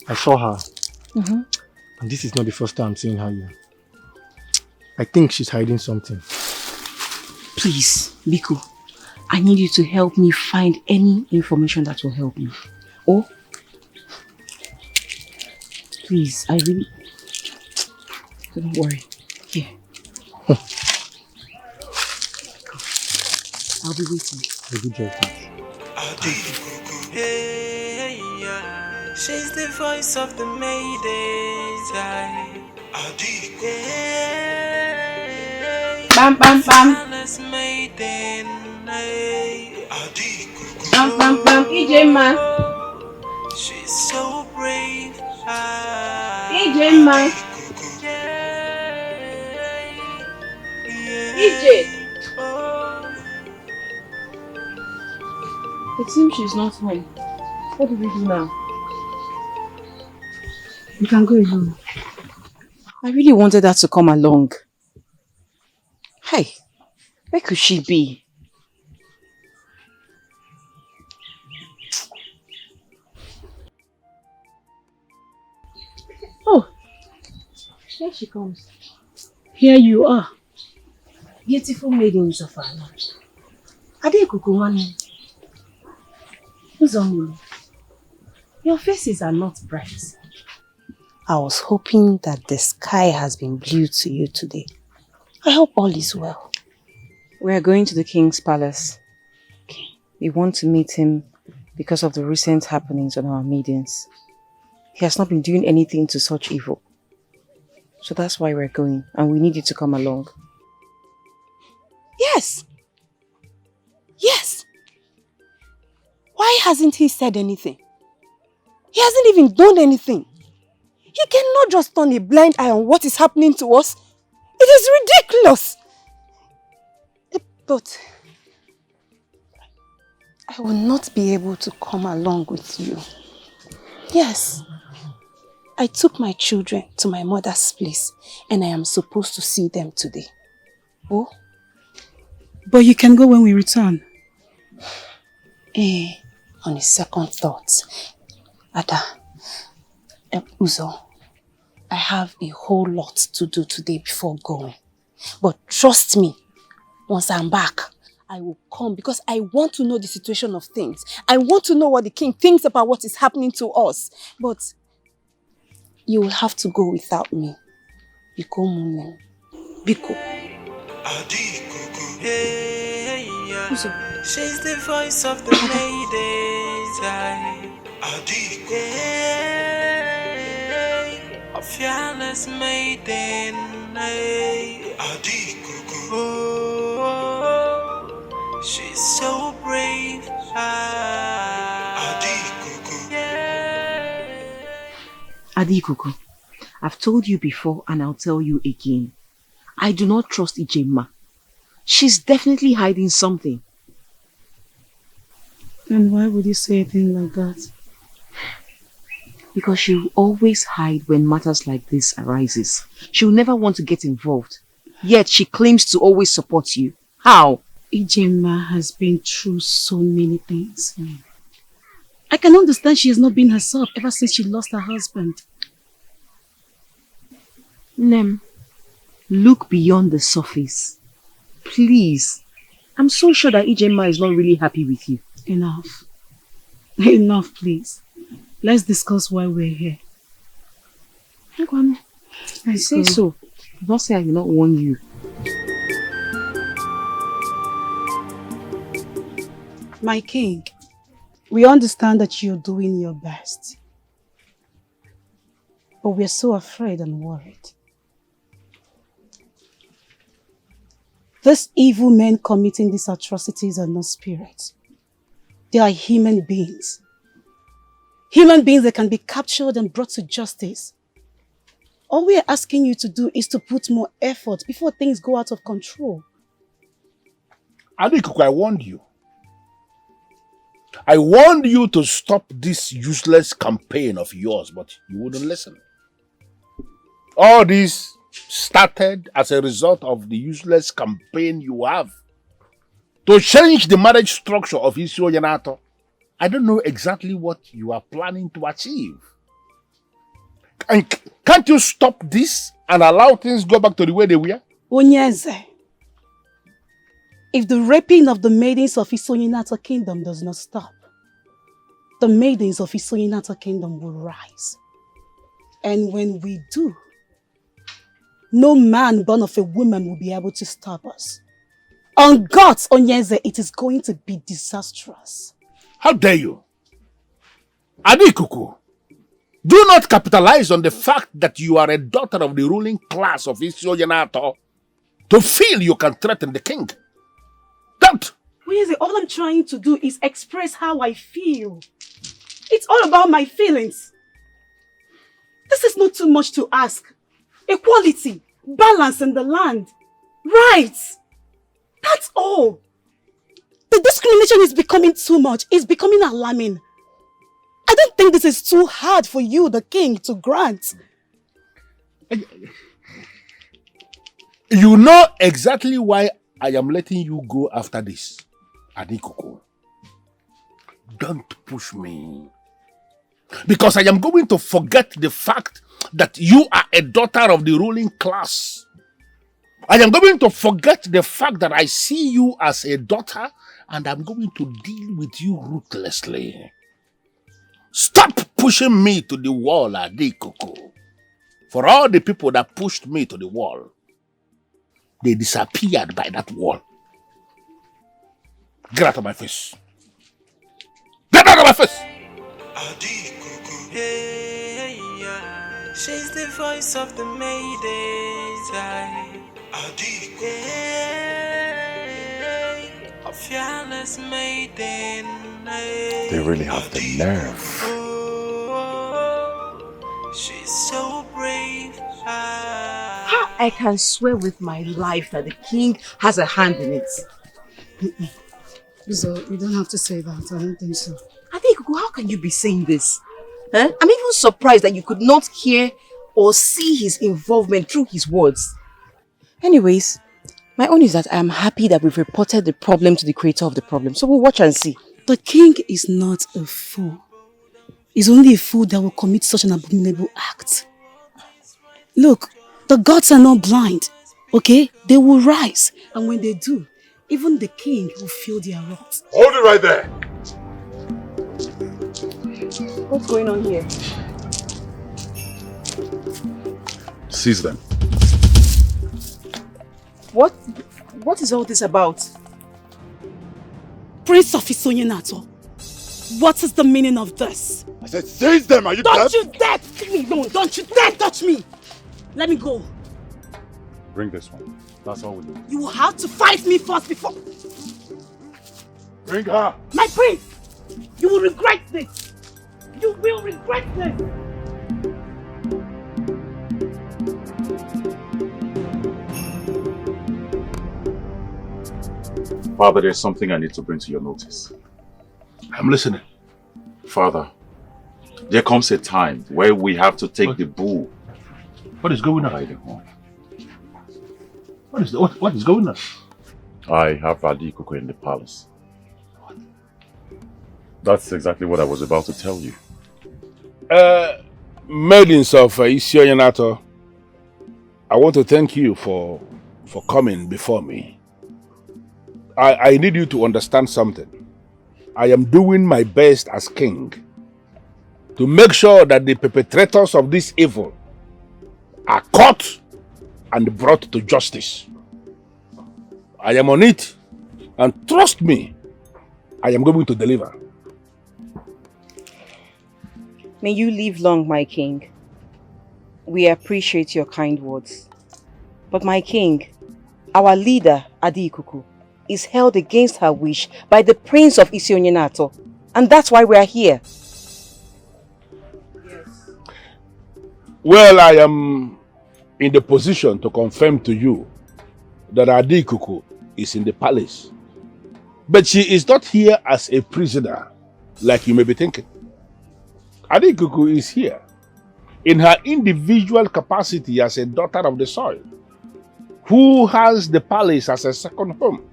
I saw her, Mm-hmm. and this is not the first time I'm seeing her here. I think she's hiding something. Please, Biku, I need you to help me find any information that will help me. Oh, please, I really... Don't worry. Here. I'll be waiting. Good job. Hey, yeah. She's the voice of the maidens. Bam, bam, bam. Maiden. Bam, bam, bam. EJ man. She's so brave. EJ man. EJ. It seems she's not home. What do we do now? You can go alone. I really wanted her to come along. Hey, where could she be? Oh, Here she comes. here you are. Beautiful maiden Sofana. Adekuku Nwanne. Uzomili, your faces are not bright. I was hoping that the sky has been blue to you today. I hope all is well. We are going to the king's palace. We want to meet him because of the recent happenings on our maidens. He has not been doing anything to such evil. So that's why we're going, and we need you to come along. Yes. Yes. Why hasn't he said anything? He hasn't even done anything. He cannot just turn a blind eye on what is happening to us. It is ridiculous. But I will not be able to come along with you. Yes. I took my children to my mother's place and I am supposed to see them today. Oh? But you can go when we return. On a second thought, Ada, Uzo, I have a whole lot to do today before going. But trust me, once I'm back, I will come because I want to know the situation of things. I want to know what the king thinks about what is happening to us. But you will have to go without me. Biko Munem. Biko. Uzo. She's the voice of the maidens. A fearless maiden. Oh, she's so brave. Adikuku, I've told you before and I'll tell you again. I do not trust Ijema. She's definitely hiding something. And why would you say a thing like that? Because she will always hide when matters like this arises. She will never want to get involved. Yet she claims to always support you. How? Ijema has been through so many things. I can understand she has not been herself ever since she lost her husband. Nem, look beyond the surface. Please. I'm so sure that Ijema is not really happy with you. Enough. Enough, please. Let's discuss why we're here. I say so. Don't say I will not warn you. My king, we understand that you're doing your best. But we're so afraid and worried. These evil men committing these atrocities are not spirits. They are human beings. Human beings that can be captured and brought to justice. All we are asking you to do is to put more effort before things go out of control. Adikuku, I warned you. I warned you to stop this useless campaign of yours, but you wouldn't listen. All this started as a result of the useless campaign you have to change the marriage structure of Isio Yanato. I don't know exactly what you are planning to achieve. And can't you stop this and allow things go back to the way they were? Onyeze, if the raping of the maidens of Isoyinato kingdom does not stop, the maidens of Isoyinato kingdom will rise. And when we do, no man born of a woman will be able to stop us. On God, Onyeze, it is going to be disastrous. How dare you? Adikuku, do not capitalize on the fact that you are a daughter of the ruling class of Isio Yanato to feel you can threaten the king. Don't! Onyeze, all I'm trying to do is express how I feel. It's all about my feelings. This is not too much to ask. Equality, balance in the land, rights. That's all. The discrimination is becoming too much. It's becoming alarming. I don't think this is too hard for you, the king, to grant. You know exactly why I am letting you go after this, Adikuku. Don't push me. Because I am going to forget the fact that you are a daughter of the ruling class. I am going to forget the fact that I see you as a daughter and I'm going to deal with you ruthlessly. Stop pushing me to the wall, Adikuku. For all the people that pushed me to the wall, they disappeared by that wall. Get out of my face. Get out of my face! She's the voice of the maidens. fearless maiden. They really have the nerve. She's so brave. How I can swear with my life that the king has a hand in it. So you don't have to say that. I don't think so. I think, how can you be saying this? Huh? I'm even surprised that you could not hear or see his involvement through his words. Anyways, my own is that I am happy that we've reported the problem to the creator of the problem. So we'll watch and see. The king is not a fool. He's only a fool that will commit such an abominable act. Look, the gods are not blind, okay? They will rise, and when they do, even the king will feel their wrath. Hold it right there! What's going on here? Seize them. What is all this about? Prince of Isonyenato, what is the meaning of this? I said seize them, are you deaf? Don't you dare! Leave me alone! Don't you dare touch me! Let me go. Bring this one. That's all we need. You will have to fight me first before... Bring her! My prince! You will regret this! You will regret this! Father, there's something I need to bring to your notice. I'm listening. Father, there comes a time where we have to take the bull. What is going on? What is going on? I have Dikeh in the palace. That's exactly what I was about to tell you. Maidens of Isonyenato, I want to thank you for coming before me. I need you to understand something. I am doing my best as king to make sure that the perpetrators of this evil are caught and brought to justice. I am on it, and trust me, I am going to deliver. May you live long, my king. We appreciate your kind words. But my king, our leader, Dikeh, is held against her wish by the Prince of Isonyenato, and that's why we are here. Well, I am in the position to confirm to you that Dikeh is in the palace. But she is not here as a prisoner, like you may be thinking. Dikeh is here in her individual capacity as a daughter of the soil, who has the palace as a second home.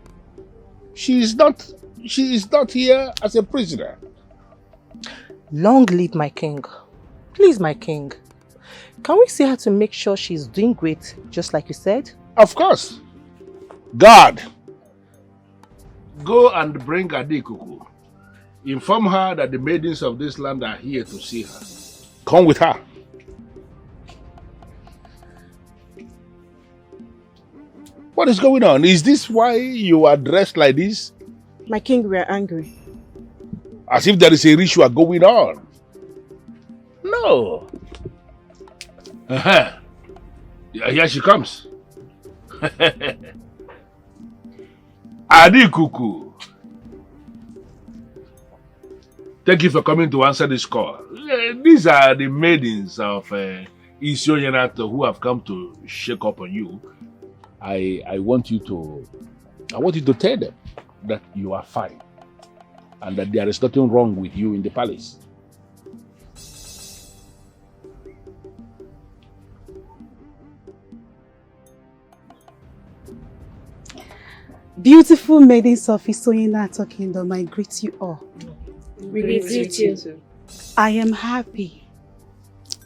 She is not here as a prisoner. Long live my king. Please, my king. Can we see her to make sure she's doing great, just like you said? Of course. God, go and bring Dikeh. Inform her that the maidens of this land are here to see her. Come with her. What is going on? Is this why you are dressed like this? My king, we are angry. As if there is a ritual going on. No. Here she comes. Dikeh. Thank you for coming to answer this call. These are the maidens of Isonyenato who have come to shake up on you. I want you to tell them that you are fine and that there is nothing wrong with you in the palace. Beautiful maidens of Isonyenato Kingdom, I greet you all. We greet you. I am happy.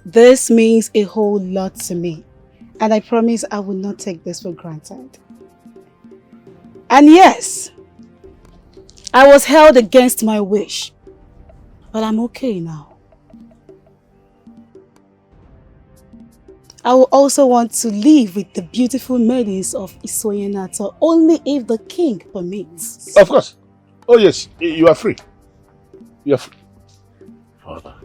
This means a whole lot to me, and I promise I will not take this for granted. And yes, I was held against my wish, but I'm okay now. I will also want to live with the beautiful maidens of Isonyenato only if the king permits. Of course. Oh yes, you are free. You are free. Father.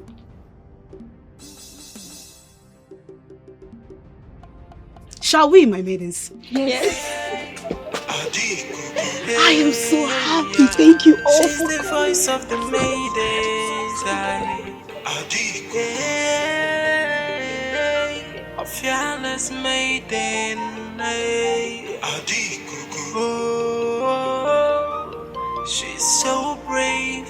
Shall we, my maidens? Yes. I am so happy. Thank you all She's the voice of the maidens. A fearless maiden. Oh, she's so brave.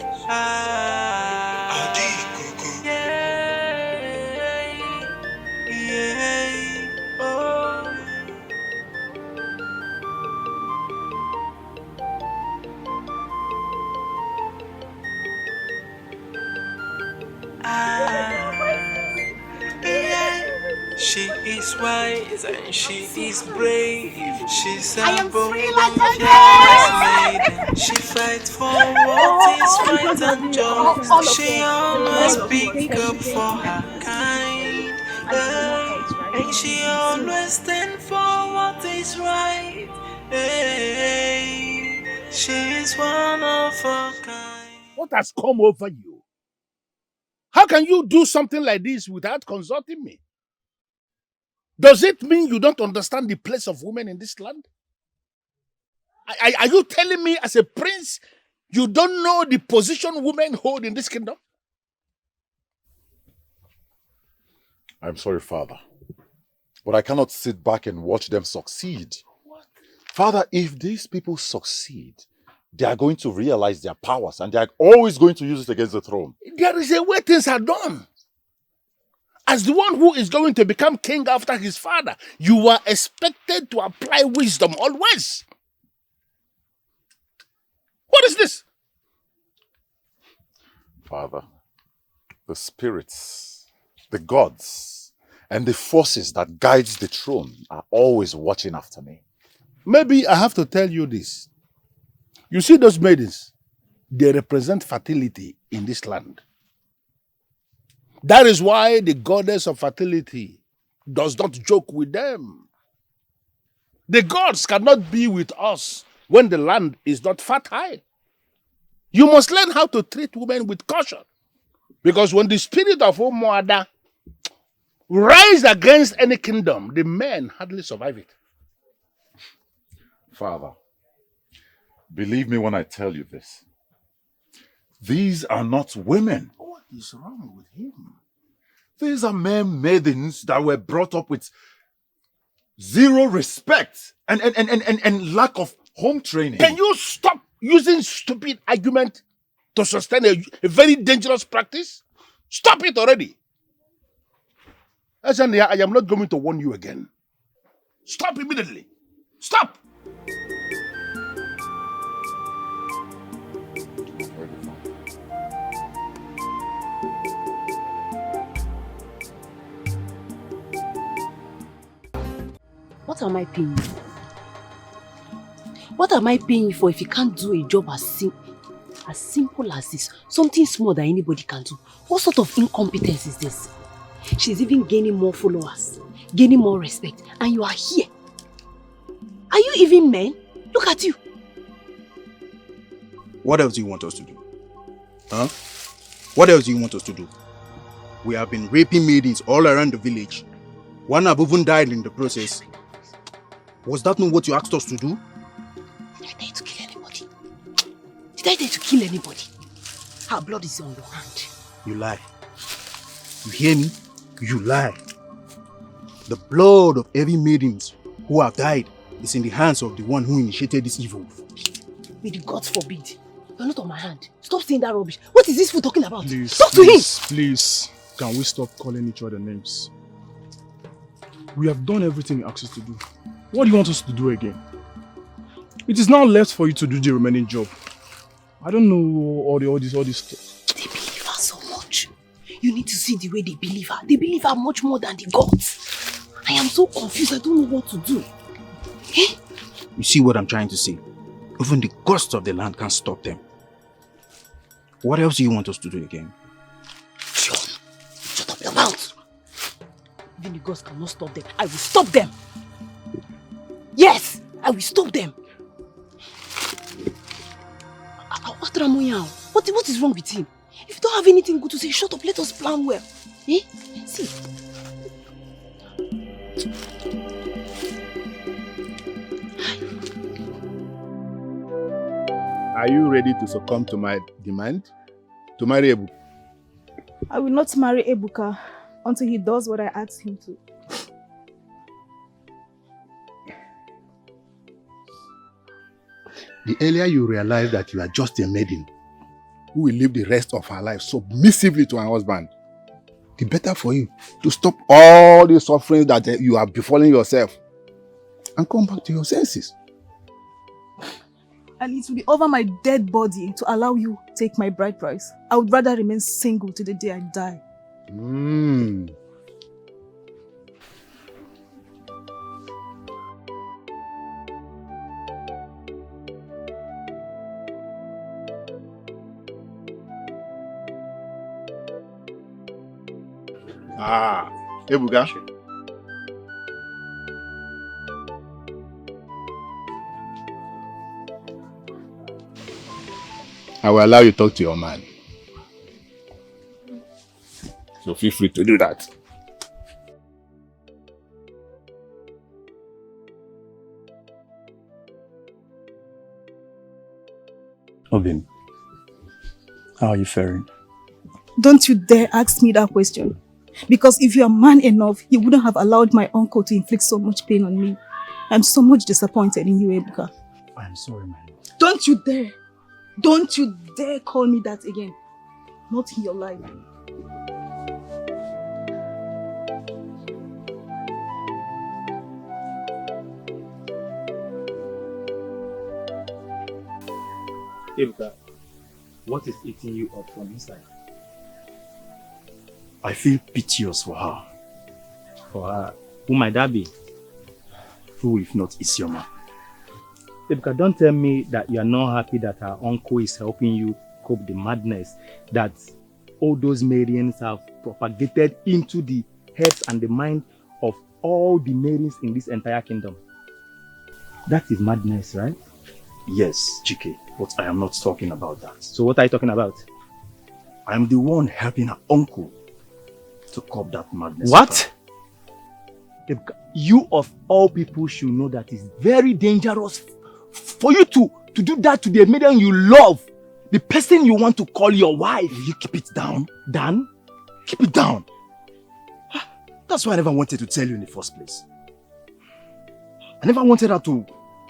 She is wise and she is brave. She's a bold and fearless maiden. She fights for what is right and just. She always speaks up for her kind. And she always stands for what is right. She is one of a kind. What has come over you? How can you do something like this without consulting me? Does it mean you don't understand the place of women in this land? Are you telling me as a prince you don't know the position women hold in this kingdom? I'm sorry, Father, but I cannot sit back and watch them succeed. What? Father, if these people succeed, they are going to realize their powers and they are always going to use it against the throne. There is a way things are done. As the one who is going to become king after his father, you are expected to apply wisdom always. What is this? Father, the spirits, the gods, and the forces that guides the throne are always watching after me. Maybe I have to tell you this. You see those maidens, they represent fertility in this land. That is why the goddess of fertility does not joke with them. The gods cannot be with us when the land is not fertile. You must learn how to treat women with caution. Because when the spirit of Umuada rise against any kingdom, the men hardly survive it. Father, believe me when I tell you this. These are not women. What is wrong with him? These are mere maidens that were brought up with zero respect and lack of home training. Can you stop using stupid argument to sustain a very dangerous practice? Stop it already. Ajania, I am not going to warn you again. Stop immediately. Stop! What am I paying you? What am I paying you for if you can't do a job as simple as this? Something small that anybody can do. What sort of incompetence is this? She's even gaining more followers, gaining more respect, and you are here. Are you even men? Look at you. What else do you want us to do? Huh? What else do you want us to do? We have been raping maidens all around the village. One have even died in the process. Was that not what you asked us to do? Did I dare to kill anybody? Did I dare to kill anybody? Her blood is on your hand. You lie. You hear me? You lie. The blood of every maidens who have died is in the hands of the one who initiated this evil. May the gods forbid. You're not on my hand. Stop saying that rubbish. What is this fool talking about? Please, talk to him. Please, can we stop calling each other names? We have done everything he asked us to do. What do you want us to do again? It is now left for you to do the remaining job. I don't know all this stuff. They believe her so much. You need to see the way they believe her. They believe her much more than the gods. I am so confused. I don't know what to do. Eh? You see what I'm trying to say? Even the ghosts of the land can't stop them. What else do you want us to do again? Shut up your mouth. Even the ghosts cannot stop them. I will stop them. Yes, I will stop them. What is wrong with him? If you don't have anything good to say, shut up. Let us plan well. Eh? See. Are you ready to succumb to my demand to marry Ebu? I will not marry Ebuka until he does what I asked him to. The earlier you realize that you are just a maiden who will live the rest of her life submissively to her husband, the better for you to stop all the suffering that you are befalling yourself and come back to your senses. And it will be over my dead body to allow you to take my bride price. I would rather remain single till the day I die. Ebuka. I will allow you to talk to your man. So feel free to do that. Obin, how are you faring? Don't you dare ask me that question. Because if you are man enough, you wouldn't have allowed my uncle to inflict so much pain on me. I'm so much disappointed in you, Ebuka. I'm sorry, my lord. Don't you dare! Don't you dare call me that again. Not in your life. Ebuka, what is eating you up from inside? I feel piteous for her. For her? Who might that be? Who if not Isioma? Ebuka, don't tell me that you are not happy that her uncle is helping you cope the madness that all those maidens have propagated into the heads and the mind of all the maidens in this entire kingdom. That is madness, right? Yes, Dikeh, but I am not talking about that. So what are you talking about? I am the one helping her uncle to curb that madness. What? You of all people should know that it's very dangerous for you to do that to the maiden you love, the person you want to call your wife. Will you keep it down? Dan? Keep it down. That's why I never wanted to tell you in the first place. I never wanted her to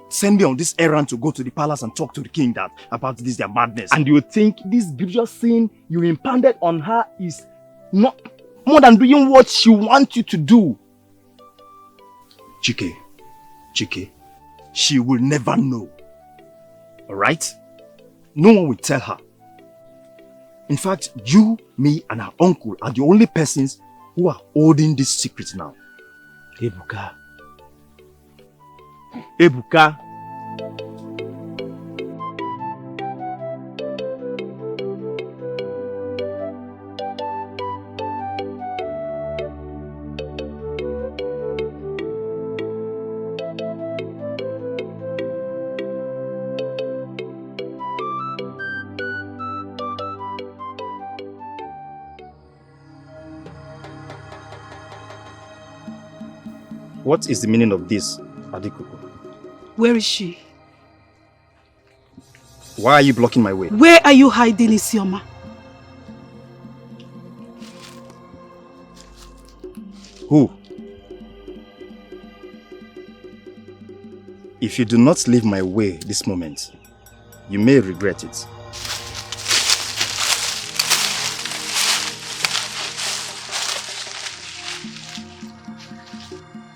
send me on this errand to go to the palace and talk to the king about this their madness. And you think this grievous sin you impounded on her is not more than doing what she wants you to do? Dikeh, she will never know. Alright? No one will tell her. In fact, you, me, and her uncle are the only persons who are holding this secret now. Ebuka. Ebuka. What is the meaning of this, Adikuku? Where is she? Why are you blocking my way? Where are you hiding, Isioma? Who? If you do not leave my way this moment, you may regret it.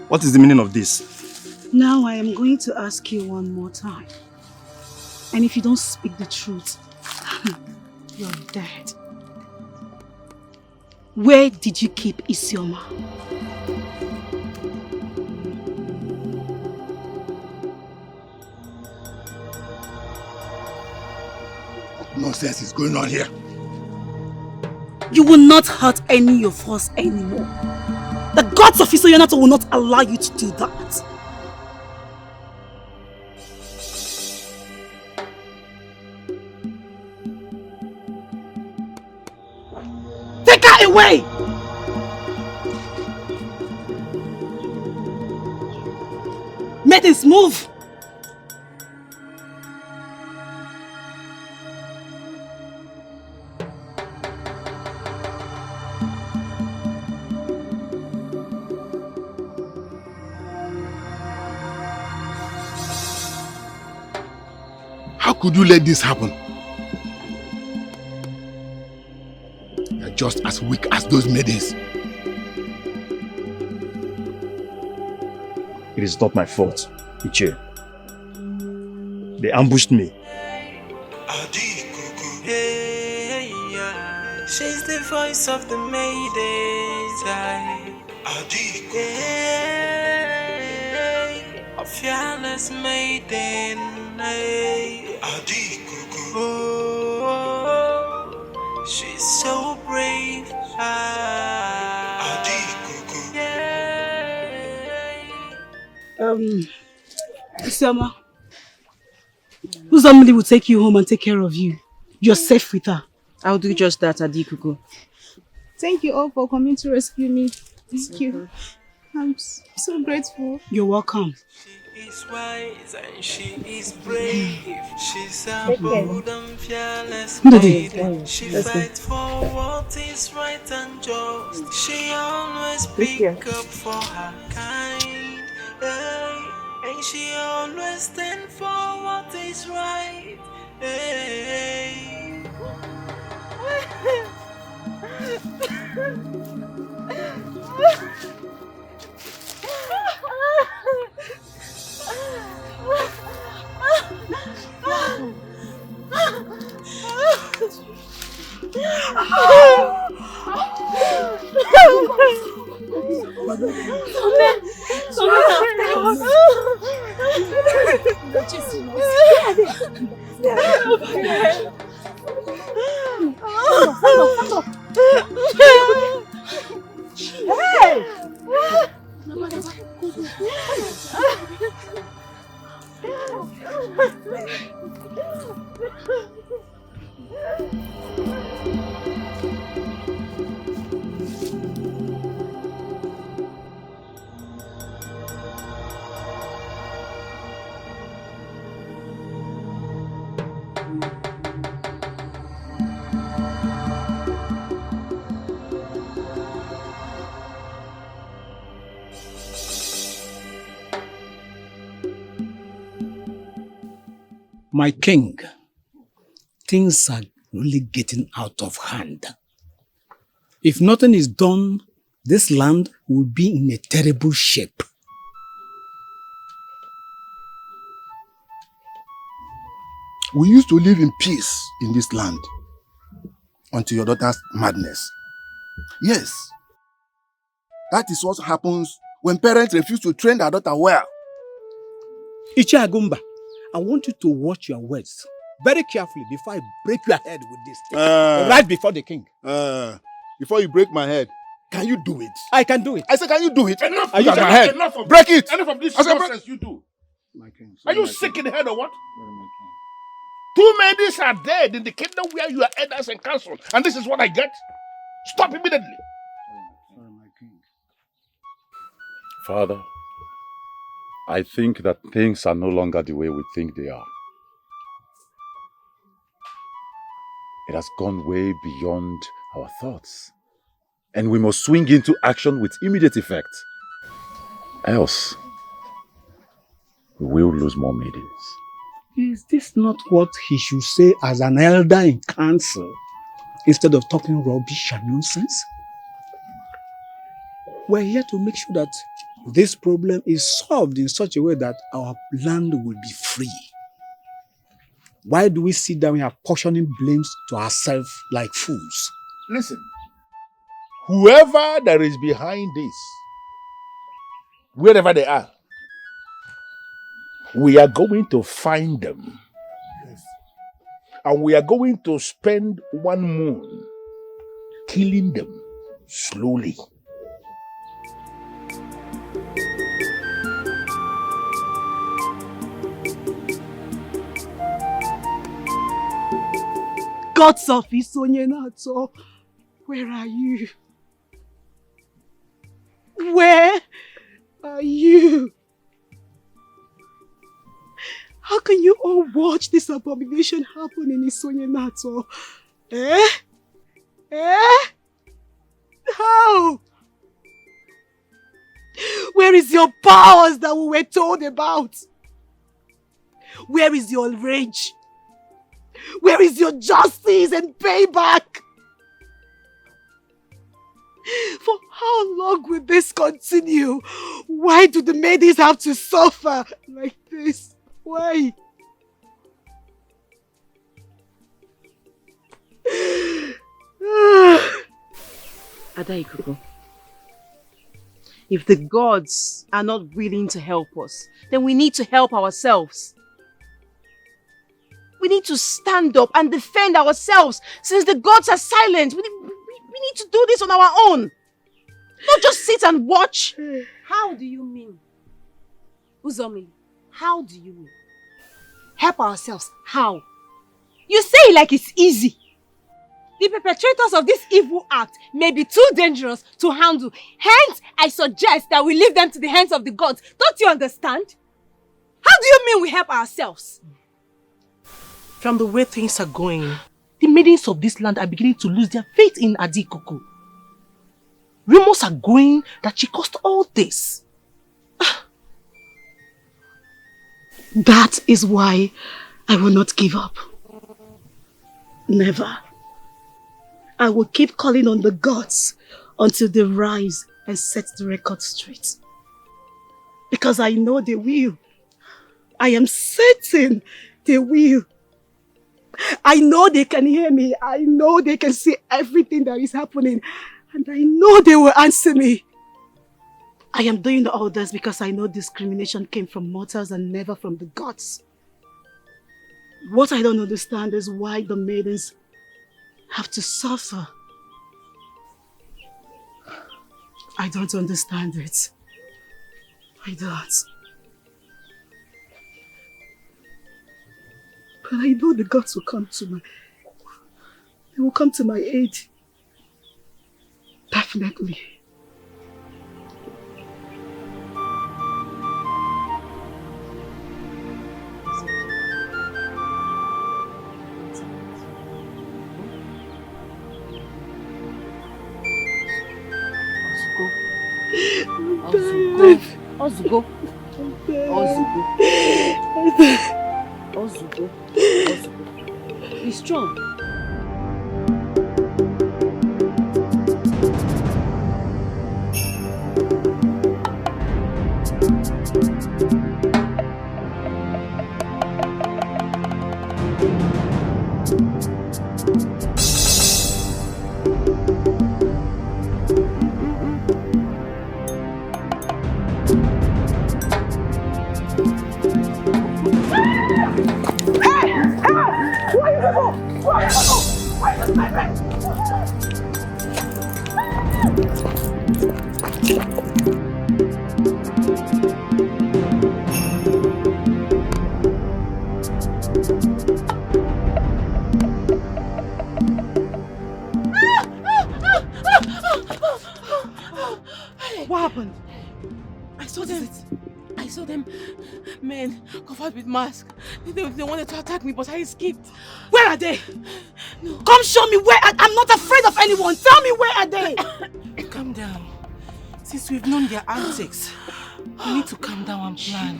What is the meaning of this? Now I am going to ask you one more time. And if you don't speak the truth, you're dead. Where did you keep Isioma? What nonsense is going on here? You will not hurt any of us anymore. The gods of Isoyonato will not allow you to do that. Take her away! Maidens, move! could you let this happen? You're just as weak as those maidens. It is not my fault, Iche. They ambushed me. She's the voice of the maidens. A fearless maiden. Oh, she's so brave. Selma, Uzamili will take you home and take care of you. You're safe with her. I'll do just that, Adikuku. Thank you all for coming to rescue me. Thank you. I'm so grateful. You're welcome. She is wise and she is brave. She's a bold and fearless maiden. She fights for what is right and just. She always speaks up for her kind. And she always stands for what is right. My king, things are really getting out of hand. If nothing is done, this land will be in a terrible shape. We used to live in peace in this land until your daughter's madness. Yes, that is what happens when parents refuse to train their daughter well. Iche Agumba, I want you to watch your words very carefully before I break your head with this thing. Right before the king. Before you break my head, can you do it? I can do it. I said, can you do it? Enough! Are you enough, my head? Enough of Break this, it! Enough of this I said, nonsense you do. My king. Are you sick in the head or what? 2 maidens are dead in the kingdom where you are elders and council, and this is what I get? Stop immediately. Father, I think that things are no longer the way we think they are. It has gone way beyond our thoughts, and we must swing into action with immediate effect. Else, we will lose more maidens. Is this not what he should say as an elder in council instead of talking rubbish and nonsense? We're here to make sure that this problem is solved in such a way that our land will be free. Why do we sit down here portioning blames to ourselves like fools? Listen, whoever that is behind this, wherever they are, we are going to find them. Yes. And we are going to spend 1 moon killing them slowly. Gods of Isonyenato, where are you? Where are you? How can you all watch this abomination happen in Isonyenato? Eh? How? Where is your powers that we were told about? Where is your rage? Where is your justice and payback? For how long will this continue? Why do the maidens have to suffer like this? Why? Ada Ikuku, if the gods are not willing to help us, then we need to help ourselves. We need to stand up and defend ourselves since the gods are silent. We need to do this on our own. Not just sit and watch. How do you mean? Uzomi, how do you mean? Help ourselves, how? You say it like it's easy. The perpetrators of this evil act may be too dangerous to handle. Hence, I suggest that we leave them to the hands of the gods. Don't you understand? How do you mean we help ourselves? From the way things are going, the maidens of this land are beginning to lose their faith in Ada Ikuku. Rumors are going that she caused all this. That is why I will not give up. Never. I will keep calling on the gods until they rise and set the record straight. Because I know they will. I am certain they will. I know they can hear me. I know they can see everything that is happening. And I know they will answer me. I am doing all this because I know discrimination came from mortals and never from the gods. What I don't understand is why the maidens have to suffer. I don't understand it. I don't. But I know the gods will come to my... They will come to my aid. Definitely. Ozugo. Be strong. What happened? I saw them. I saw them. Men covered with masks. They wanted to attack me, but I escaped. Where are they? No. Come show me where. I'm not afraid of anyone. Tell me where are they? Calm down. Since we've known their antics, we need to calm down and plan.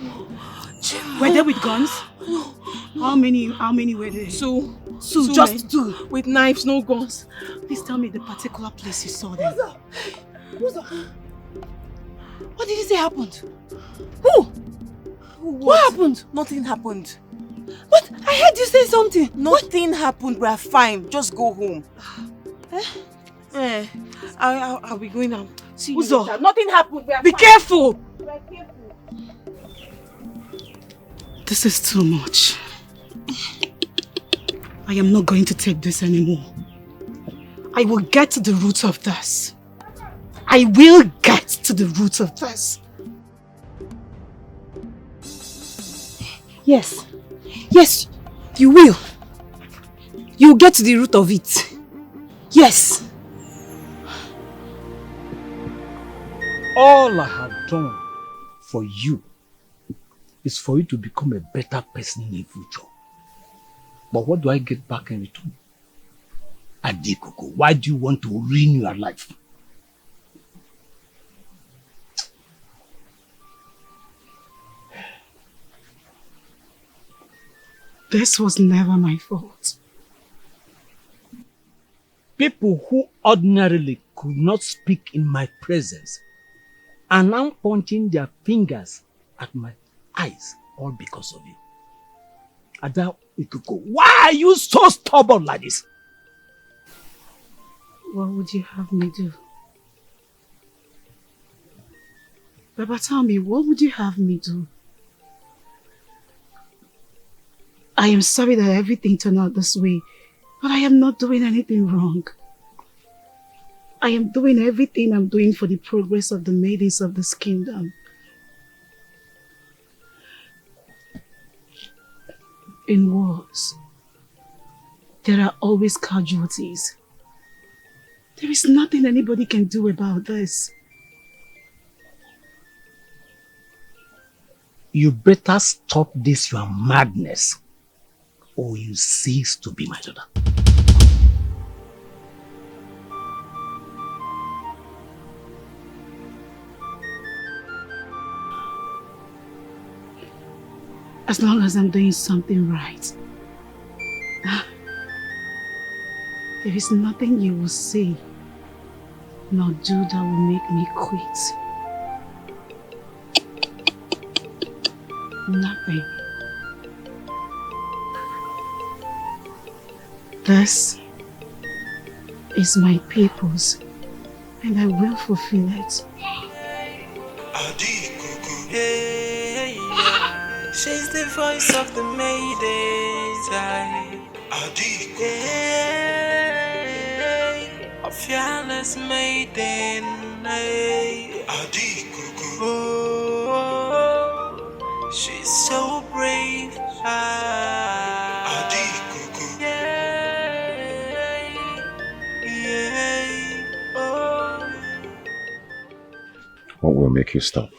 Were they with guns? No. How many were there? Two. Just two? With knives, no guns. Please tell me the particular place you saw them. What's up? What did you say happened? Who? What happened? Nothing happened. What? I heard you say something. Nothing happened. We are fine. Just go home. I'll be going now. See you Uzo, later. Nothing happened. We are be fine. careful. We are careful. This is too much. I am not going to take this anymore. I will get to the root of this. I will get to the root of this. Yes. Yes, you will. You will get to the root of it. Yes. All I have done for you is for you to become a better person in the future. But what do I get back in return? Ada Ikuku, why do you want to ruin your life? This was never my fault. People who ordinarily could not speak in my presence are now pointing their fingers at my eyes, all because of you. Ada Ikuku, why are you so stubborn like this? What would you have me do? Baba, tell me, what would you have me do? I am sorry that everything turned out this way, but I am not doing anything wrong. I am doing everything I'm doing for the progress of the maidens of this kingdom. In wars, there are always casualties. There is nothing anybody can do about this. You better stop this your madness, or you cease to be my daughter. As long as I'm doing something right, there is nothing you will say nor do that will make me quit. Nothing. This is my purpose, and I will fulfill it. She's the voice of the maidens. A fearless maiden. Oh, she's so brave. What will make you stop?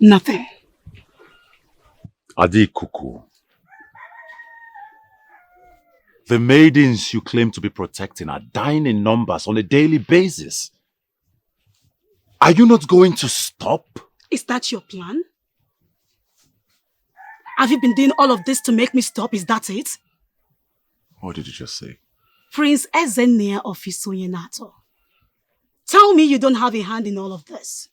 Nothing. Adi Kuku. The maidens you claim to be protecting are dying in numbers on a daily basis. Are you not going to stop? Is that your plan? Have you been doing all of this to make me stop? Is that it? What did you just say? Prince Ezenea of Isoyenato. Tell me you don't have a hand in all of this.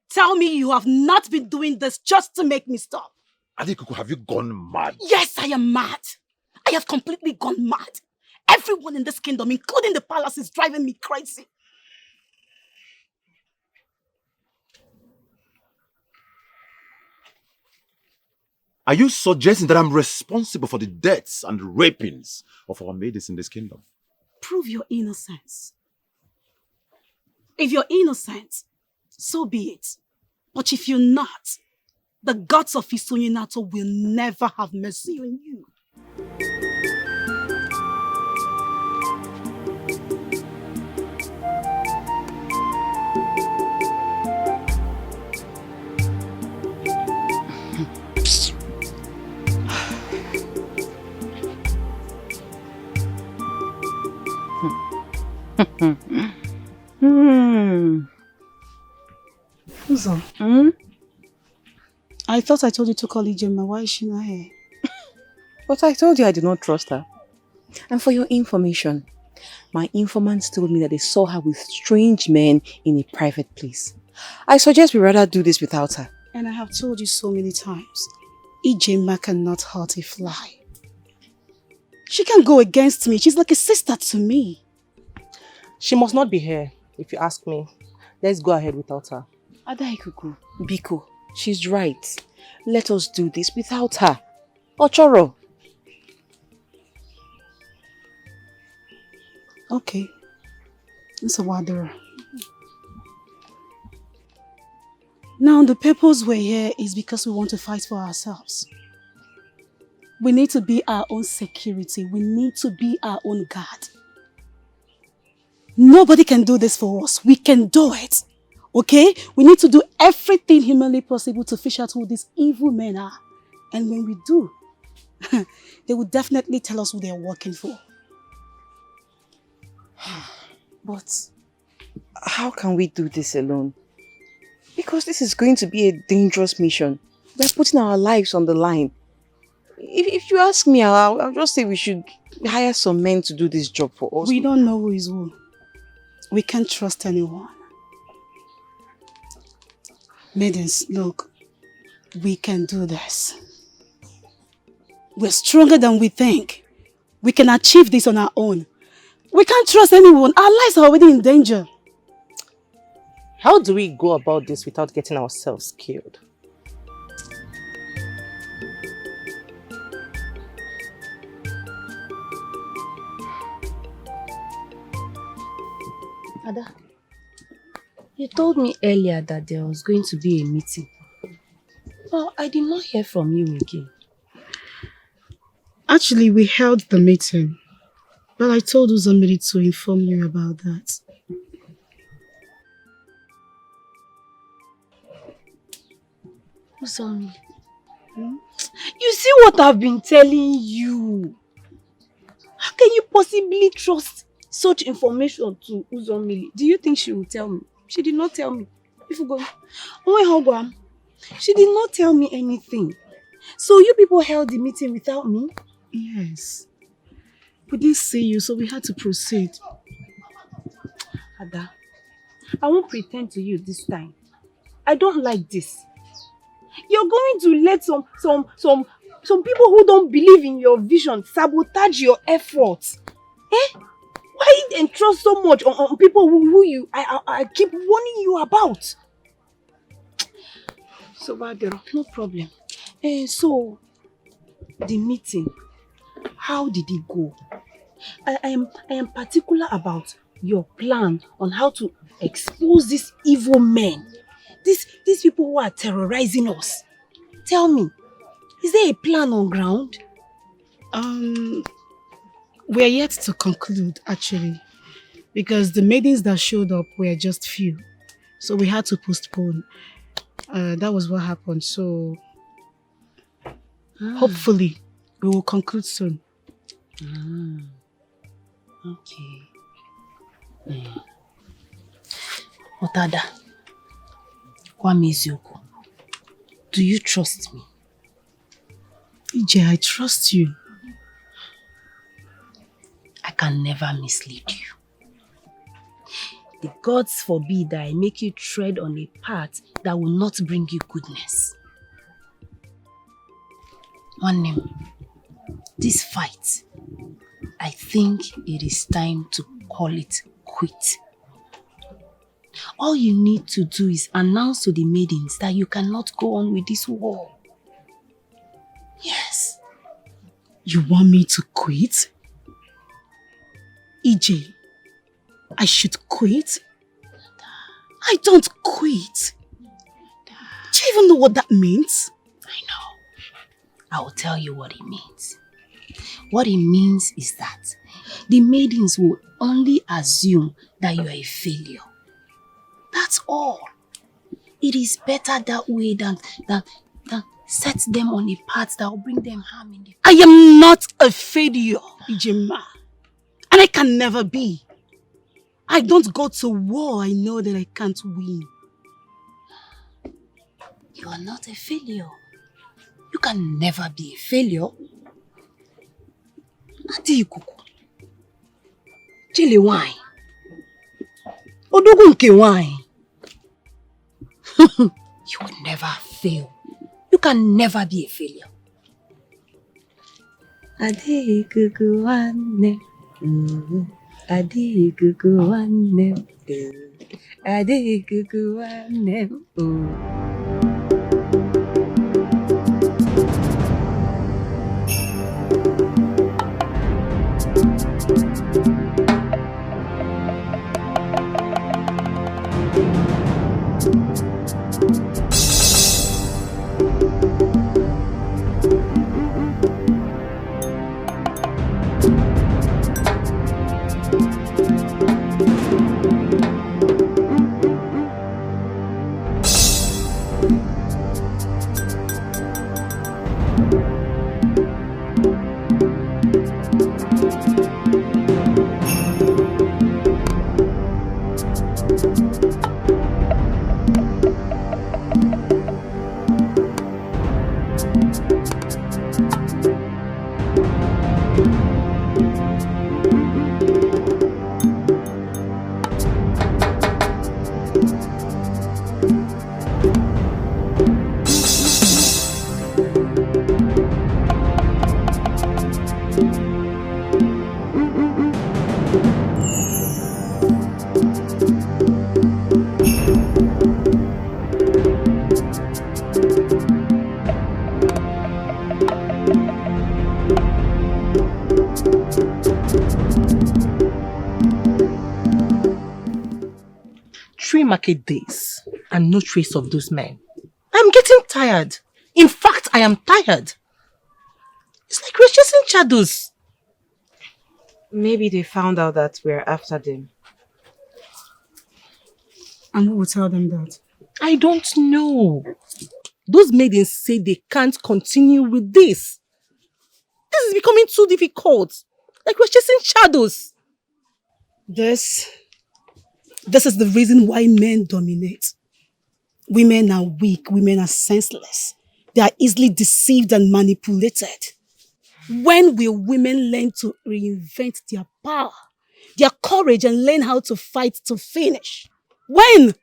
Tell me you have not been doing this just to make me stop. Adikuku, have you gone mad? Yes, I am mad. I have completely gone mad. Everyone in this kingdom, including the palace, is driving me crazy. Are you suggesting that I'm responsible for the deaths and rapings of our maidens in this kingdom? Prove your innocence. If you're innocent, so be it. But if you're not, the gods of Isoyenato will never have mercy on you. Uzo. I thought I told you to call Ijema. Why is she not here? But I told you I did not trust her. And for your information, my informants told me that they saw her with strange men in a private place. I suggest we rather do this without her. And I have told you so many times, Ijema cannot hurt a fly. She can go against me. She's like a sister to me. She must not be here, if you ask me. Let's go ahead without her. Adaikuku, Biko, she's right. Let us do this without her. Ochoro. Okay. It's a water. Now, the purpose we're here is because we want to fight for ourselves. We need to be our own security. We need to be our own guard. Nobody can do this for us. We can do it. Okay? We need to do everything humanly possible to fish out who these evil men are. And when we do, they will definitely tell us who they are working for. But how can we do this alone? Because this is going to be a dangerous mission. We're putting our lives on the line. If you ask me, I'll just say we should hire some men to do this job for us. We don't know who is who. We can't trust anyone. Maidens, look, we can do this. We're stronger than we think. We can achieve this on our own. We can't trust anyone. Our lives are already in danger. How do we go about this without getting ourselves killed? Ada, you told me earlier that there was going to be a meeting. Well, I did not hear from you again. Actually, we held the meeting, but I told Uzomiri to inform you about that. Uzomiri, you see what I've been telling you? How can you possibly trust such information to Uzomiri? Do you think she will tell me? She did not tell me. If you go, she did not tell me anything. So you people held the meeting without me? Yes. We didn't see you, so we had to proceed. Ada, I won't pretend to you this time. I don't like this. You're going to let some people who don't believe in your vision sabotage your efforts. Eh? Why entrust so much on people who I keep warning you about? So, Badero, no problem. So, the meeting, how did it go? I am particular about your plan on how to expose these evil men. These people who are terrorizing us. Tell me, is there a plan on ground? We are yet to conclude, actually, because the maidens that showed up were just few. So we had to postpone. That was what happened. So hopefully we will conclude soon. Okay. Otada, Kwamezioku, do you trust me? EJ, I trust you. I can never mislead you. The gods forbid that I make you tread on a path that will not bring you goodness. One name, this fight, I think it is time to call it quit. All you need to do is announce to the maidens that you cannot go on with this war. Yes. You want me to quit? EJ, I should quit? I don't quit. Do you even know what that means? I know. I will tell you what it means. What it means is that the maidens will only assume that you are a failure. That's all. It is better that way than set them on a path that will bring them harm in the future. I am not a failure, Ijema. And I can never be. I don't go to war. I know that I can't win. You are not a failure. You can never be a failure. Adi Ikuku. Chile wine. Odogunke wine. You will never fail. You can never be a failure. Adi Ikuku wane. Adi Ikuku wane. Adi Ikuku wane. decade days and no trace of those men. I'm getting tired. In fact, I am tired. It's like we're chasing shadows. Maybe they found out that we're after them. And who will tell them that? I don't know. Those maidens say they can't continue with this. This is becoming too difficult. Like we're chasing shadows. This is the reason why men dominate. Women are weak. Women are senseless. They are easily deceived and manipulated. When will women learn to reinvent their power, their courage, and learn how to fight to finish? When?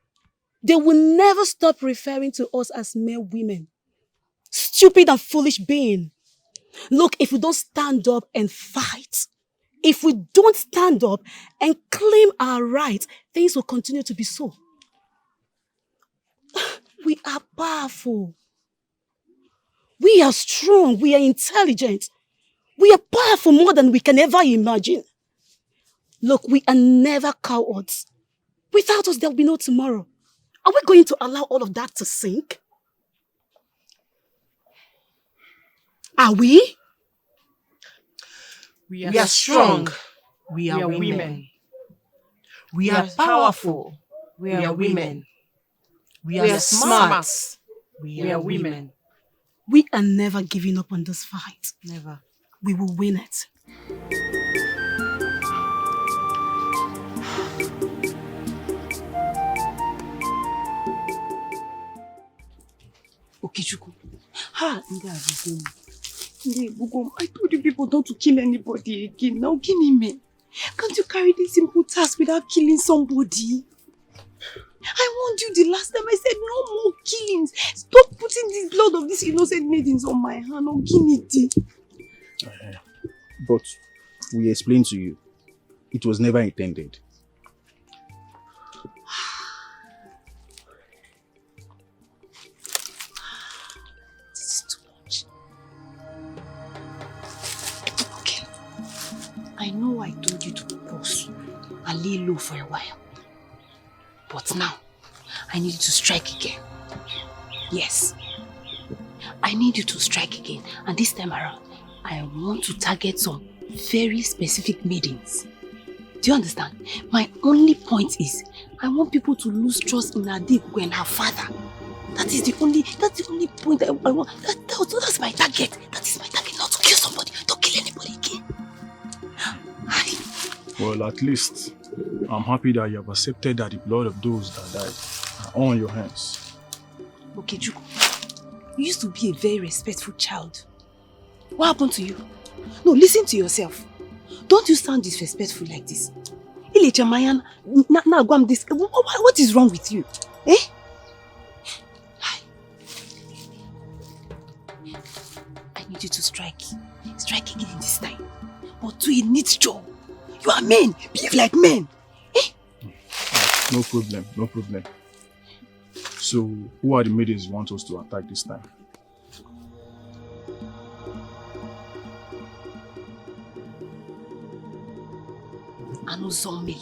They will never stop referring to us as mere women. Stupid and foolish being. Look, if we don't stand up and fight, if we don't stand up and claim our rights, things will continue to be so. We are powerful. We are strong. We are intelligent. We are powerful more than we can ever imagine. Look, we are never cowards. Without us, there will be no tomorrow. Are we going to allow all of that to sink? Are we? We are strong. We are women. We are powerful. We are women. We are smart. We are women. We are never giving up on this fight. Never. We will win it. Okichuku. I told you people not to kill anybody again. Now, me. Can't you carry this simple task without killing somebody? I warned you the last time. I said no more killings. Stop putting the blood of these innocent maidens on my hand. But we explained to you, it was never intended. This is too much. Okay. I know I told you to pause and lay low for a while. But now, I need you to strike again. Yes. I need you to strike again. And this time around, I want to target some very specific maidens. Do you understand? My only point is, I want people to lose trust in Dikeh and her father. That's the only point I want. That's my target. That is my target, not to kill somebody. Don't kill anybody again. Well, at least, I'm happy that you have accepted that the blood of those that died are on your hands. Okay, Juku. You used to be a very respectful child. What happened to you? No, listen to yourself. Don't you sound disrespectful like this. What is wrong with you? Eh? I need you to strike. Strike again this time. But do it neat job. You are men. Behave like men. Eh? No problem, no problem. So, who are the maidens you want us to attack this time? I know zombie.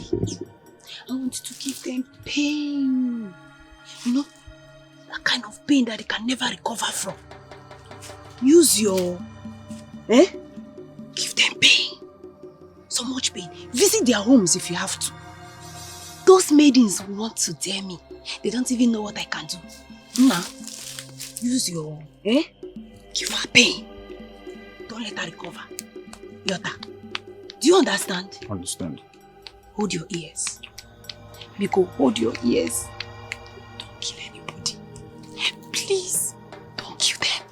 I want you to give them pain. You know, that kind of pain that they can never recover from. Use your... Give them pain. So much pain. Visit their homes if you have to. Those maidens want to dare me. They don't even know what I can do. Nah. Use your... Give her pain. Don't let her recover. Yota. Do you understand? Understand. Hold your ears. Biko, hold your ears. Don't kill anybody. Please, don't kill them.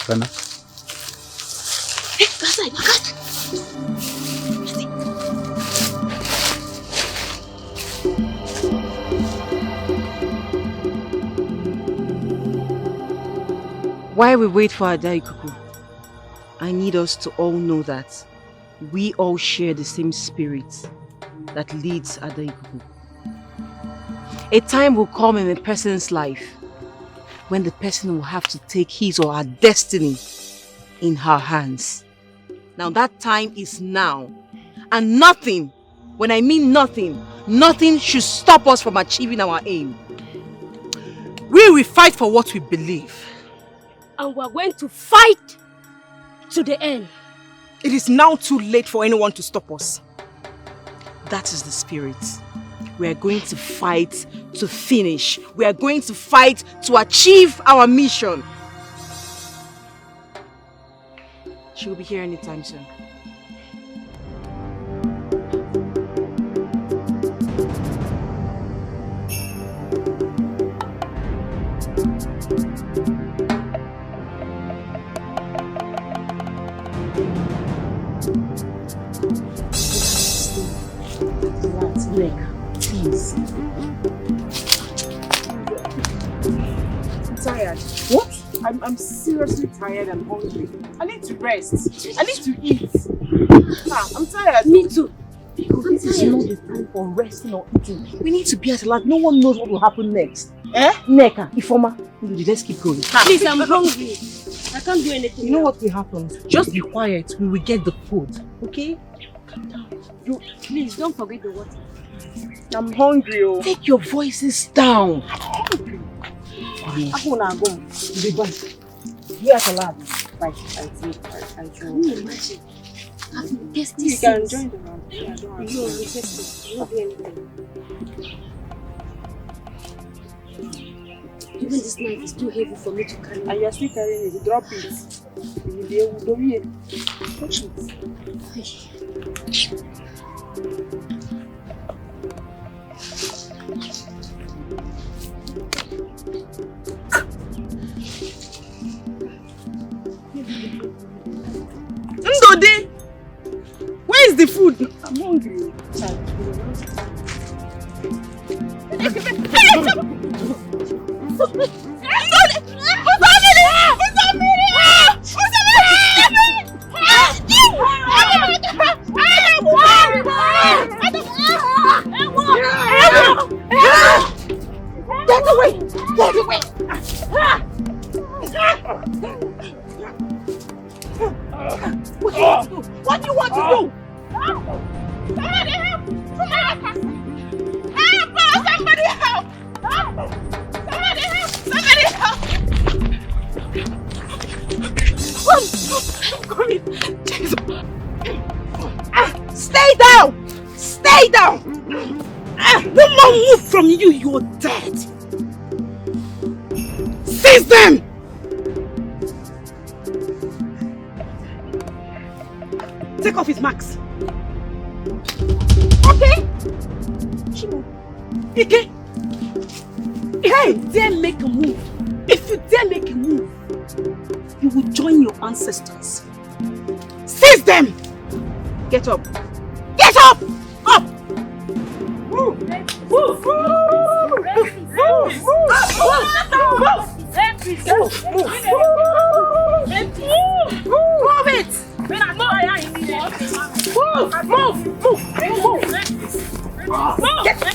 Kana? Hey, that's right, Makat. While we wait for Dikeh, I need us to all know that we all share the same spirit that leads Dikeh. A time will come in a person's life when the person will have to take his or her destiny in her hands. Now that time is now. And nothing, when I mean nothing, nothing should stop us from achieving our aim. We will fight for what we believe. And we're going to fight to the end. It is now too late for anyone to stop us. That is the spirit. We are going to fight to finish. We are going to fight to achieve our mission. She will be here anytime soon. Please. I'm tired. What? I'm seriously tired and hungry. I need to rest. I need to eat. I'm tired. Me too. This is not the time for resting or eating. We need to be at alert. No one knows what will happen next. Neka, Ifoma, let's keep going. Please, I'm hungry. I can't do anything. You know what will happen? Just be quiet. We will get the food. Okay? Calm down. Please, don't forget the water. I'm hungry. Oh. Take your voices down. I'm hungry. Be at alert. Right. Can you imagine? I've tasted You can join the round. No, I'm tasting. You won't do anything. Even this knife is too heavy for me to carry. And you're still carrying it. Drop it. You'll be able to do it. Touch it. Ndode! Where is the food? I'm hungry. Get away! Get away! What do you want to do? Somebody help! Somebody help! Somebody help! Somebody help! I'm coming. Jesus. Stay down! Stay down! No more move from you, you're dead! Seize them! Take off his marks. Okay? Dikeh! Hey, dare make a move. If you dare make a move, you will join your ancestors. Seize them! Get up. Get up! Up! Move! Move! Move! Move! Move it! Move!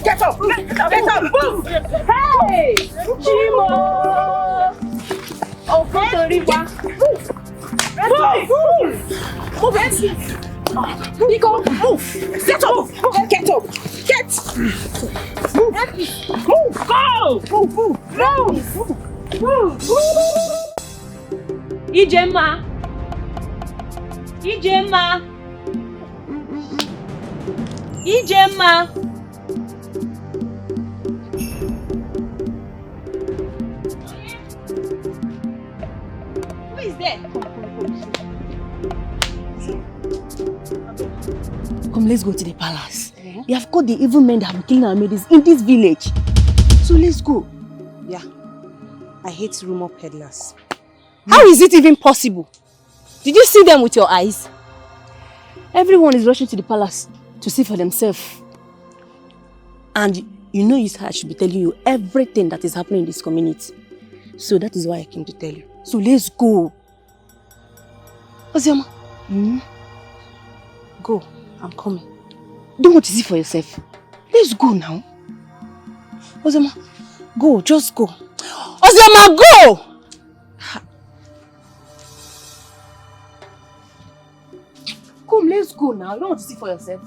Get up! Get up! Move! Hey! Chimo! Oh, go to the river. Move! Move it! Nico, move! Get up! Get up! Get! Move! Go! Move! Ijema! Ijema! Ijema! Who is there? Come, let's go to the palace. They have caught the evil men that have been killing our maidens in this village. So let's go. Yeah. I hate rumor peddlers. How is it even possible? Did you see them with your eyes? Everyone is rushing to the palace to see for themselves. And you know I should be telling you everything that is happening in this community. So that is why I came to tell you. So let's go. Ozioma. Go. I'm coming. Don't want to see for yourself. Let's go now. Ozioma, go. Just go. Ozioma, go! go now. You don't want to see for yourself.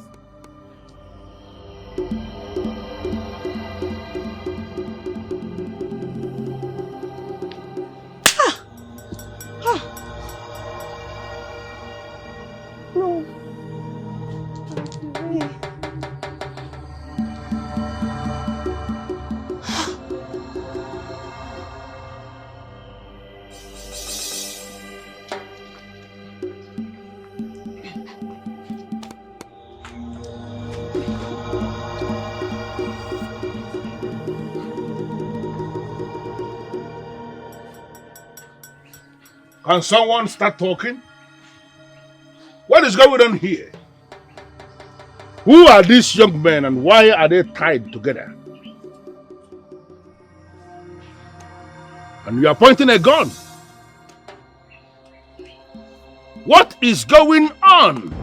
No. Can someone start talking? What is going on here? Who are these young men and why are they tied together? And you are pointing a gun. What is going on?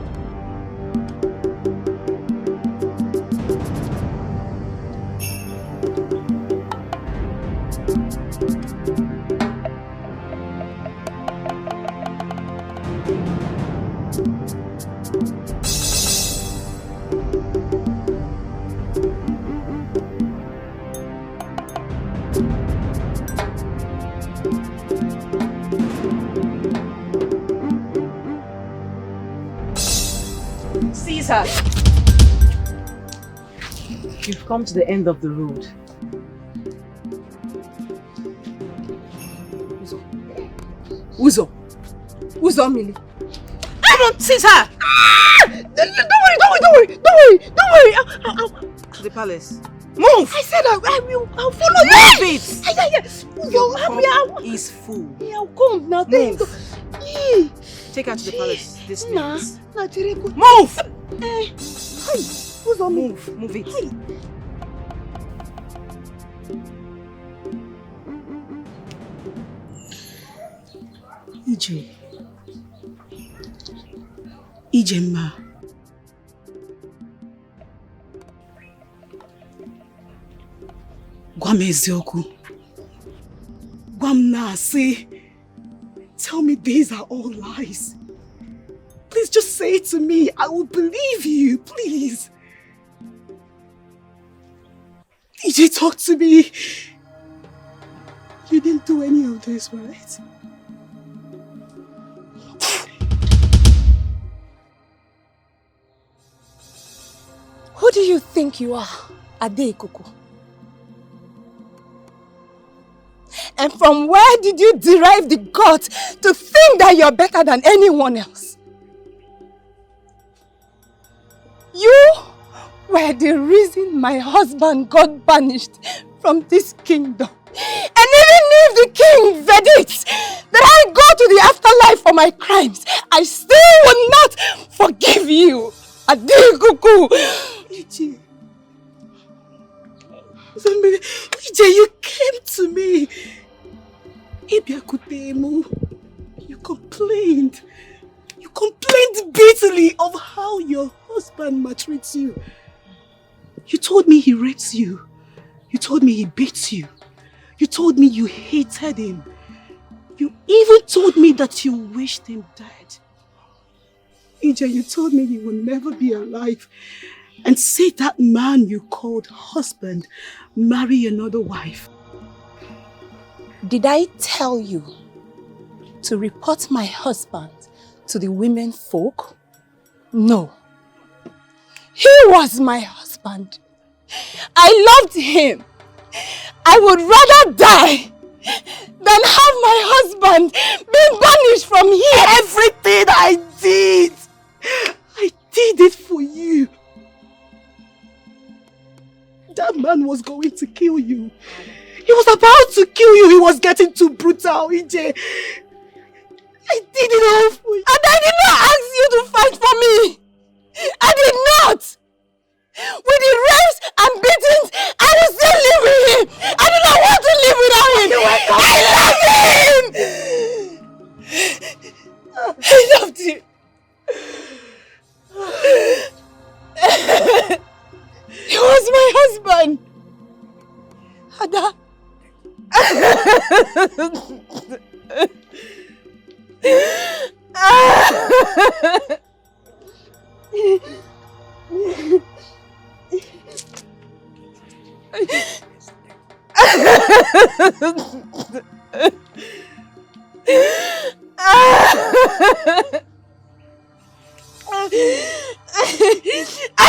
Caesar! You've come to the end of the road. Uzo, Millie. Come on, Caesar! Don't worry. To the palace. Move! I said I'll follow you. Move it! Your cup is full. Yeah, I'll come now. Move. Take her to the palace. This minute. Move! Move it. Ijemma. Gwa m eziokwu. Gwa m na-asị. Tell me these are all lies. Please just say it to me. I will believe you, please. DJ, talk to me. You didn't do any of this, right? Who do you think you are, Adeikuku? And from where did you derive the guts to think that you're better than anyone else? You were the reason my husband got banished from this kingdom. And even if the king verdicts that I go to the afterlife for my crimes, I still will not forgive you, Adeikuku. Ije, you came to me. Ibiakutemu, you complained. You complained bitterly of how your husband maltreats you. You told me he rapes you. You told me he beats you. You told me you hated him. You even told me that you wished him dead. Ije, you told me he will never be alive. And see that man you called husband marry another wife. Did I tell you to report my husband to the women folk? No. He was my husband. I loved him. I would rather die than have my husband be banished from here. Everything I did it for you. That man was going to kill you. He was about to kill you. He was getting too brutal, EJ. I did it all for you. And I did not ask you to fight for me. I did not. With the rapes and beatings, I will still live with him. I do not want to live without him. I love him. I loved him. He was my husband. Ada. I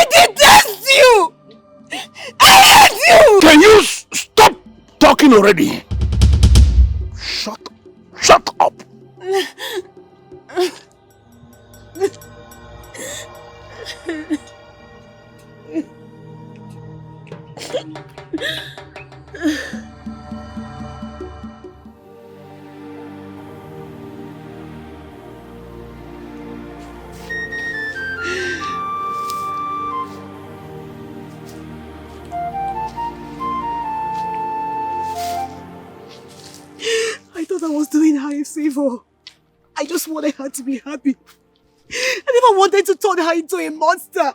detest you! I hate you! Can you stop talking already? Shut up! I thought I was doing her a favor. I just wanted her to be happy. I never wanted to turn her into a monster.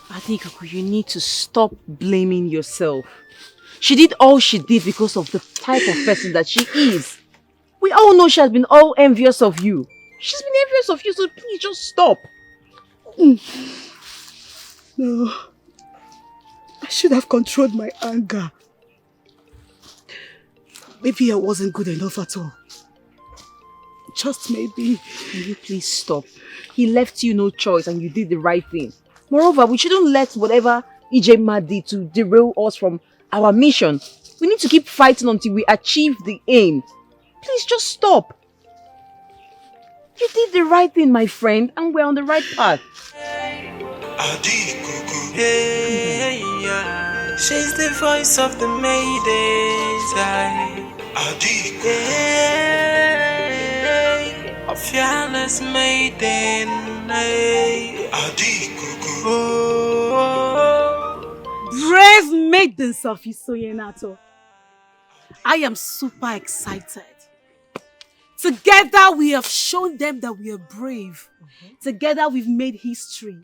Adikuku, you need to stop blaming yourself. She did all she did because of the type of person that she is. We all know she has been all envious of you. She's been envious of you, so please just stop. No. I should have controlled my anger. Maybe I wasn't good enough at all. Just maybe. Can you please stop? He left you no choice and you did the right thing. Moreover, we shouldn't let whatever Ijema did to derail us from our mission. We need to keep fighting until we achieve the aim. Please just stop. You did the right thing, my friend, and we're on the right path. Hey, yeah. She's the voice of the maidens. Hey, a fearless maiden. Hey. Brave maidens of Isoyenato. I am super excited. Together we have shown them that we are brave. Together we've made history.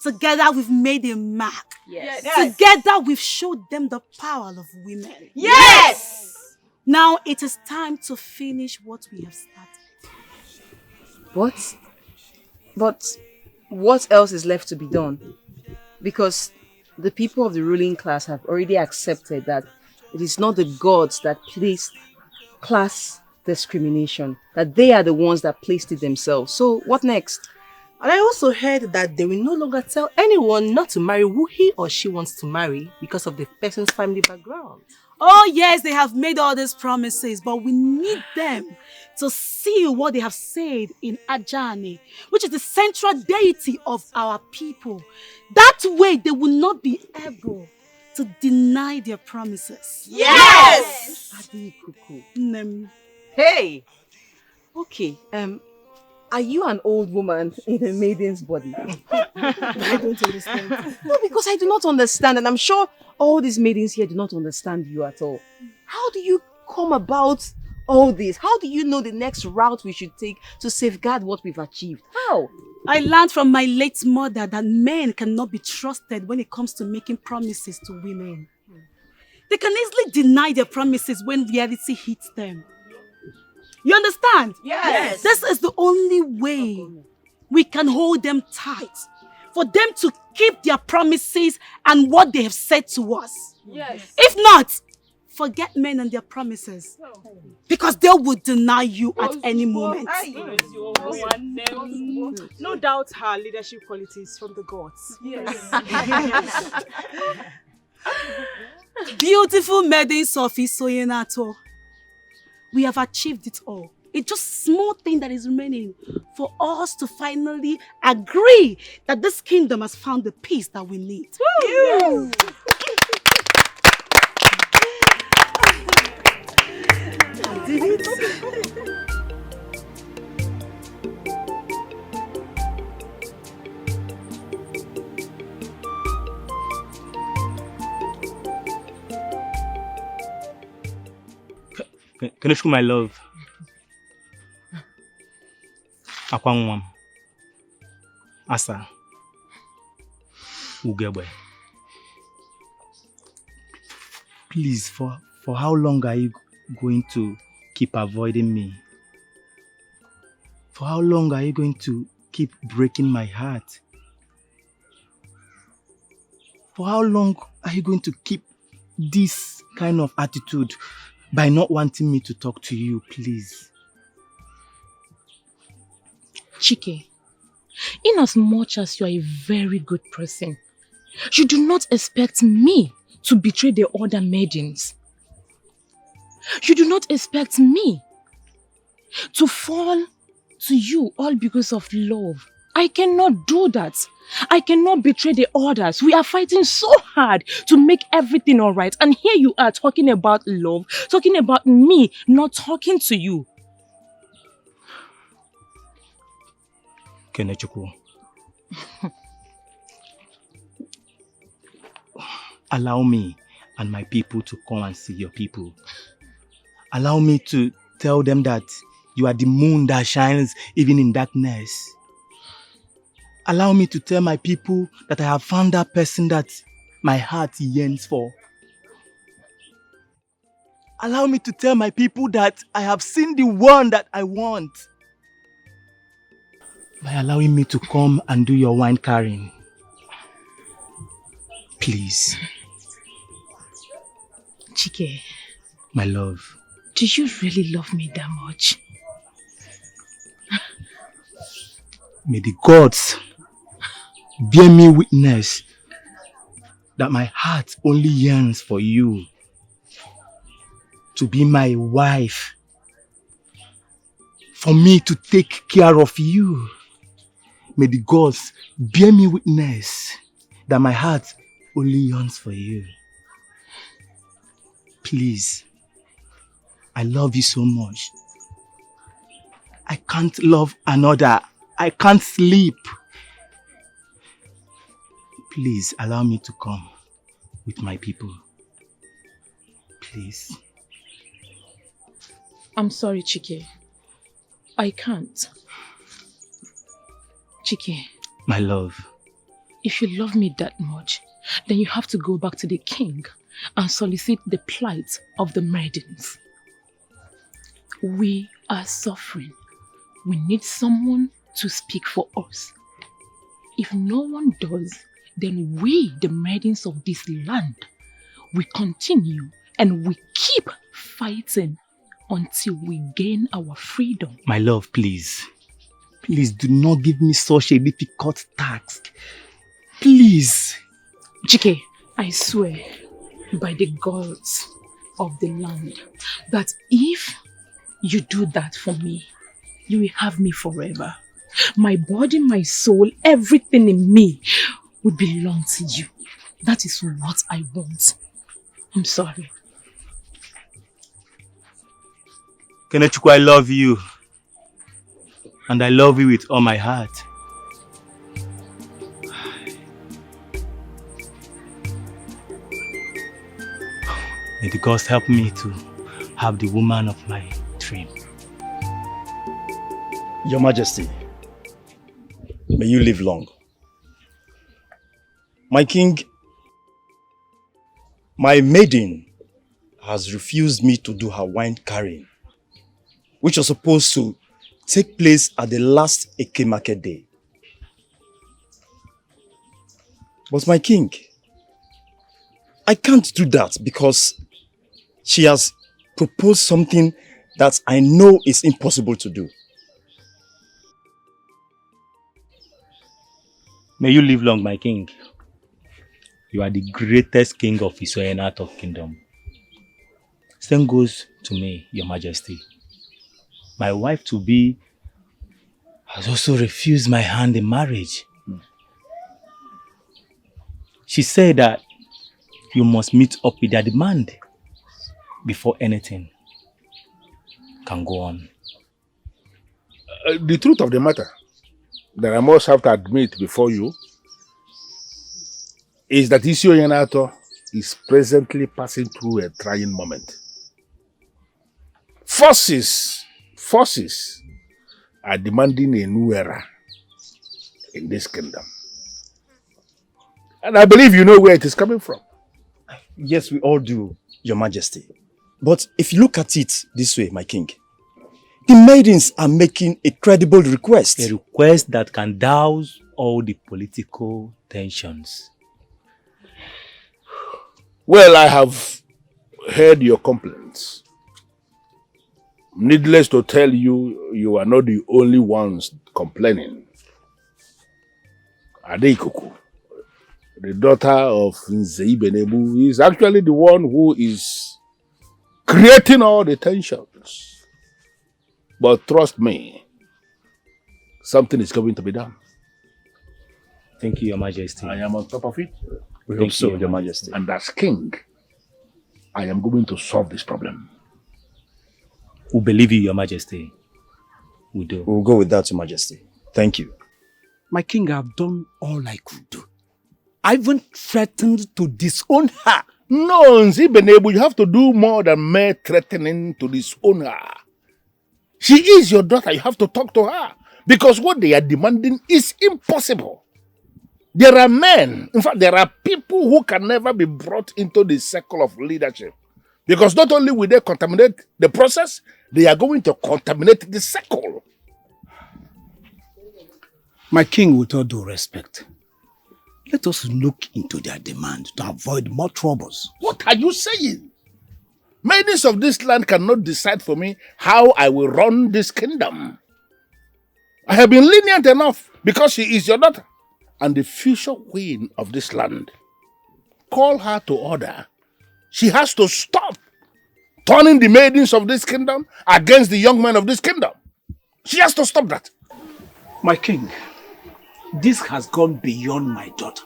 Together we've made a mark. Yes. Together we've showed them the power of women. Yes! Now it is time to finish what we have started. What? But what else is left to be done? Because the people of the ruling class have already accepted that it is not the gods that placed class discrimination, that they are the ones that placed it themselves. So what next? And I also heard that they will no longer tell anyone not to marry who he or she wants to marry because of the person's family background. Oh yes, they have made all these promises, but we need them to see what they have said in Ajani, which is the central deity of our people. That way they will not be able to deny their promises. Yes! Adikuku. Hey! Okay, are you an old woman in a maiden's body? I don't understand. No, because I do not understand, and I'm sure all these maidens here do not understand you at all. How do you come about all this? How do you know the next route we should take to safeguard what we've achieved? How? I learned from my late mother that men cannot be trusted when it comes to making promises to women. They can easily deny their promises when reality hits them. You understand? Yes. This is the only way we can hold them tight, for them to keep their promises and what they have said to us. Yes. If not, forget men and their promises, because they will deny you at any moment. No doubt her leadership qualities from the gods. Yes. Beautiful maidens of Isoyenato. We have achieved it all. It's just small thing that is remaining for us to finally agree that this kingdom has found the peace that we need. Yes. I did it. Kaneshku, my love. Akwangwam. Asa. Ugebe. Please, for how long are you going to keep avoiding me? For how long are you going to keep breaking my heart? For how long are you going to keep this kind of attitude by not wanting me to talk to you, please? Chike, in as much as you are a very good person, you do not expect me to betray the other maidens. You do not expect me to fall to you all because of love. I cannot do that. I cannot betray the others. We are fighting so hard to make everything alright. And here you are talking about love, talking about me, not talking to you. Kenechukwu, allow me and my people to come and see your people. Allow me to tell them that you are the moon that shines even in darkness. Allow me to tell my people that I have found that person that my heart yearns for. Allow me to tell my people that I have seen the one that I want. By allowing me to come and do your wine carrying. Please. Chike. My love. Do you really love me that much? May the gods bear me witness that my heart only yearns for you to be my wife, for me to take care of you. May the gods bear me witness that my heart only yearns for you. Please, I love you so much. I can't love another. I can't sleep. Please allow me to come with my people. Please. I'm sorry, Chike. I can't. Chike. My love. If you love me that much, then you have to go back to the king and solicit the plight of the maidens. We are suffering. We need someone to speak for us. If no one does, then we, the maidens of this land, we continue and we keep fighting until we gain our freedom. My love, please. Please do not give me such a difficult task. Please. Chike, I swear by the gods of the land that if you do that for me, you will have me forever. My body, my soul, everything in me will belong to you. That is what I want. I'm sorry. Kenechukwu, I love you. And I love you with all my heart. May the gods help me to have the woman of my dream. Your Majesty, may you live long. My king, my maiden has refused me to do her wine carrying, which was supposed to take place at the last Eke market day. But my king, I can't do that because she has proposed something that I know is impossible to do. May you live long, my king. You are the greatest king of Nigerian Actors kingdom. Same goes to me, Your Majesty. My wife-to-be has also refused my hand in marriage. She said that you must meet up with their demand before anything can go on. The truth of the matter that I must have to admit before you is that Nigerian Actors is presently passing through a trying moment. Forces are demanding a new era in this kingdom. And I believe you know where it is coming from. Yes, we all do, Your Majesty. But if you look at it this way, my king, the maidens are making a credible request. A request that can douse all the political tensions. Well, I have heard your complaints. Needless to tell you, you are not the only ones complaining. Adeikuku, the daughter of Nze Benebu, is actually the one who is creating all the tensions. But trust me, something is going to be done. Thank you, Your Majesty. I am on top of it. We hope so, Your Majesty. And as king, I am going to solve this problem. We believe you, Your Majesty. We do. We'll go with that, Your Majesty. Thank you. My king, I've done all I could do. I even threatened to disown her. No, Nze Benebu, you have to do more than mere threatening to disown her. She is your daughter. You have to talk to her. Because what they are demanding is impossible. There are men, in fact, there are people who can never be brought into the circle of leadership. Because not only will they contaminate the process, they are going to contaminate the circle. My king, with all due respect, let us look into their demand to avoid more troubles. What are you saying? Maidens of this land cannot decide for me how I will run this kingdom. I have been lenient enough because she is your daughter and the future queen of this land. Call her to order. She has to stop turning the maidens of this kingdom against the young men of this kingdom. She has to stop that. My king, this has gone beyond my daughter.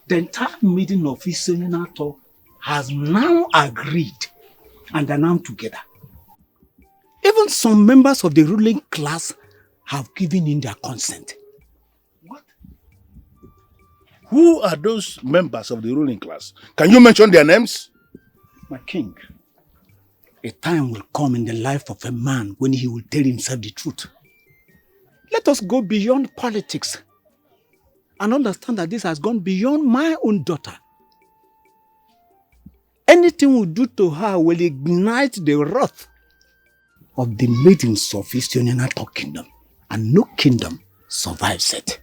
The entire meeting of Isenato has now agreed and are now together. Even some members of the ruling class have given in their consent. Who are those members of the ruling class? Can you mention their names? My king, a time will come in the life of a man when he will tell himself the truth. Let us go beyond politics and understand that this has gone beyond my own daughter. Anything we do to her will ignite the wrath of the maidens of Isenato kingdom, and no kingdom survives it.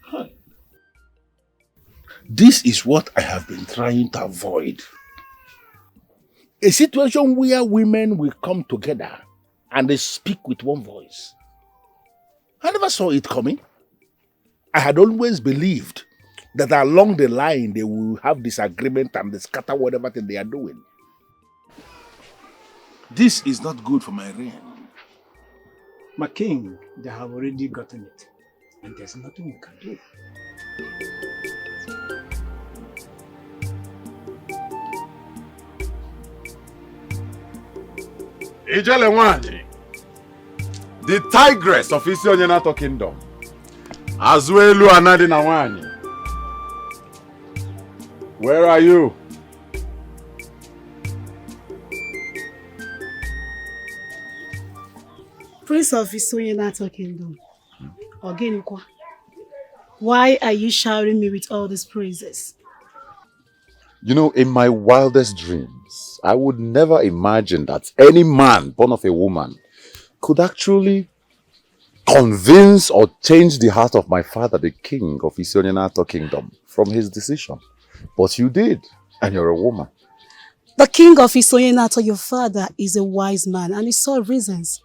This is what I have been trying to avoid. A situation where women will come together and they speak with one voice. I never saw it coming. I had always believed that along the line they will have disagreement and they scatter whatever thing they are doing. This is not good for my reign. My king, they have already gotten it, and there's nothing we can do. Ijele Nwanyi, the tigress of Isenato kingdom, Azuelu Anadi na Nwanyi. Where are you? Prince of Isenato kingdom. Ogenikwa, why are you showering me with all these praises? You know, in my wildest dreams, I would never imagine that any man born of a woman could actually convince or change the heart of my father, the king of Isenato kingdom, from his decision. But you did, and you're a woman. The king of Isenato, your father, is a wise man and he saw reasons.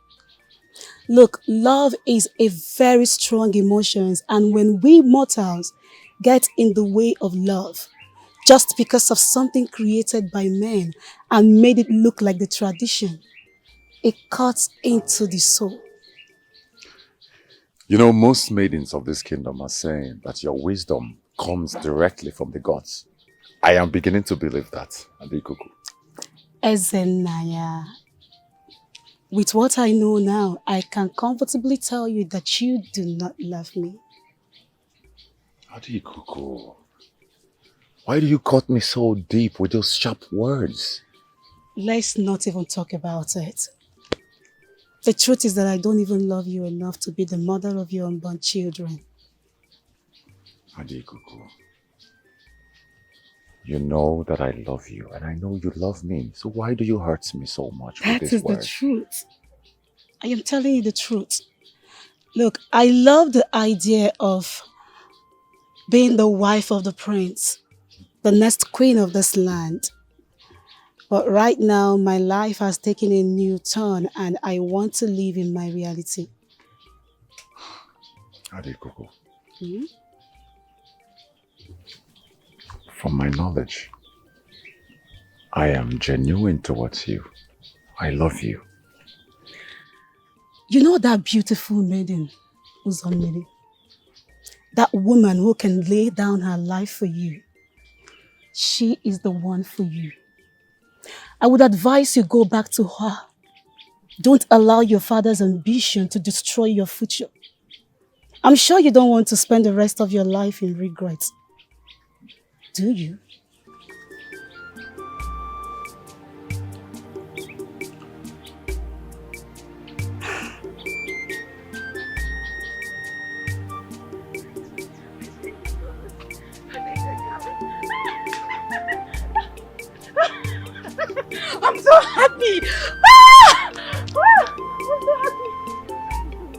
Look, love is a very strong emotion, and when we mortals get in the way of love, just because of something created by men and made it look like the tradition, it cuts into the soul. You know, most maidens of this kingdom are saying that your wisdom comes directly from the gods. I am beginning to believe that, Adikuku. Ezenaya, with what I know now, I can comfortably tell you that you do not love me. Adikuku, why do you cut me so deep with those sharp words? Let's not even talk about it. The truth is that I don't even love you enough to be the mother of your unborn children. Adikuku, you know that I love you and I know you love me. So why do you hurt me so much with That this is word? the truth. I am telling you the truth. Look, I love the idea of being the wife of the prince. the next queen of this land. But right now, my life has taken a new turn and I want to live in my reality. Adikoko, Hmm? from my knowledge, I am genuine towards you. I love you. You know that beautiful maiden, Uzomiri? That woman who can lay down her life for you. She is the one for you. I would advise you go back to her. Don't allow your father's ambition to destroy your future. I'm sure you don't want to spend the rest of your life in regret. Do you? I'm so happy! Ah! Ah! I'm so happy!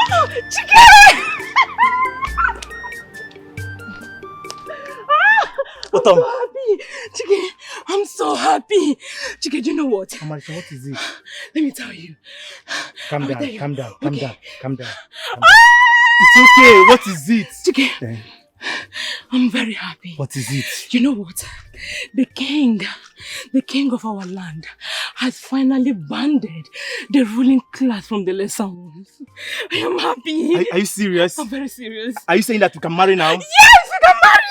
Oh, Dikeh! I'm so happy! Dikeh, I'm so happy! Dikeh, do you know what? Amarisha, what is it? Let me tell you. Calm I'll down, tell you. calm down, calm down, calm down. It's okay, what is it? Dikeh, I'm very happy. What is it? You know what? The king of our land has finally banded the ruling class from the lesser ones. I am happy. Are you serious? I'm very serious. Are you saying that we can marry now? Yes, we can marry!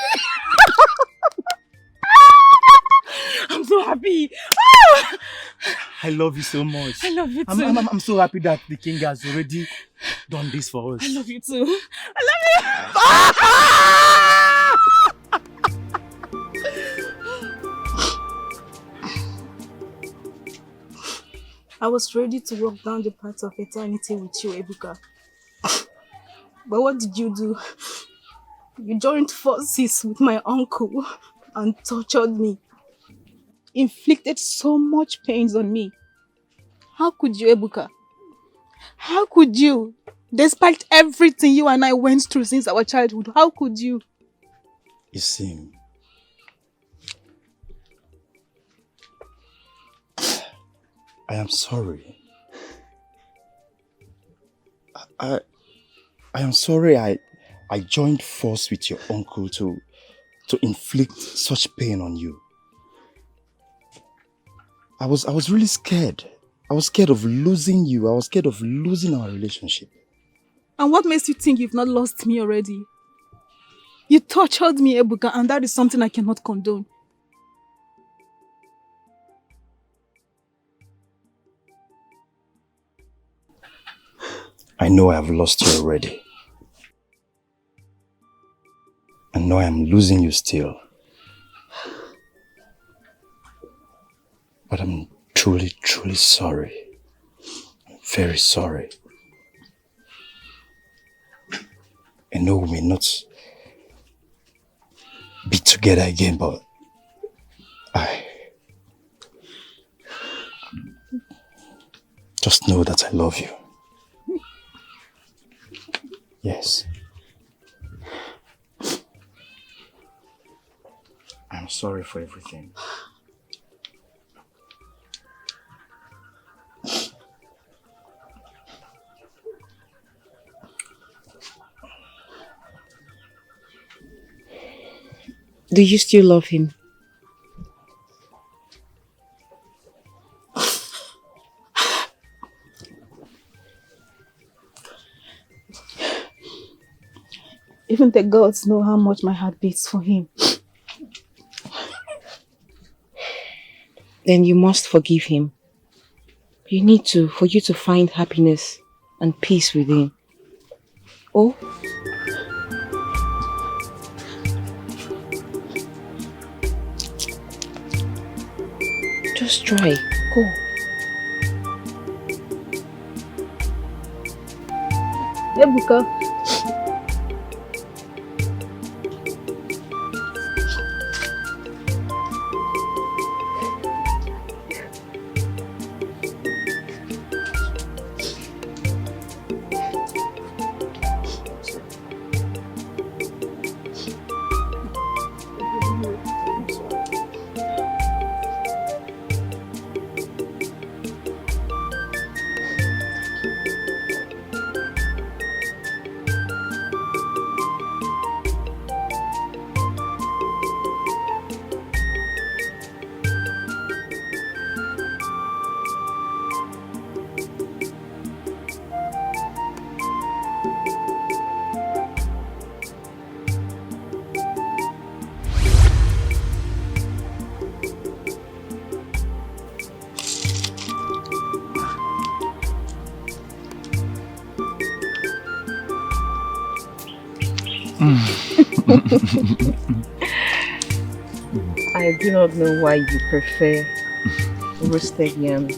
I'm so happy. Ah! I love you so much. I love you too. I'm so happy that the king has already done this for us. I love you too. I love I was ready to walk down the path of eternity with you, Ebuka. But what did you do? You joined forces with my uncle and tortured me. Inflicted so much pains on me. How could you, Ebuka? How could you? Despite everything you and I went through since our childhood, how could you? You see, I am sorry. I am sorry I joined force with your uncle to inflict such pain on you. I was really scared. I was scared of losing you. I was scared of losing our relationship. And what makes you think you've not lost me already? You tortured me, Ebuka, and that is something I cannot condone. I know I have lost you already. I know I am losing you still. But I'm truly, truly sorry. I'm very sorry. I know we may not be together again, but I just know that I love you. Yes. I'm sorry for everything. Do you still love him? Even the gods know how much my heart beats for him. Then you must forgive him. You need to, for you to find happiness and peace within. Oh? Just try. Go. Ebuka. I do not know why you prefer roasted yam.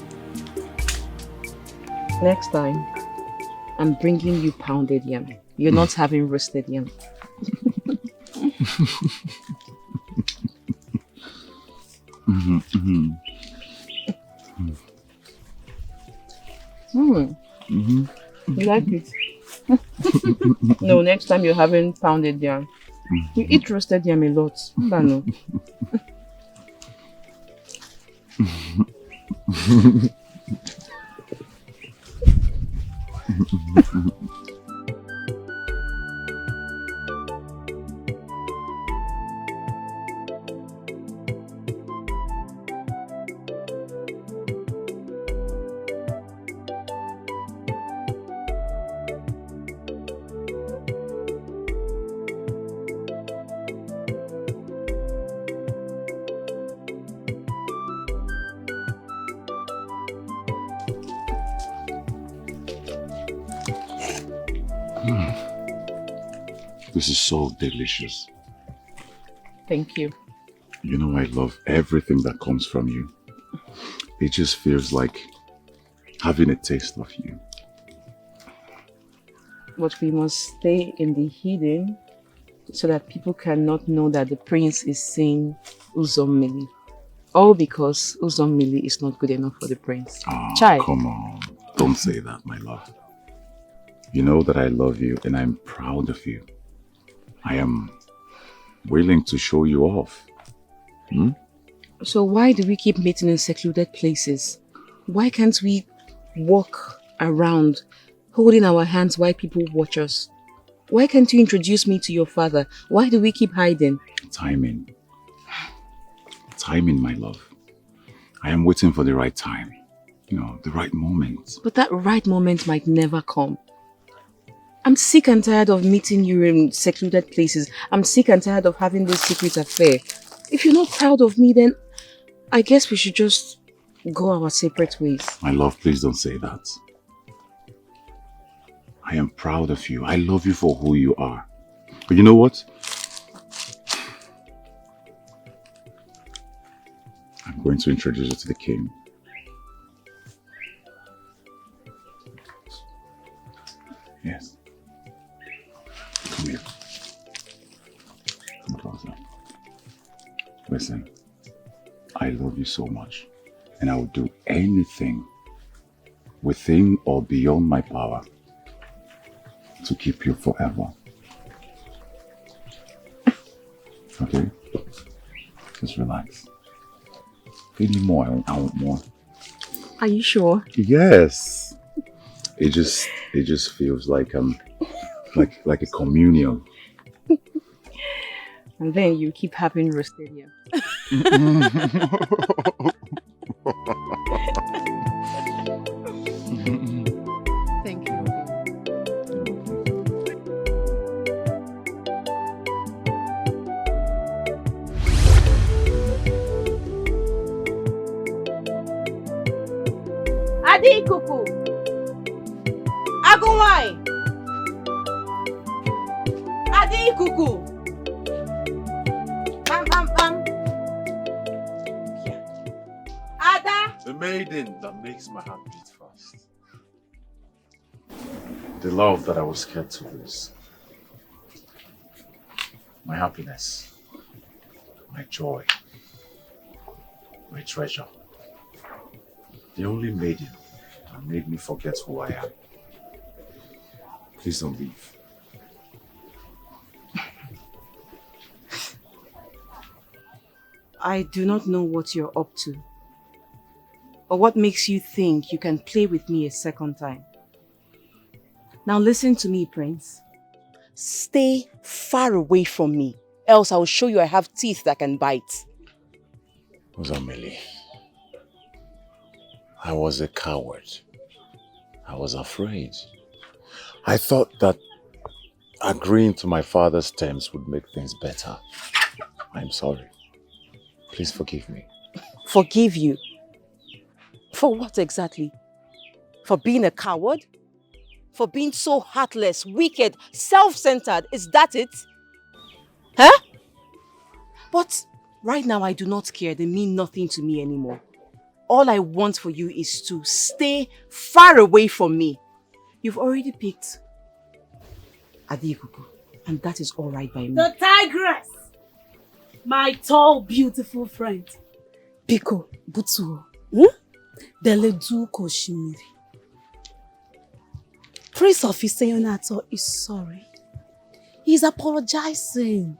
Next time, I'm bringing you pounded yam. You're not having roasted yam. You like it? No, next time you're having pounded yam. You eat roasted yam a lot. I know. This is so delicious. Thank you. You know I love everything that comes from you. It just feels like having a taste of you. But we must stay in the hidden so that people cannot know that the prince is saying Uzommili. All because Uzommili is not good enough for the prince. Oh, Chai. come on. Don't say that, my love. You know that I love you and I'm proud of you. I am willing to show you off. So why do we keep meeting in secluded places? Why can't we walk around holding our hands while people watch us? Why can't you introduce me to your father? Why do we keep hiding? Timing. Timing, my love. I am waiting for the right time. You know, the right moment. But that right moment might never come. I'm sick and tired of meeting you in secluded places. I'm sick and tired of having this secret affair. If you're not proud of me, then I guess we should just go our separate ways. My love, please don't say that. I am proud of you. I love you for who you are. But you know what? I'm going to introduce you to the king. Yes. Come here. Come closer. Listen, I love you so much, and I will do anything within or beyond my power to keep you forever. Okay? Just relax. Give me more. I want more. Are you sure? Yes. It just feels like like a communion. And then you keep having roasted yam. Thank you. Adi Kuku. Agunwai. Adi Kuku. Ada. The maiden that makes my heart beat fast. The love that I was scared to lose. My happiness. My joy. My treasure. The only maiden that made me forget who I am. Please don't leave. I do not know what you're up to, or what makes you think you can play with me a second time. Now listen to me, Prince. Stay far away from me, else I will show you I have teeth that can bite. Uzommili, I was a coward. I was afraid. I thought that agreeing to my father's terms would make things better. I'm sorry. Please forgive me. Forgive you? For what exactly? For being a coward? For being so heartless, wicked, self-centered. Is that it? Huh? But right now I do not care. They mean nothing to me anymore. All I want for you is to stay far away from me. You've already picked Adikuku, and that is all right by me. The tigress! My tall, beautiful friend. Biko, Butuo. Deledu Koshimiri. Prince of Iseyonato is sorry. He's apologizing.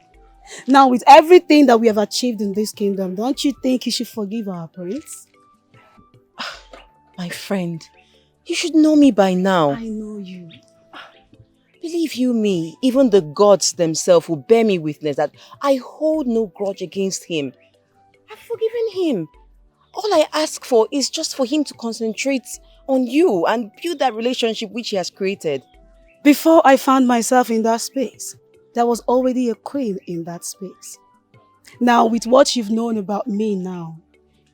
Now, with everything that we have achieved in this kingdom, don't you think he should forgive our prince? My friend, you should know me by now. I know you. Believe you me, even the gods themselves will bear me witness that I hold no grudge against him. I've forgiven him. All I ask for is just for him to concentrate on you and build that relationship which he has created. Before I found myself in that space, there was already a queen in that space. Now, with what you've known about me now,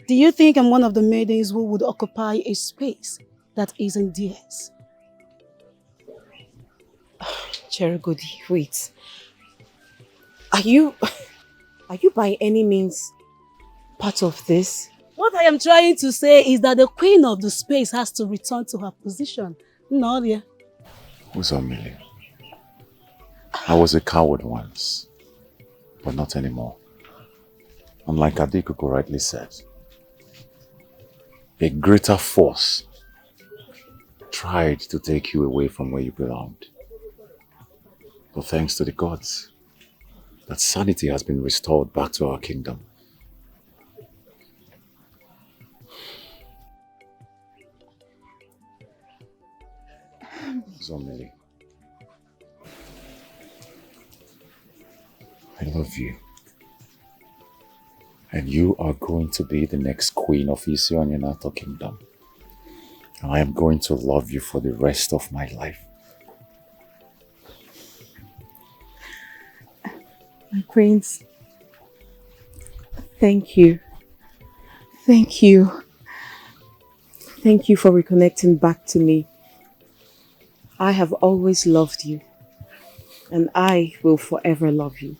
do you think I'm one of the maidens who would occupy a space that isn't theirs? Cherugodi, wait. Are you by any means part of this? What I am trying to say is that the queen of the space has to return to her position. Noria. Uzomili, I was a coward once, but not anymore. And like Adikuku rightly said, a greater force tried to take you away from where you belonged. But thanks to the gods, that sanity has been restored back to our kingdom. Zomili, I love you. And you are going to be the next queen of Iseonyanato Kingdom. And I am going to love you for the rest of my life. My prince, thank you. Thank you. Thank you for reconnecting back to me. I have always loved you, and I will forever love you.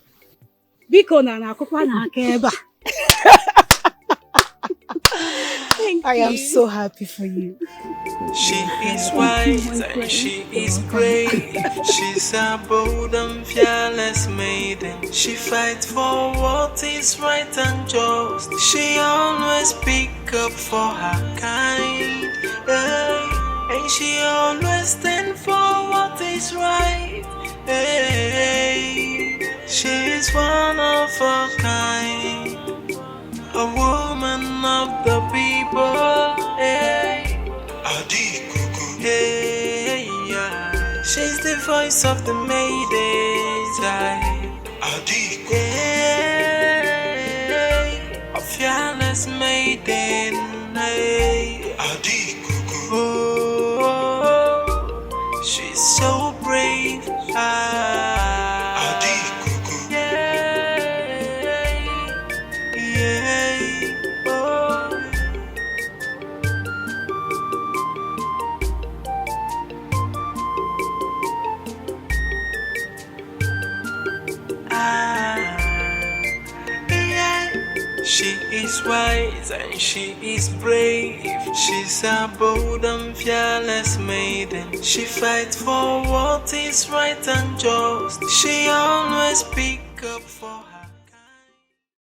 I am so happy for you. She is wise and she is brave. She's a bold and fearless maiden. She fights for what is right and just. She always speaks up for her kind. And she always stands for what is right. She is one of a kind. A woman of the people. Hey, yeah. She's the voice of the maidens. Hey, a fearless maiden. Hey. Oh, she's so brave. She is wise and she is brave. She's a bold and fearless maiden. She fights for what is right and just. She always speaks up for